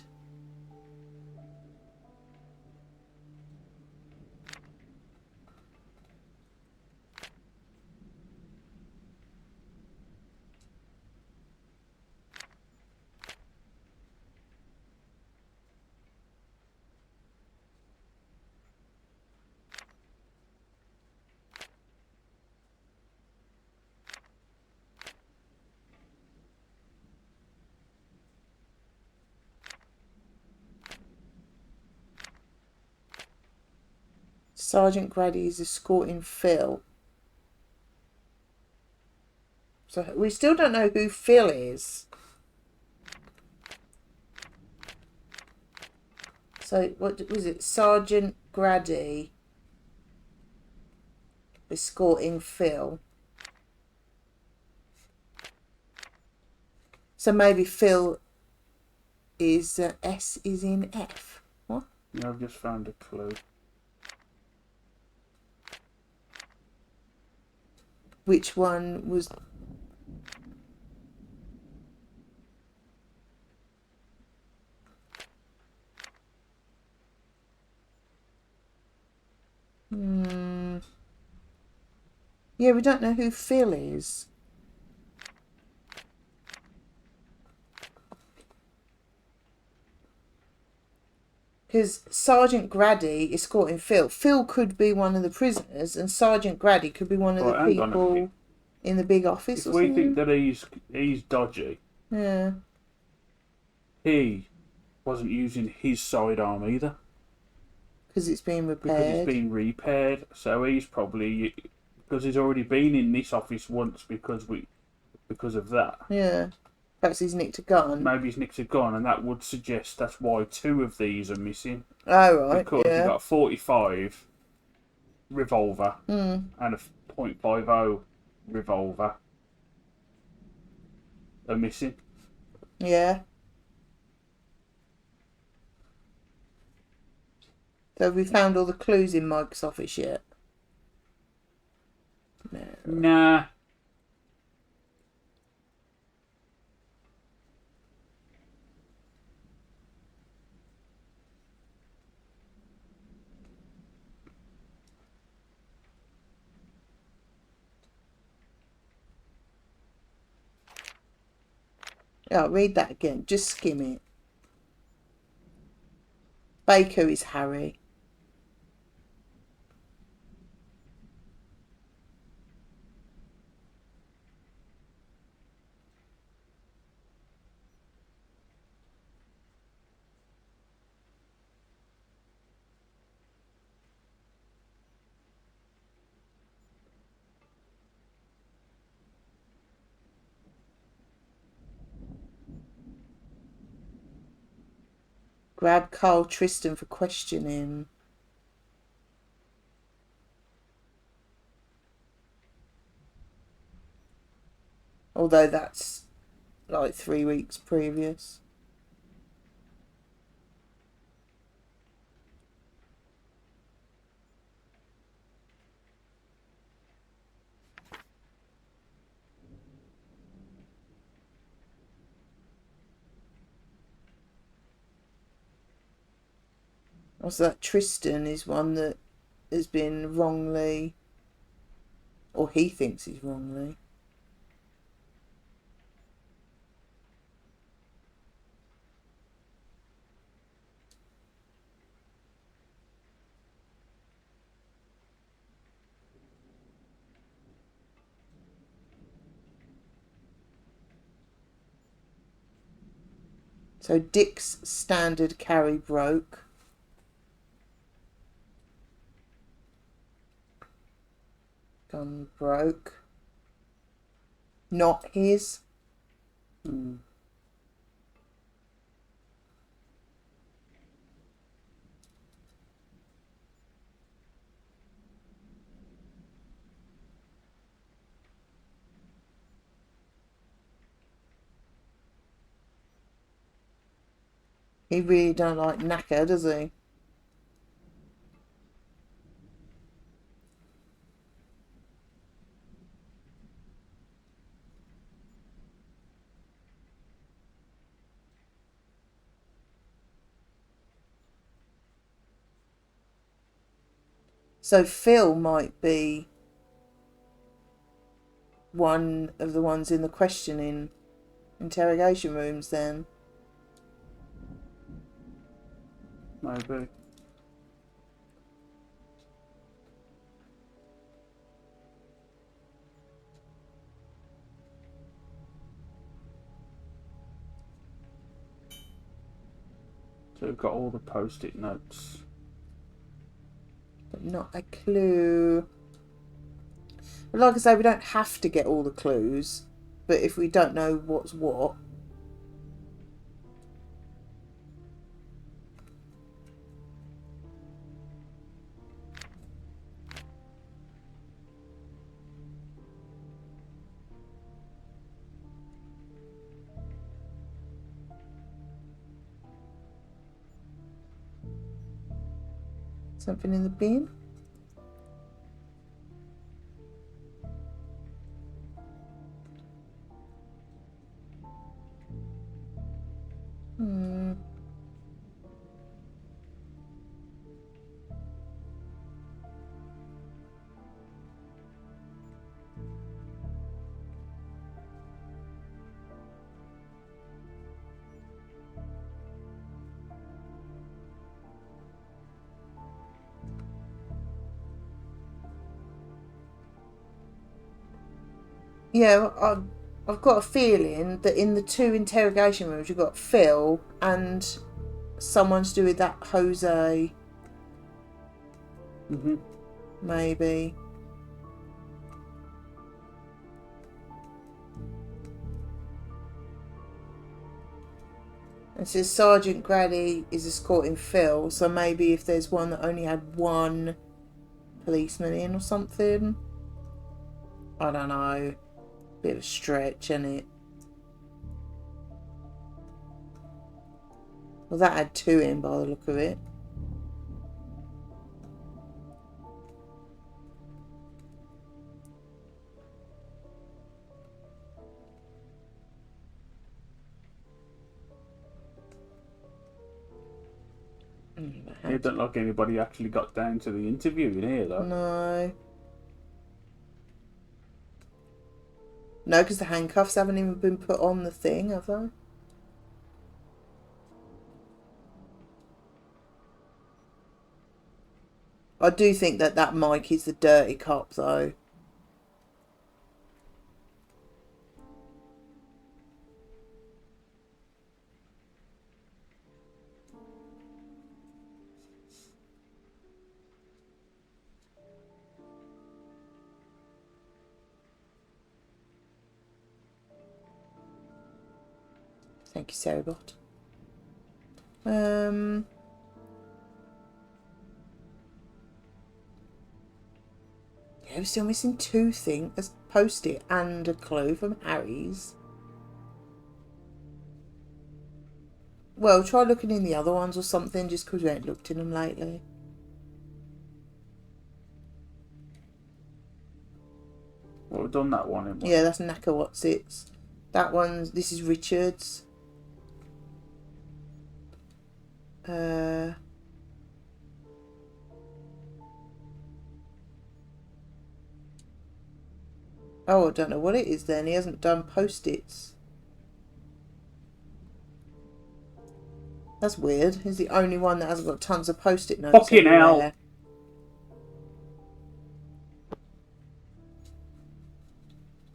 [SPEAKER 1] Sergeant Grady is escorting Phil. So we still don't know who Phil is. So what was it? Sergeant Grady escorting Phil. So maybe Phil is S is in F. What?
[SPEAKER 2] Yeah, I've just found a clue.
[SPEAKER 1] Which one was? Yeah, we don't know who Phil is. Because Sergeant Grady escorting Phil. Phil could be one of the prisoners, and Sergeant Grady could be one of the people in the big office.
[SPEAKER 2] If we think that he's dodgy,
[SPEAKER 1] yeah,
[SPEAKER 2] he wasn't using his sidearm either.
[SPEAKER 1] Because it's been repaired.
[SPEAKER 2] Because it's been repaired, so he's probably because he's already been in this office once because of that.
[SPEAKER 1] Yeah. Perhaps he's nicked a gun.
[SPEAKER 2] Maybe he's nicked a gun, and that would suggest that's why 2 of these are missing.
[SPEAKER 1] Oh, right.
[SPEAKER 2] Because
[SPEAKER 1] yeah.
[SPEAKER 2] you've got a 45 revolver and a .50 revolver are missing.
[SPEAKER 1] Yeah. So have we found all the clues in Mike's office yet? No.
[SPEAKER 2] Nah.
[SPEAKER 1] Yeah, read that again. Just skim it. Baker is Harry. Grab Carl Tristan for questioning. Although that's like 3 weeks previous. Also, that Tristan is one that has been wrongly, or he thinks he's wrongly. So Dick's standard carry broke. Gun broke. Not his. He really don't like knacker, does he? So Phil might be one of the ones in the questioning interrogation rooms then.
[SPEAKER 2] Maybe. So we've got all the post-it notes.
[SPEAKER 1] But not a clue. But like I say, we don't have to get all the clues. But if we don't know what's what... Something in the bin? Yeah, I've got a feeling that in the 2 interrogation rooms you've got Phil and someone's doing that Jose. Maybe. It says Sergeant Grady is escorting Phil, so maybe if there's one that only had 1 policeman in or something. I don't know. Bit of a stretch, isn't it? Well, that had 2 in by the look of it.
[SPEAKER 2] It don't look like anybody actually got down to the interview in here, though.
[SPEAKER 1] No. No, because the handcuffs haven't even been put on the thing, have they? I do think that that Mike is the dirty cop, though. Thank you, Sarahbot. Yeah, we're still missing two things. A post-it and a clue from Harry's. Well, try looking in the other ones or something, just because we ain't looked in them lately.
[SPEAKER 2] Well, we've done that one.
[SPEAKER 1] Yeah, that's Knackerwhatsits. That one's... This is Richard's. Oh, I don't know what it is then. He hasn't done post-its. That's weird. He's the only one that hasn't got tons of post-it notes.
[SPEAKER 2] Fucking hell.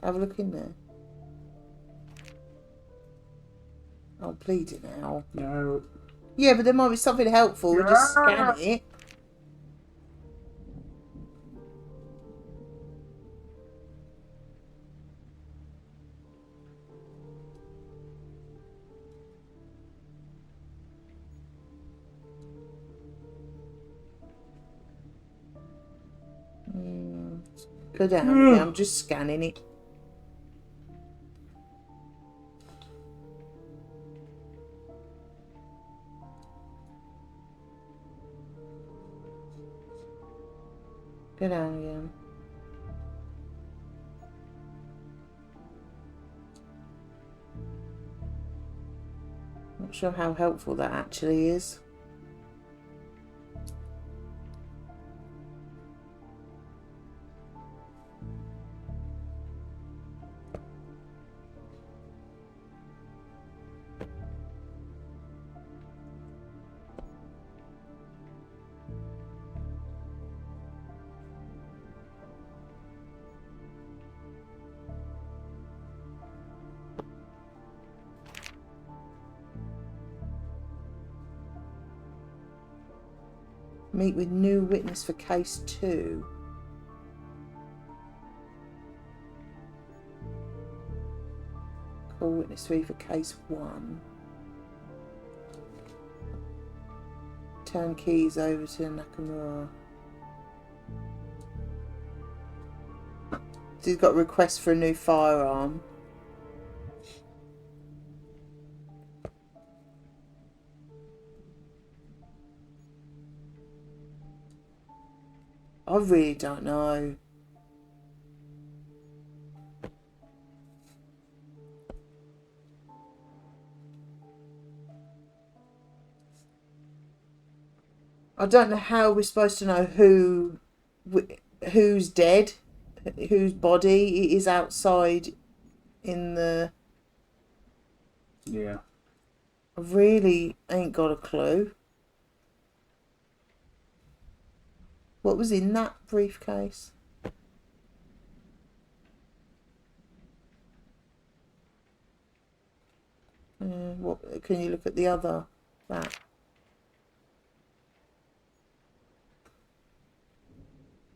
[SPEAKER 1] Have a look in there. Oh, bleeding hell.
[SPEAKER 2] No.
[SPEAKER 1] Yeah, but there might be something helpful. We just scan it. Go down. Yeah, I'm just scanning it. Go down again. Not sure how helpful that actually is. Meet with new witness for case 2. Call witness 3 for case 1. Turn keys over to Nakamura. So he's got a request for a new firearm. I really don't know. I don't know how we're supposed to know who's dead, whose body is outside in the...
[SPEAKER 2] Yeah.
[SPEAKER 1] I really ain't got a clue. What was in that briefcase? What can you look at the other? That.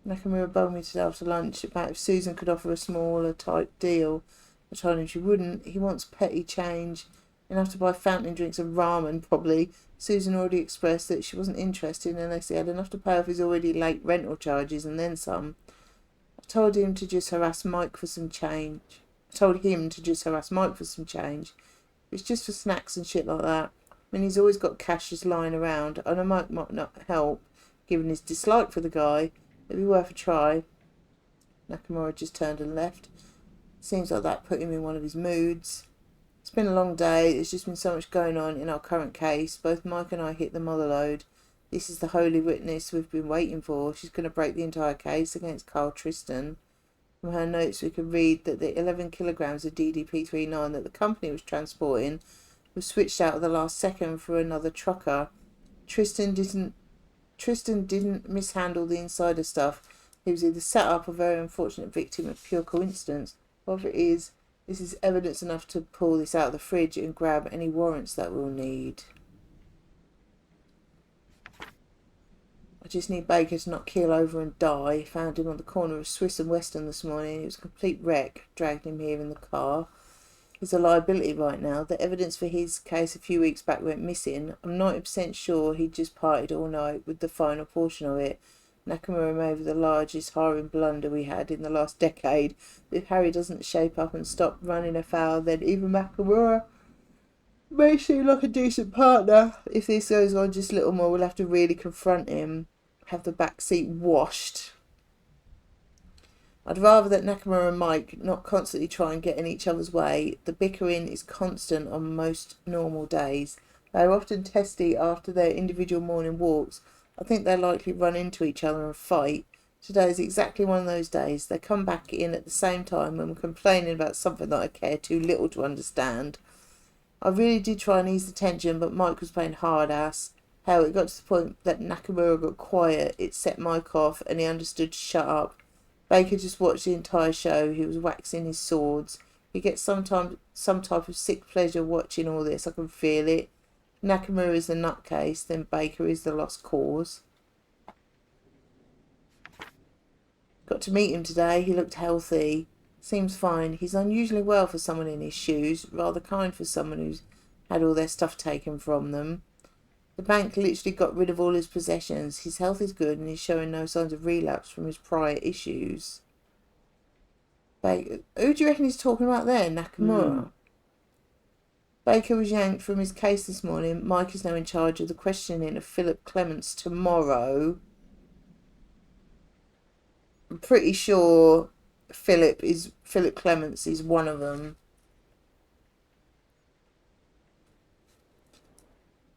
[SPEAKER 1] Nakamura bowled me today after lunch about if Susan could offer a smaller type deal. I told him she wouldn't. He wants petty change. Enough to buy fountain drinks and ramen, probably. Susan already expressed that she wasn't interested unless he had enough to pay off his already late rental charges and then some. I told him to just harass Mike for some change. It's just for snacks and shit like that. I mean, he's always got cash just lying around. I know Mike might not help, given his dislike for the guy. It'd be worth a try. Nakamura just turned and left. Seems like that put him in one of his moods. It's been a long day. There's just been so much going on in our current case. Both Mike and I hit the mother load. This is the holy witness we've been waiting for. She's going to break the entire case against Carl Tristan. From her notes, we could read that the 11 kilograms of DDP-39 that the company was transporting was switched out at the last second for another trucker. Tristan didn't mishandle the insider stuff. He was either set up or a very unfortunate victim of pure coincidence. Whatever it is, this is evidence enough to pull this out of the fridge and grab any warrants that we'll need. I just need Baker to not keel over and die. Found him on the corner of Swiss and Western this morning. He was a complete wreck. Dragged him here in the car. He's a liability right now. The evidence for his case a few weeks back went missing. I'm 90% sure he just partied all night with the final portion of it. Nakamura made the largest hiring blunder we had in the last decade. If Harry doesn't shape up and stop running afoul, then even Nakamura may seem like a decent partner. If this goes on just a little more, we'll have to really confront him. Have the back seat washed. I'd rather that Nakamura and Mike not constantly try and get in each other's way. The bickering is constant on most normal days. They are often testy after their individual morning walks. I think they likely run into each other and fight. Today is exactly one of those days. They come back in at the same time when we're complaining about something that I care too little to understand. I really did try and ease the tension, but Mike was playing hard ass. Hell, it got to the point that Nakamura got quiet. It set Mike off and he understood to shut up. Baker just watched the entire show. He was waxing his swords. He gets some type of sick pleasure watching all this. I can feel it. Nakamura is the nutcase, then Baker is the lost cause. Got to meet him today. He looked healthy. Seems fine. He's unusually well for someone in his shoes. Rather kind for someone who's had all their stuff taken from them. The bank literally got rid of all his possessions. His health is good and he's showing no signs of relapse from his prior issues. Baker, who do you reckon he's talking about there? Nakamura? Baker was yanked from his case this morning. Mike is now in charge of the questioning of Philip Clements tomorrow. I'm pretty sure Philip Clements is one of them.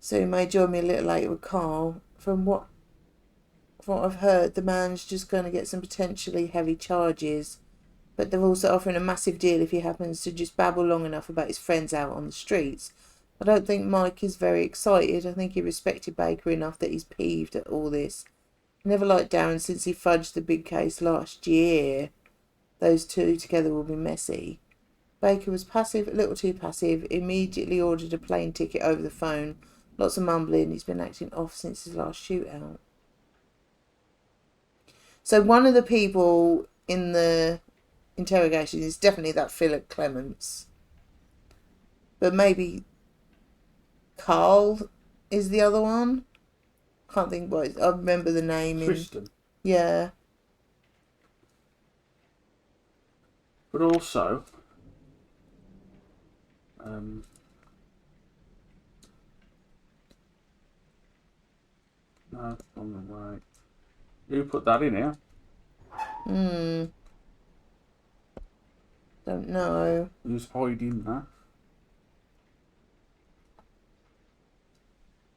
[SPEAKER 1] So he may join me a little later with Carl. From what I've heard, the man's just going to get some potentially heavy charges. But they're also offering a massive deal if he happens to just babble long enough about his friends out on the streets. I don't think Mike is very excited. I think he respected Baker enough that he's peeved at all this. He never liked Darren since he fudged the big case last year. Those two together will be messy. Baker was passive, a little too passive, immediately ordered a plane ticket over the phone. Lots of mumbling. He's been acting off since his last shootout. So one of the people in the interrogation is definitely that Philip Clements. But maybe Carl is the other one. Can't think what I remember the name.
[SPEAKER 2] Tristan.
[SPEAKER 1] Yeah.
[SPEAKER 2] But also, no, on the way. Who put that in here?
[SPEAKER 1] Don't know.
[SPEAKER 2] Who's hiding that?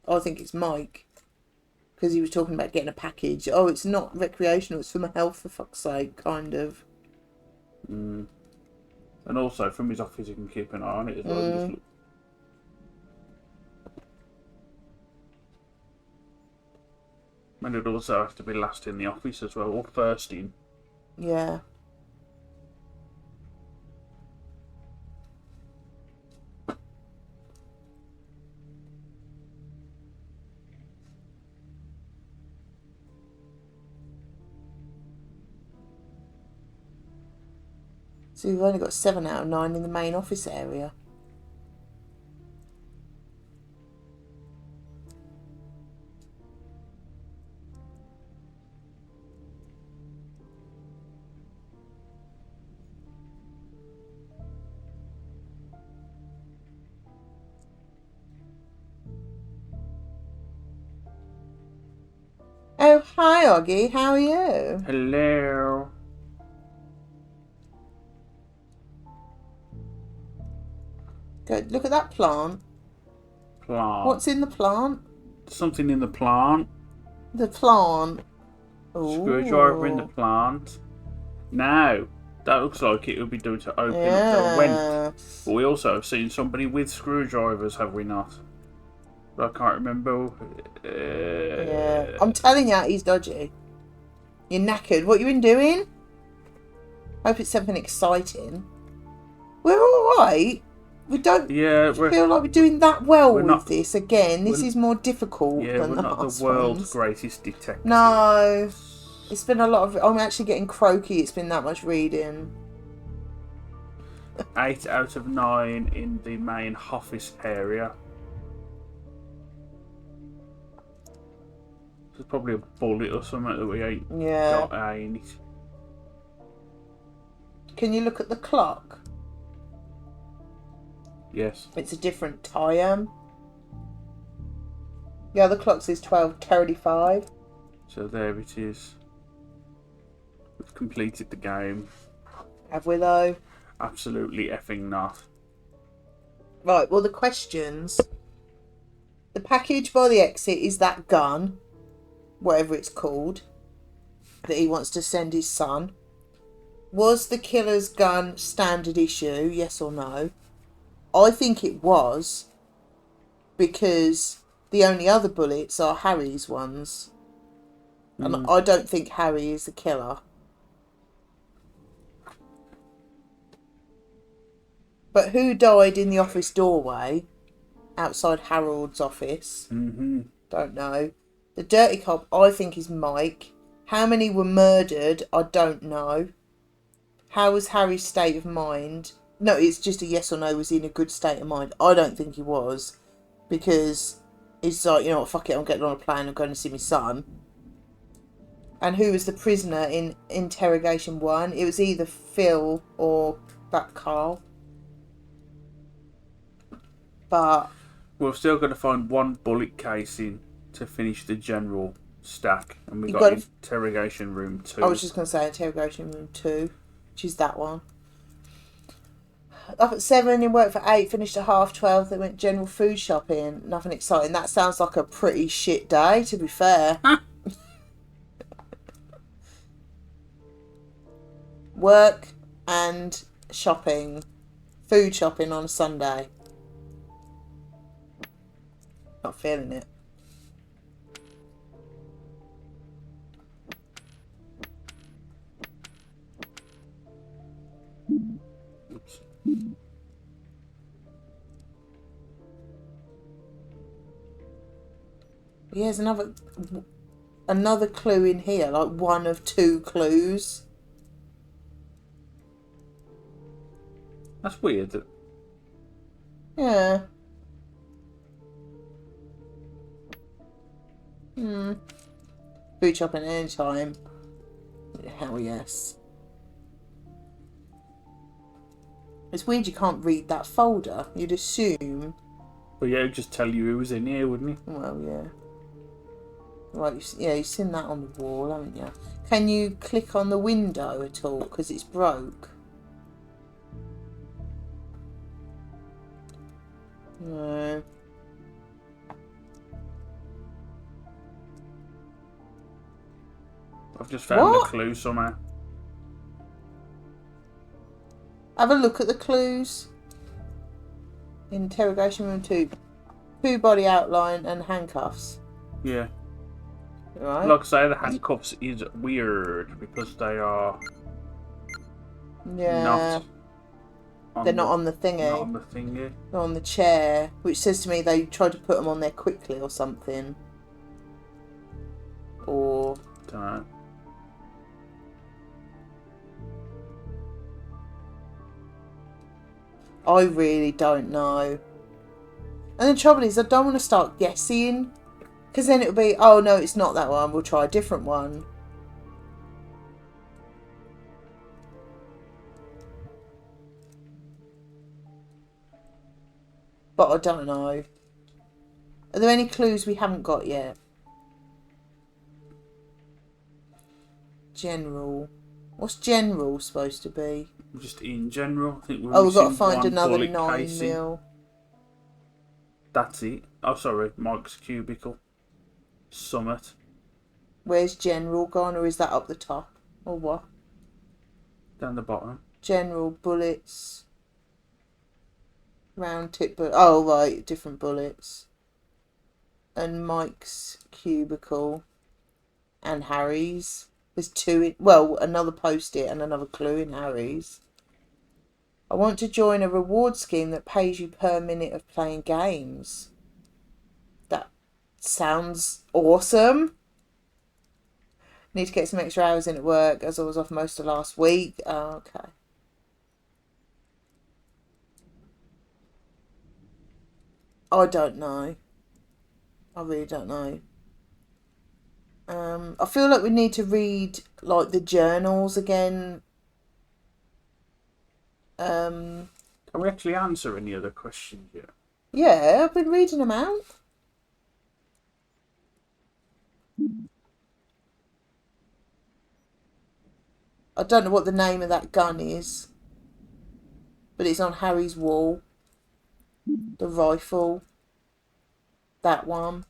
[SPEAKER 1] I think it's Mike. Because he was talking about getting a package. Oh, it's not recreational, it's for my health, for fuck's sake, kind of.
[SPEAKER 2] And also, from his office, you can keep an eye on it as well. Just look. And it'd also have to be last in the office as well, or first in.
[SPEAKER 1] Yeah. So we've only got 7 out of 9 in the main office area. Oh, hi, Oggy. How are you?
[SPEAKER 2] Hello.
[SPEAKER 1] Good. Look at that plant.
[SPEAKER 2] Plant.
[SPEAKER 1] What's in the plant?
[SPEAKER 2] Something in the plant.
[SPEAKER 1] The plant.
[SPEAKER 2] Screwdriver in the plant. Now, that looks like it would be done to open up the vent. But we also have seen somebody with screwdrivers, have we not? But I can't remember.
[SPEAKER 1] Yeah. I'm telling you, he's dodgy. You're knackered. What you been doing? Hope it's something exciting. We're all right. We don't feel like we're doing that well with this again. This is more difficult than
[SPEAKER 2] we're
[SPEAKER 1] the
[SPEAKER 2] not
[SPEAKER 1] last
[SPEAKER 2] the world's
[SPEAKER 1] ones.
[SPEAKER 2] greatest detective.
[SPEAKER 1] No. It's been a lot of... I'm actually getting croaky. It's been that much reading.
[SPEAKER 2] 8 out of 9 in the main office area. There's probably a bullet or something that we ain't
[SPEAKER 1] Yeah.
[SPEAKER 2] got in it.
[SPEAKER 1] Can you look at the clock?
[SPEAKER 2] Yes.
[SPEAKER 1] It's a different time. The other clock says 12:35.
[SPEAKER 2] So there it is. We've completed the game.
[SPEAKER 1] Have we though?
[SPEAKER 2] Absolutely effing not.
[SPEAKER 1] Right, well the questions. The package by the exit is that gun, whatever it's called, that he wants to send his son. Was the killer's gun standard issue, yes or no? I think it was, because the only other bullets are Harry's ones. And I don't think Harry is the killer. But who died in the office doorway outside Harold's office?
[SPEAKER 2] Mm-hmm.
[SPEAKER 1] Don't know. The dirty cop, I think, is Mike. How many were murdered? I don't know. How was Harry's state of mind? No, it's just a yes or no. Was he in a good state of mind? I don't think he was. Because he's like, you know what, fuck it, I'm getting on a plane, I'm going to see my son. And who was the prisoner in interrogation 1? It was either Phil or that Carl. But
[SPEAKER 2] We're still going to find one bullet casing to finish the general stack. And we
[SPEAKER 1] You
[SPEAKER 2] got
[SPEAKER 1] gotta-
[SPEAKER 2] interrogation room 2.
[SPEAKER 1] I was just going to say interrogation room 2, which is that one. Up at 7, in work for 8, finished at 12:30. They went general food shopping. Nothing exciting. That sounds like a pretty shit day, to be fair. Work and shopping. Food shopping on a Sunday. Not feeling it.
[SPEAKER 2] Oops.
[SPEAKER 1] Yeah, there's another clue in here, like one of 2 clues.
[SPEAKER 2] That's weird.
[SPEAKER 1] Yeah. Food shopping anytime. Hell yes. It's weird you can't read that folder. You'd assume.
[SPEAKER 2] But yeah, he'd just tell you who was in here, wouldn't he?
[SPEAKER 1] Well, yeah. Right, you've seen that on the wall, haven't you? Can you click on the window at all? Because it's broke. No.
[SPEAKER 2] I've just found
[SPEAKER 1] What?
[SPEAKER 2] a clue somehow.
[SPEAKER 1] Have a look at the clues. Interrogation room 2. Full body outline and handcuffs.
[SPEAKER 2] Yeah.
[SPEAKER 1] Right?
[SPEAKER 2] Like I say, the handcuffs is weird because they are
[SPEAKER 1] Yeah.
[SPEAKER 2] not.
[SPEAKER 1] They're not on the thingy.
[SPEAKER 2] Not on the thingy.
[SPEAKER 1] They're on the chair, which says to me they tried to put them on there quickly or something. Or
[SPEAKER 2] Don't know.
[SPEAKER 1] I really don't know. And the trouble is, I don't want to start guessing, because then it'll be, oh no, it's not that one. We'll try a different one. But I don't know. Are there any clues we haven't got yet? General. What's general supposed to be?
[SPEAKER 2] Just in general, I think we're
[SPEAKER 1] Oh, we've got to
[SPEAKER 2] missing
[SPEAKER 1] find
[SPEAKER 2] one
[SPEAKER 1] another
[SPEAKER 2] bullet
[SPEAKER 1] 9
[SPEAKER 2] casing.
[SPEAKER 1] mil.
[SPEAKER 2] That's it. Oh, sorry, Mike's cubicle. Summit.
[SPEAKER 1] Where's general gone, or is that up the top? Or what?
[SPEAKER 2] Down the bottom.
[SPEAKER 1] General bullets. Round tip bullet. Oh, right, different bullets. And Mike's cubicle. And Harry's. There's 2 in, well, another post-it and another clue in Harry's. I want to join a reward scheme that pays you per minute of playing games. That sounds awesome. Need to get some extra hours in at work as I was off most of last week. Oh, okay. I don't know. I really don't know. I feel like we need to read like the journals again.
[SPEAKER 2] Can we actually answer any other questions yet?
[SPEAKER 1] Yeah, I've been reading them out. I don't know what the name of that gun is, but it's on Harry's wall. The rifle. That one.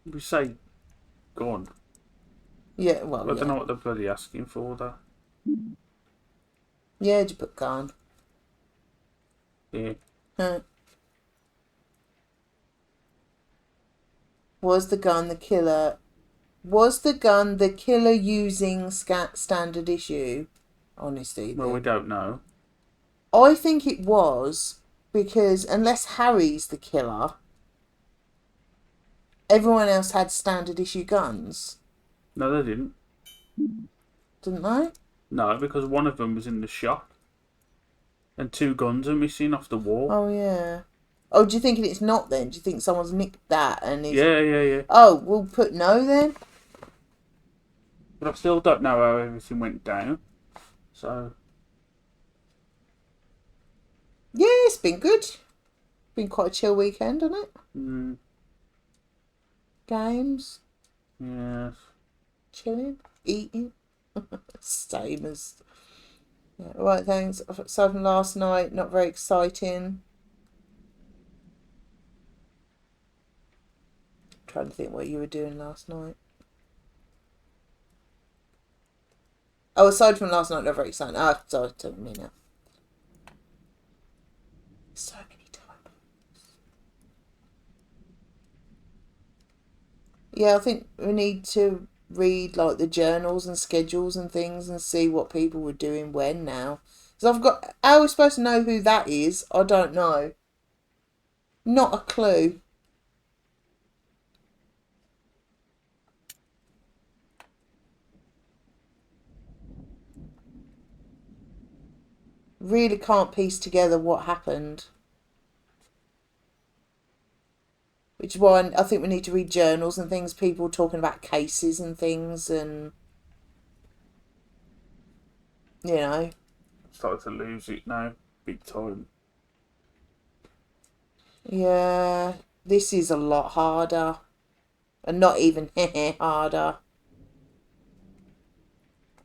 [SPEAKER 2] We say gun.
[SPEAKER 1] Yeah,
[SPEAKER 2] I
[SPEAKER 1] well,
[SPEAKER 2] don't know
[SPEAKER 1] yeah.
[SPEAKER 2] what they're bloody asking for though.
[SPEAKER 1] Yeah, just put gun.
[SPEAKER 2] Yeah.
[SPEAKER 1] Huh. Was the gun the killer? Was the gun the killer using standard issue? Honestly,
[SPEAKER 2] Well, we don't know.
[SPEAKER 1] I think it was because unless Harry's the killer, everyone else had standard issue guns,
[SPEAKER 2] No, they didn't.
[SPEAKER 1] didn't they?
[SPEAKER 2] No, because one of them was in the shop, and 2 guns are missing off the wall.
[SPEAKER 1] Oh yeah. Oh, do you think it's not then? Do you think someone's nicked that and is?
[SPEAKER 2] Yeah.
[SPEAKER 1] Oh, we'll put no then.
[SPEAKER 2] But I still don't know how everything went down. So
[SPEAKER 1] Yeah, it's been good. Been quite a chill weekend, hasn't it? Games,
[SPEAKER 2] yes.
[SPEAKER 1] chilling, eating. Same as. Yeah, all right, thanks. Aside from last night, not very exciting. Trying to think what you were doing last night. Oh, aside from last night, not very exciting. Ah, sorry, tell me now. So many times. Yeah, I think we need to read like the journals and schedules and things and see what people were doing when now. Because I've got. How are we supposed to know who that is? I don't know. Not a clue. Really can't piece together what happened. Which is why I think we need to read journals and things, people talking about cases and things, and you know.
[SPEAKER 2] Started to lose it now, big time.
[SPEAKER 1] Yeah, this is a lot harder, and not even harder.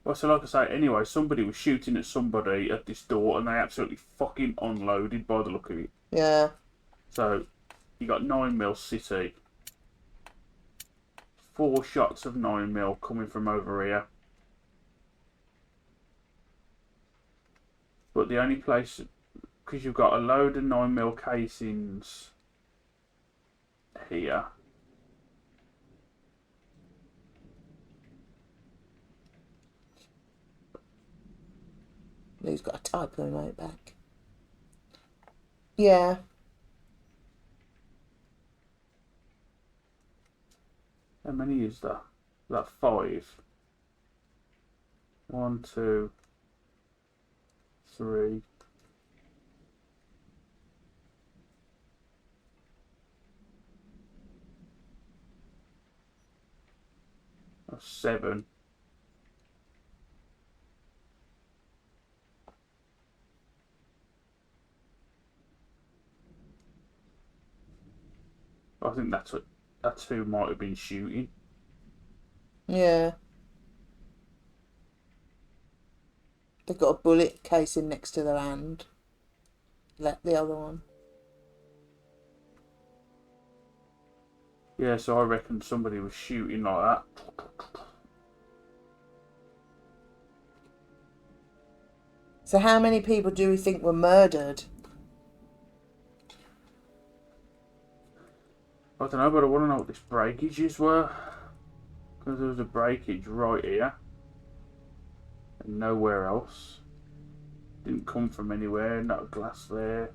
[SPEAKER 2] Well, so like I say, anyway, somebody was shooting at somebody at this door, and they absolutely fucking unloaded by the look of it.
[SPEAKER 1] Yeah.
[SPEAKER 2] So you got 9mm City, 4 shots of 9mm coming from over here. But the only place, because you've got a load of 9mm casings here.
[SPEAKER 1] Lou's got a typo note back. Yeah.
[SPEAKER 2] How many is that? Is that 5? 1, 2, 3. That's 7. I think that's who might have been shooting.
[SPEAKER 1] Yeah. They've got a bullet casing next to their hand. Let the other one.
[SPEAKER 2] Yeah, so I reckon somebody was shooting like that.
[SPEAKER 1] So how many people do we think were murdered?
[SPEAKER 2] I don't know, but I want to know what this breakages were. Because there was a breakage right here. And nowhere else. Didn't come from anywhere, not a glass there.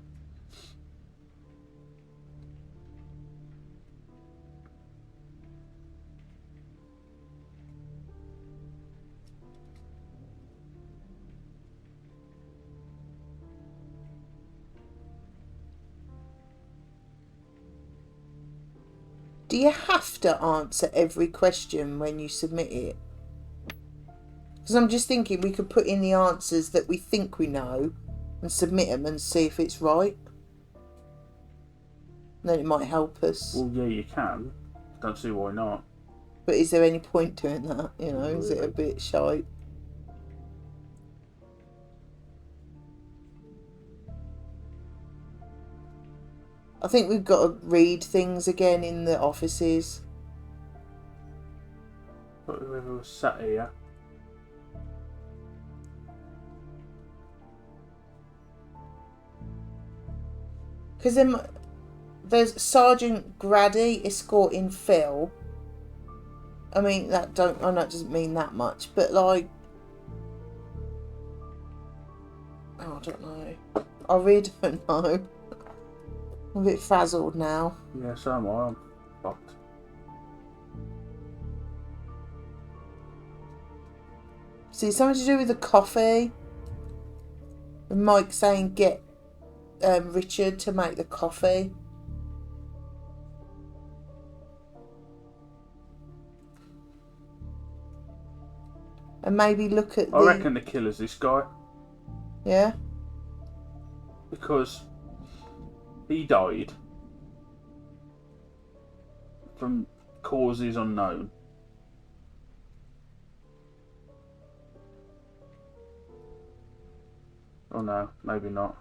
[SPEAKER 1] Do you have to answer every question when you submit it? Because I'm just thinking we could put in the answers that we think we know and submit them and see if it's right. Then it might help us.
[SPEAKER 2] Well, yeah, you can. Don't see why not.
[SPEAKER 1] But is there any point doing that? You know, is it a bit shite? I think we've got to read things again in the offices.
[SPEAKER 2] But whoever was sat here.
[SPEAKER 1] Because there's Sergeant Grady escorting Phil. I mean, I know it doesn't mean that much, but like, oh, I don't know. I really don't know. I'm a bit frazzled now.
[SPEAKER 2] Yeah, so am I. I'm fucked.
[SPEAKER 1] See, something to do with the coffee. And Mike saying get Richard to make the coffee. And maybe look at
[SPEAKER 2] I reckon the killer's this guy.
[SPEAKER 1] Yeah?
[SPEAKER 2] Because he died from causes unknown. Oh no, maybe not.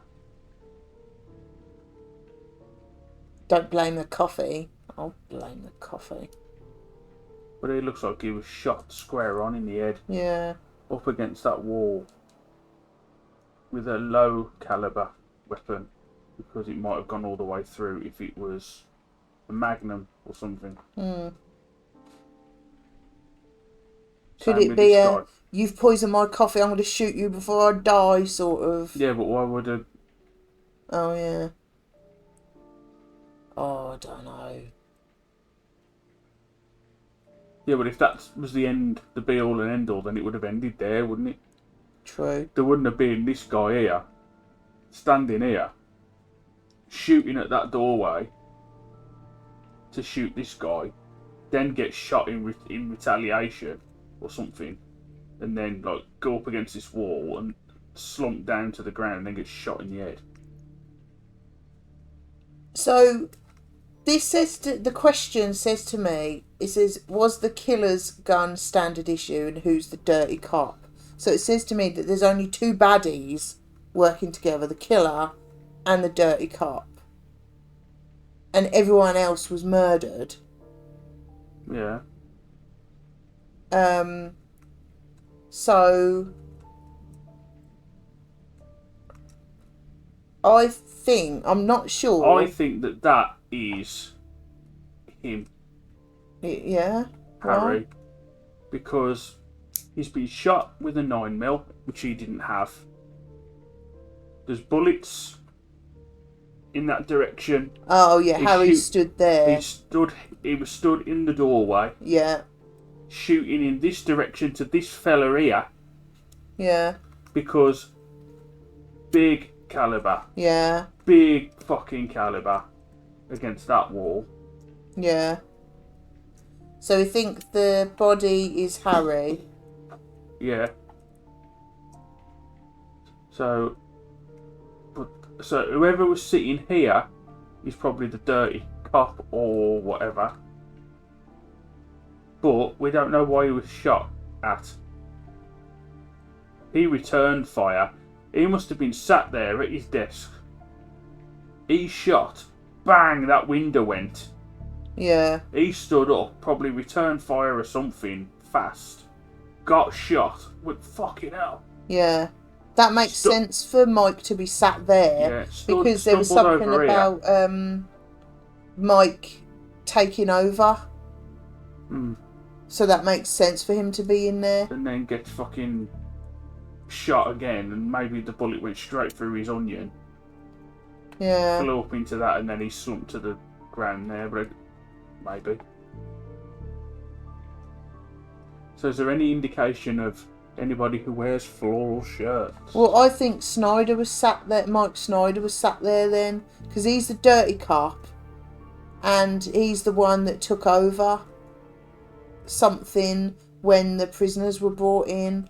[SPEAKER 1] Don't blame the coffee. I'll blame the coffee.
[SPEAKER 2] But it looks like he was shot square on in the head.
[SPEAKER 1] Yeah.
[SPEAKER 2] Up against that wall. With a low caliber weapon. Because it might have gone all the way through if it was a magnum or something.
[SPEAKER 1] Could it be a, you've poisoned my coffee, I'm going to shoot you before I die sort of?
[SPEAKER 2] Yeah, but why would a...
[SPEAKER 1] Oh, yeah. Oh, I don't know.
[SPEAKER 2] Yeah, but if that was the end, the be all and end all, then it would have ended there, wouldn't it?
[SPEAKER 1] True.
[SPEAKER 2] There wouldn't have been this guy here, standing here, shooting at that doorway to shoot this guy, then get shot in retaliation or something, and then like go up against this wall and slump down to the ground and then get shot in the head.
[SPEAKER 1] So, this says the question says to me, it says, was the killer's gun standard issue and who's the dirty cop? So it says to me that there's only two baddies working together, the killer and the dirty cop. And everyone else was murdered.
[SPEAKER 2] Yeah.
[SPEAKER 1] So I think, I'm not sure.
[SPEAKER 2] I think that is him.
[SPEAKER 1] Yeah.
[SPEAKER 2] Harry.
[SPEAKER 1] Right.
[SPEAKER 2] Because he's been shot with a 9mm, which he didn't have. There's bullets in that direction.
[SPEAKER 1] Oh yeah, Harry stood there.
[SPEAKER 2] He was stood in the doorway.
[SPEAKER 1] Yeah.
[SPEAKER 2] Shooting in this direction to this fella here.
[SPEAKER 1] Yeah.
[SPEAKER 2] Because big caliber.
[SPEAKER 1] Yeah.
[SPEAKER 2] Big fucking caliber against that wall.
[SPEAKER 1] Yeah. So we think the body is Harry.
[SPEAKER 2] Yeah. So whoever was sitting here is probably the dirty cop or whatever. But we don't know why he was shot at. He returned fire. He must have been sat there at his desk. He shot. Bang, that window went.
[SPEAKER 1] Yeah.
[SPEAKER 2] He stood up, probably returned fire or something fast. Got shot. With fucking hell.
[SPEAKER 1] Yeah. That makes sense for Mike to be sat there.
[SPEAKER 2] Yeah,
[SPEAKER 1] because there was something about Mike taking over. So that makes sense for him to be in there.
[SPEAKER 2] And then gets fucking shot again, and maybe the bullet went straight through his onion.
[SPEAKER 1] Yeah.
[SPEAKER 2] Flew up into that, and then he slumped to the ground there, but maybe. So is there any indication of anybody who wears floral shirts?
[SPEAKER 1] Well, I think Snyder was sat there, Mike Snyder was sat there then, because he's the dirty cop. and he's the one that took over something when the prisoners were brought in.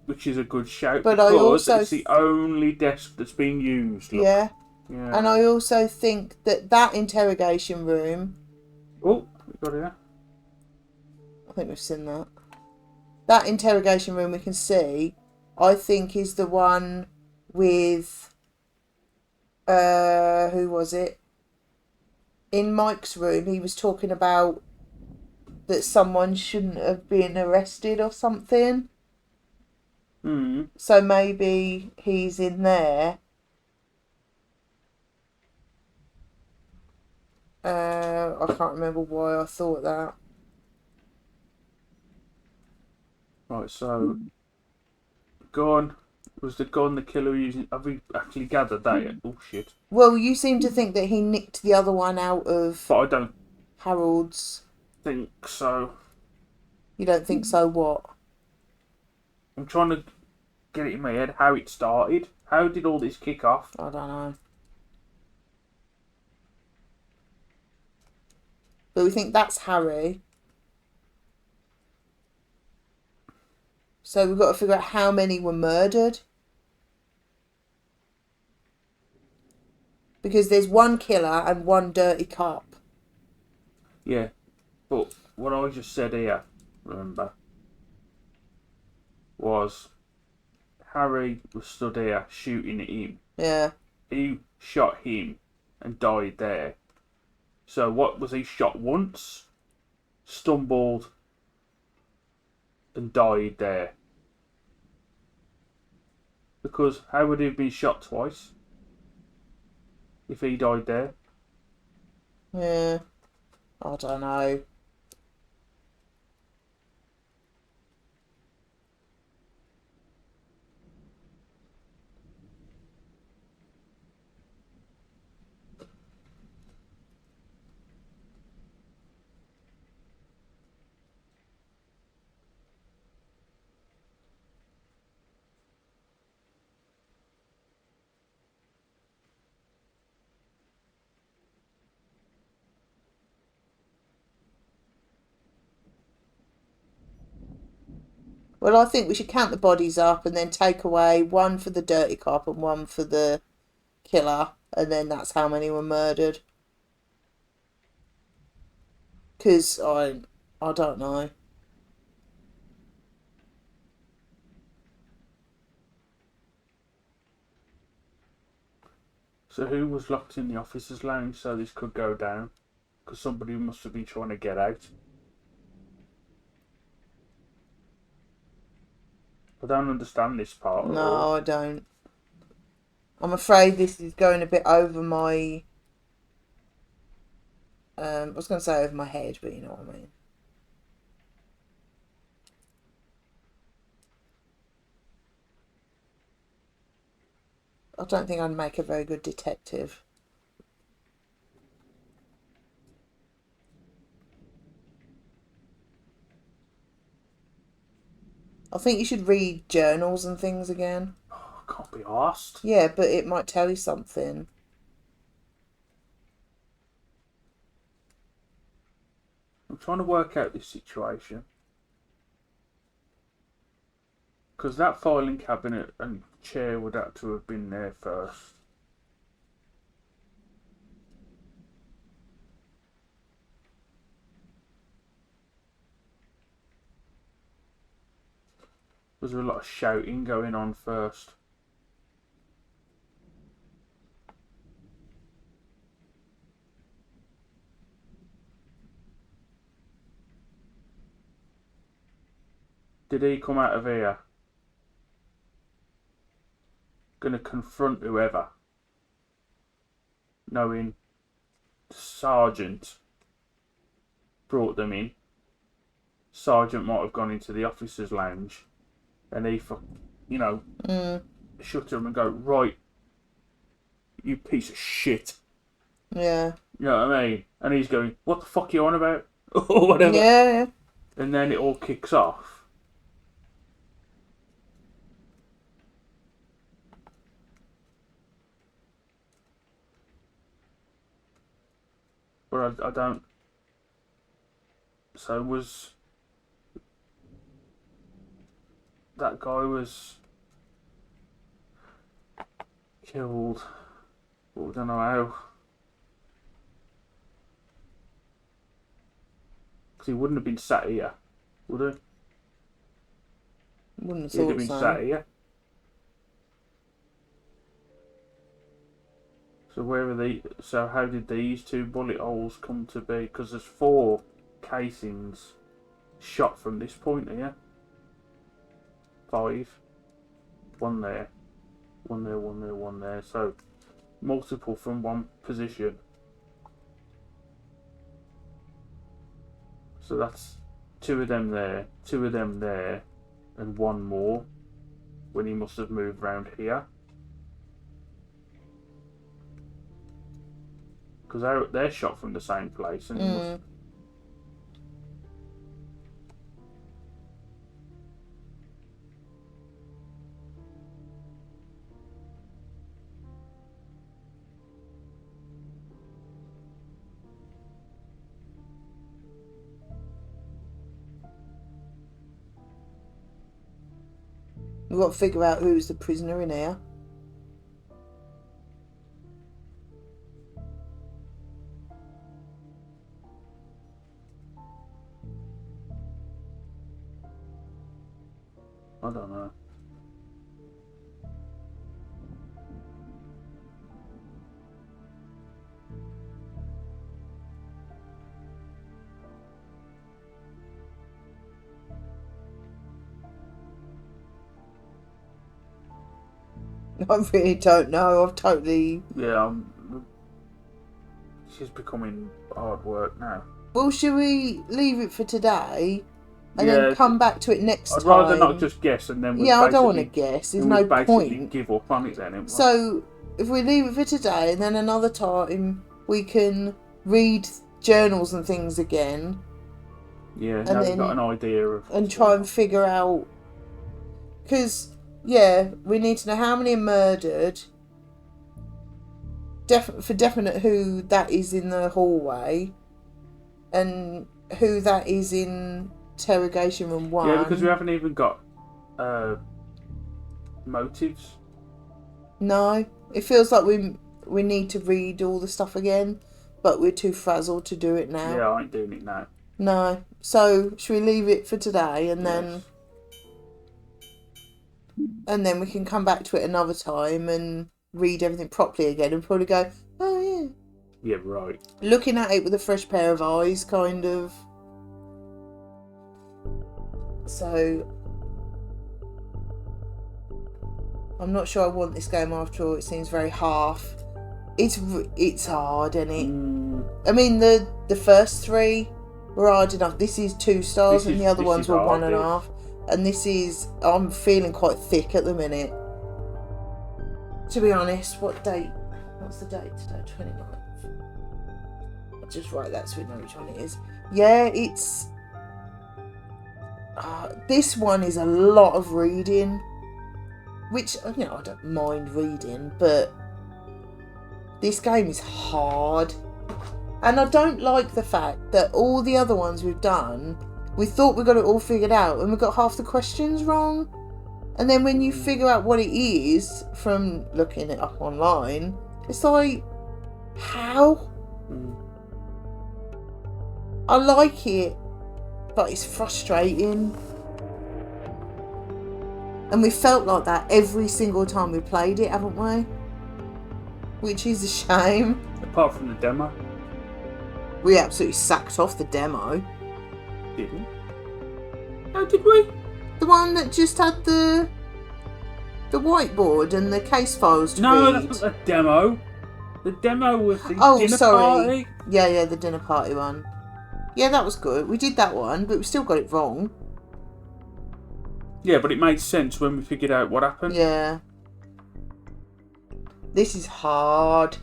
[SPEAKER 2] Which is a good shout,
[SPEAKER 1] But I
[SPEAKER 2] because
[SPEAKER 1] also
[SPEAKER 2] it's the only desk that's being used. Look.
[SPEAKER 1] yeah,
[SPEAKER 2] Yeah.
[SPEAKER 1] and I also think that interrogation room.
[SPEAKER 2] Oh, we got it.
[SPEAKER 1] I think we've seen that. That interrogation room we can see, I think, is the one with who was it? In Mike's room, he was talking about that someone shouldn't have been arrested or something. So maybe he's in there. I can't remember why I thought that.
[SPEAKER 2] Right, so gun was the gun the killer using. Have we actually gathered that yet? Oh shit!
[SPEAKER 1] Well, you seem to think that he nicked the other one out of
[SPEAKER 2] But I don't
[SPEAKER 1] Harold's.
[SPEAKER 2] think so.
[SPEAKER 1] You don't think so? What?
[SPEAKER 2] I'm trying to get it in my head how it started. How did all this kick off?
[SPEAKER 1] I don't know. But we think that's Harry. So we've got to figure out how many were murdered. Because there's one killer and one dirty cop.
[SPEAKER 2] Yeah, but what I just said here, remember, was Harry was stood here shooting at him.
[SPEAKER 1] Yeah.
[SPEAKER 2] He shot him and died there. So what was he shot once, stumbled, and died there? Because how would he have been shot twice if he died there?
[SPEAKER 1] Yeah. I don't know. Well, I think we should count the bodies up and then take away one for the dirty cop and one for the killer, and then that's how many were murdered. Because I don't know.
[SPEAKER 2] So who was locked in the officers' lounge so this could go down? Because somebody must have been trying to get out. I don't understand this part at all.
[SPEAKER 1] No, I don't. I'm afraid this is going a bit over my... I was going to say over my head, but you know what I mean. I don't think I'd make a very good detective. I think you should read journals and things again.
[SPEAKER 2] Oh, I can't be arsed.
[SPEAKER 1] Yeah, but it might tell you something.
[SPEAKER 2] I'm trying to work out this situation. Because that filing cabinet and chair would have to have been there first. Was there a lot of shouting going on first? Did he come out of here gonna confront whoever, knowing the sergeant brought them in? Sergeant might have gone into the officers' lounge, and he, shut him and go, right, you piece of shit.
[SPEAKER 1] Yeah.
[SPEAKER 2] You know what I mean? And he's going, what the fuck are you on about? Or whatever.
[SPEAKER 1] Yeah.
[SPEAKER 2] And then it all kicks off. But I don't. So was that guy was killed? But we don't know how. Because he wouldn't have been sat here, would he?
[SPEAKER 1] Wouldn't have
[SPEAKER 2] He'd have
[SPEAKER 1] thought
[SPEAKER 2] been
[SPEAKER 1] so.
[SPEAKER 2] sat here. So where are they? So how did these two bullet holes come to be? Because there's 4 casings shot from this point here. 5. 1 there. 1 there, 1 there, 1 there. So multiple from one position. So that's 2 of them there, 2 of them there, and 1 more when he must have moved round here. Because they're shot from the same place, and he must.
[SPEAKER 1] We've got to figure out who's the prisoner in here.
[SPEAKER 2] I don't know.
[SPEAKER 1] I really don't know. I've totally...
[SPEAKER 2] Yeah, she's becoming hard work now.
[SPEAKER 1] Well, should we leave it for today and
[SPEAKER 2] Yeah,
[SPEAKER 1] then come back to it next
[SPEAKER 2] I'd
[SPEAKER 1] time?
[SPEAKER 2] rather not just guess and then we
[SPEAKER 1] Yeah, I don't want to
[SPEAKER 2] basically-
[SPEAKER 1] guess. There's
[SPEAKER 2] we
[SPEAKER 1] no
[SPEAKER 2] basically
[SPEAKER 1] point.
[SPEAKER 2] give up on it then. It
[SPEAKER 1] So, if we leave it for today and then another time we can read journals and things again
[SPEAKER 2] yeah,
[SPEAKER 1] and
[SPEAKER 2] now
[SPEAKER 1] then-
[SPEAKER 2] we've got an idea of.
[SPEAKER 1] and try and figure out... Because, yeah, we need to know how many are murdered. For definite who that is in the hallway. And who that is in interrogation room 1.
[SPEAKER 2] Yeah, because we haven't even got motives.
[SPEAKER 1] No, it feels like we need to read all the stuff again, but we're too frazzled to do it now.
[SPEAKER 2] Yeah, I ain't doing it now.
[SPEAKER 1] No, so should we leave it for today and
[SPEAKER 2] Yes.
[SPEAKER 1] then we can come back to it another time and read everything properly again and probably go, oh yeah,
[SPEAKER 2] Yeah, right.
[SPEAKER 1] looking at it with a fresh pair of eyes, kind of. So I'm not sure I want this game after all. It seems very half. It's hard, isn't it? I mean, the first 3 were hard enough. This is 2 stars, and the other ones were 1.5. And this is, I'm feeling quite thick at the minute. To be honest, what's the date today? 29th. I'll just write that so we know which one it is. Yeah, it's... this one is a lot of reading. Which, I don't mind reading, but... this game is hard. And I don't like the fact that all the other ones we've done, we thought we got it all figured out and we got half the questions wrong. And then when you figure out what it is from looking it up online, it's like, how? I like it, but it's frustrating. And we felt like that every single time we played it, haven't we? Which is a shame.
[SPEAKER 2] Apart from the demo.
[SPEAKER 1] We absolutely sacked off the demo.
[SPEAKER 2] Didn't? How did we?
[SPEAKER 1] The one that just had the whiteboard and the case files to
[SPEAKER 2] No,
[SPEAKER 1] read.
[SPEAKER 2] that's not the demo. The demo was the
[SPEAKER 1] Oh,
[SPEAKER 2] dinner
[SPEAKER 1] sorry.
[SPEAKER 2] party.
[SPEAKER 1] Yeah, the dinner party one. Yeah, that was good. We did that one, but we still got it wrong.
[SPEAKER 2] Yeah, but it made sense when we figured out what happened.
[SPEAKER 1] Yeah. This is hard.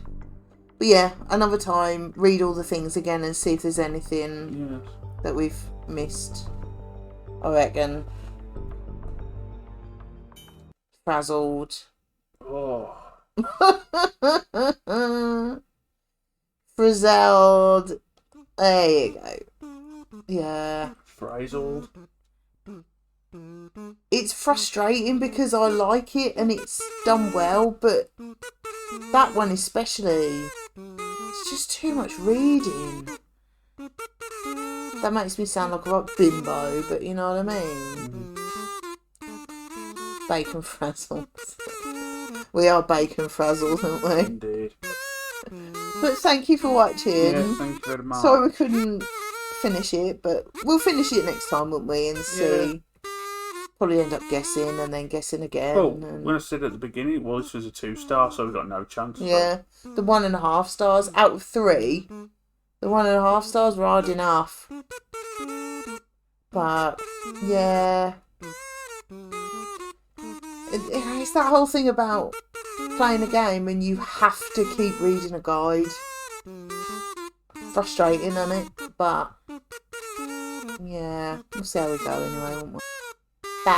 [SPEAKER 1] But yeah, another time, read all the things again and see if there's anything
[SPEAKER 2] Yes.
[SPEAKER 1] that we've missed. I reckon. Frazzled.
[SPEAKER 2] Oh.
[SPEAKER 1] Frizzled. There you go. Yeah.
[SPEAKER 2] Frazzled.
[SPEAKER 1] It's frustrating because I like it and it's done well, but that one especially, it's just too much reading. That makes me sound like a right bimbo, but you know what I mean? Bacon frazzles. We are bacon frazzled, aren't we?
[SPEAKER 2] Indeed.
[SPEAKER 1] But thank you for watching.
[SPEAKER 2] Yeah, thank you very much.
[SPEAKER 1] Sorry we couldn't finish it, but we'll finish it next time, won't we? And see. Probably end up guessing and then guessing again.
[SPEAKER 2] Well,
[SPEAKER 1] and...
[SPEAKER 2] when I said at the beginning, well, this was a 2-star, so we've got no chance.
[SPEAKER 1] Yeah. The 1.5 stars out of 3. The 1.5 stars were hard enough. But, yeah. It's that whole thing about playing a game and you have to keep reading a guide. Frustrating, isn't it? But, yeah. We'll see how we go anyway, won't we?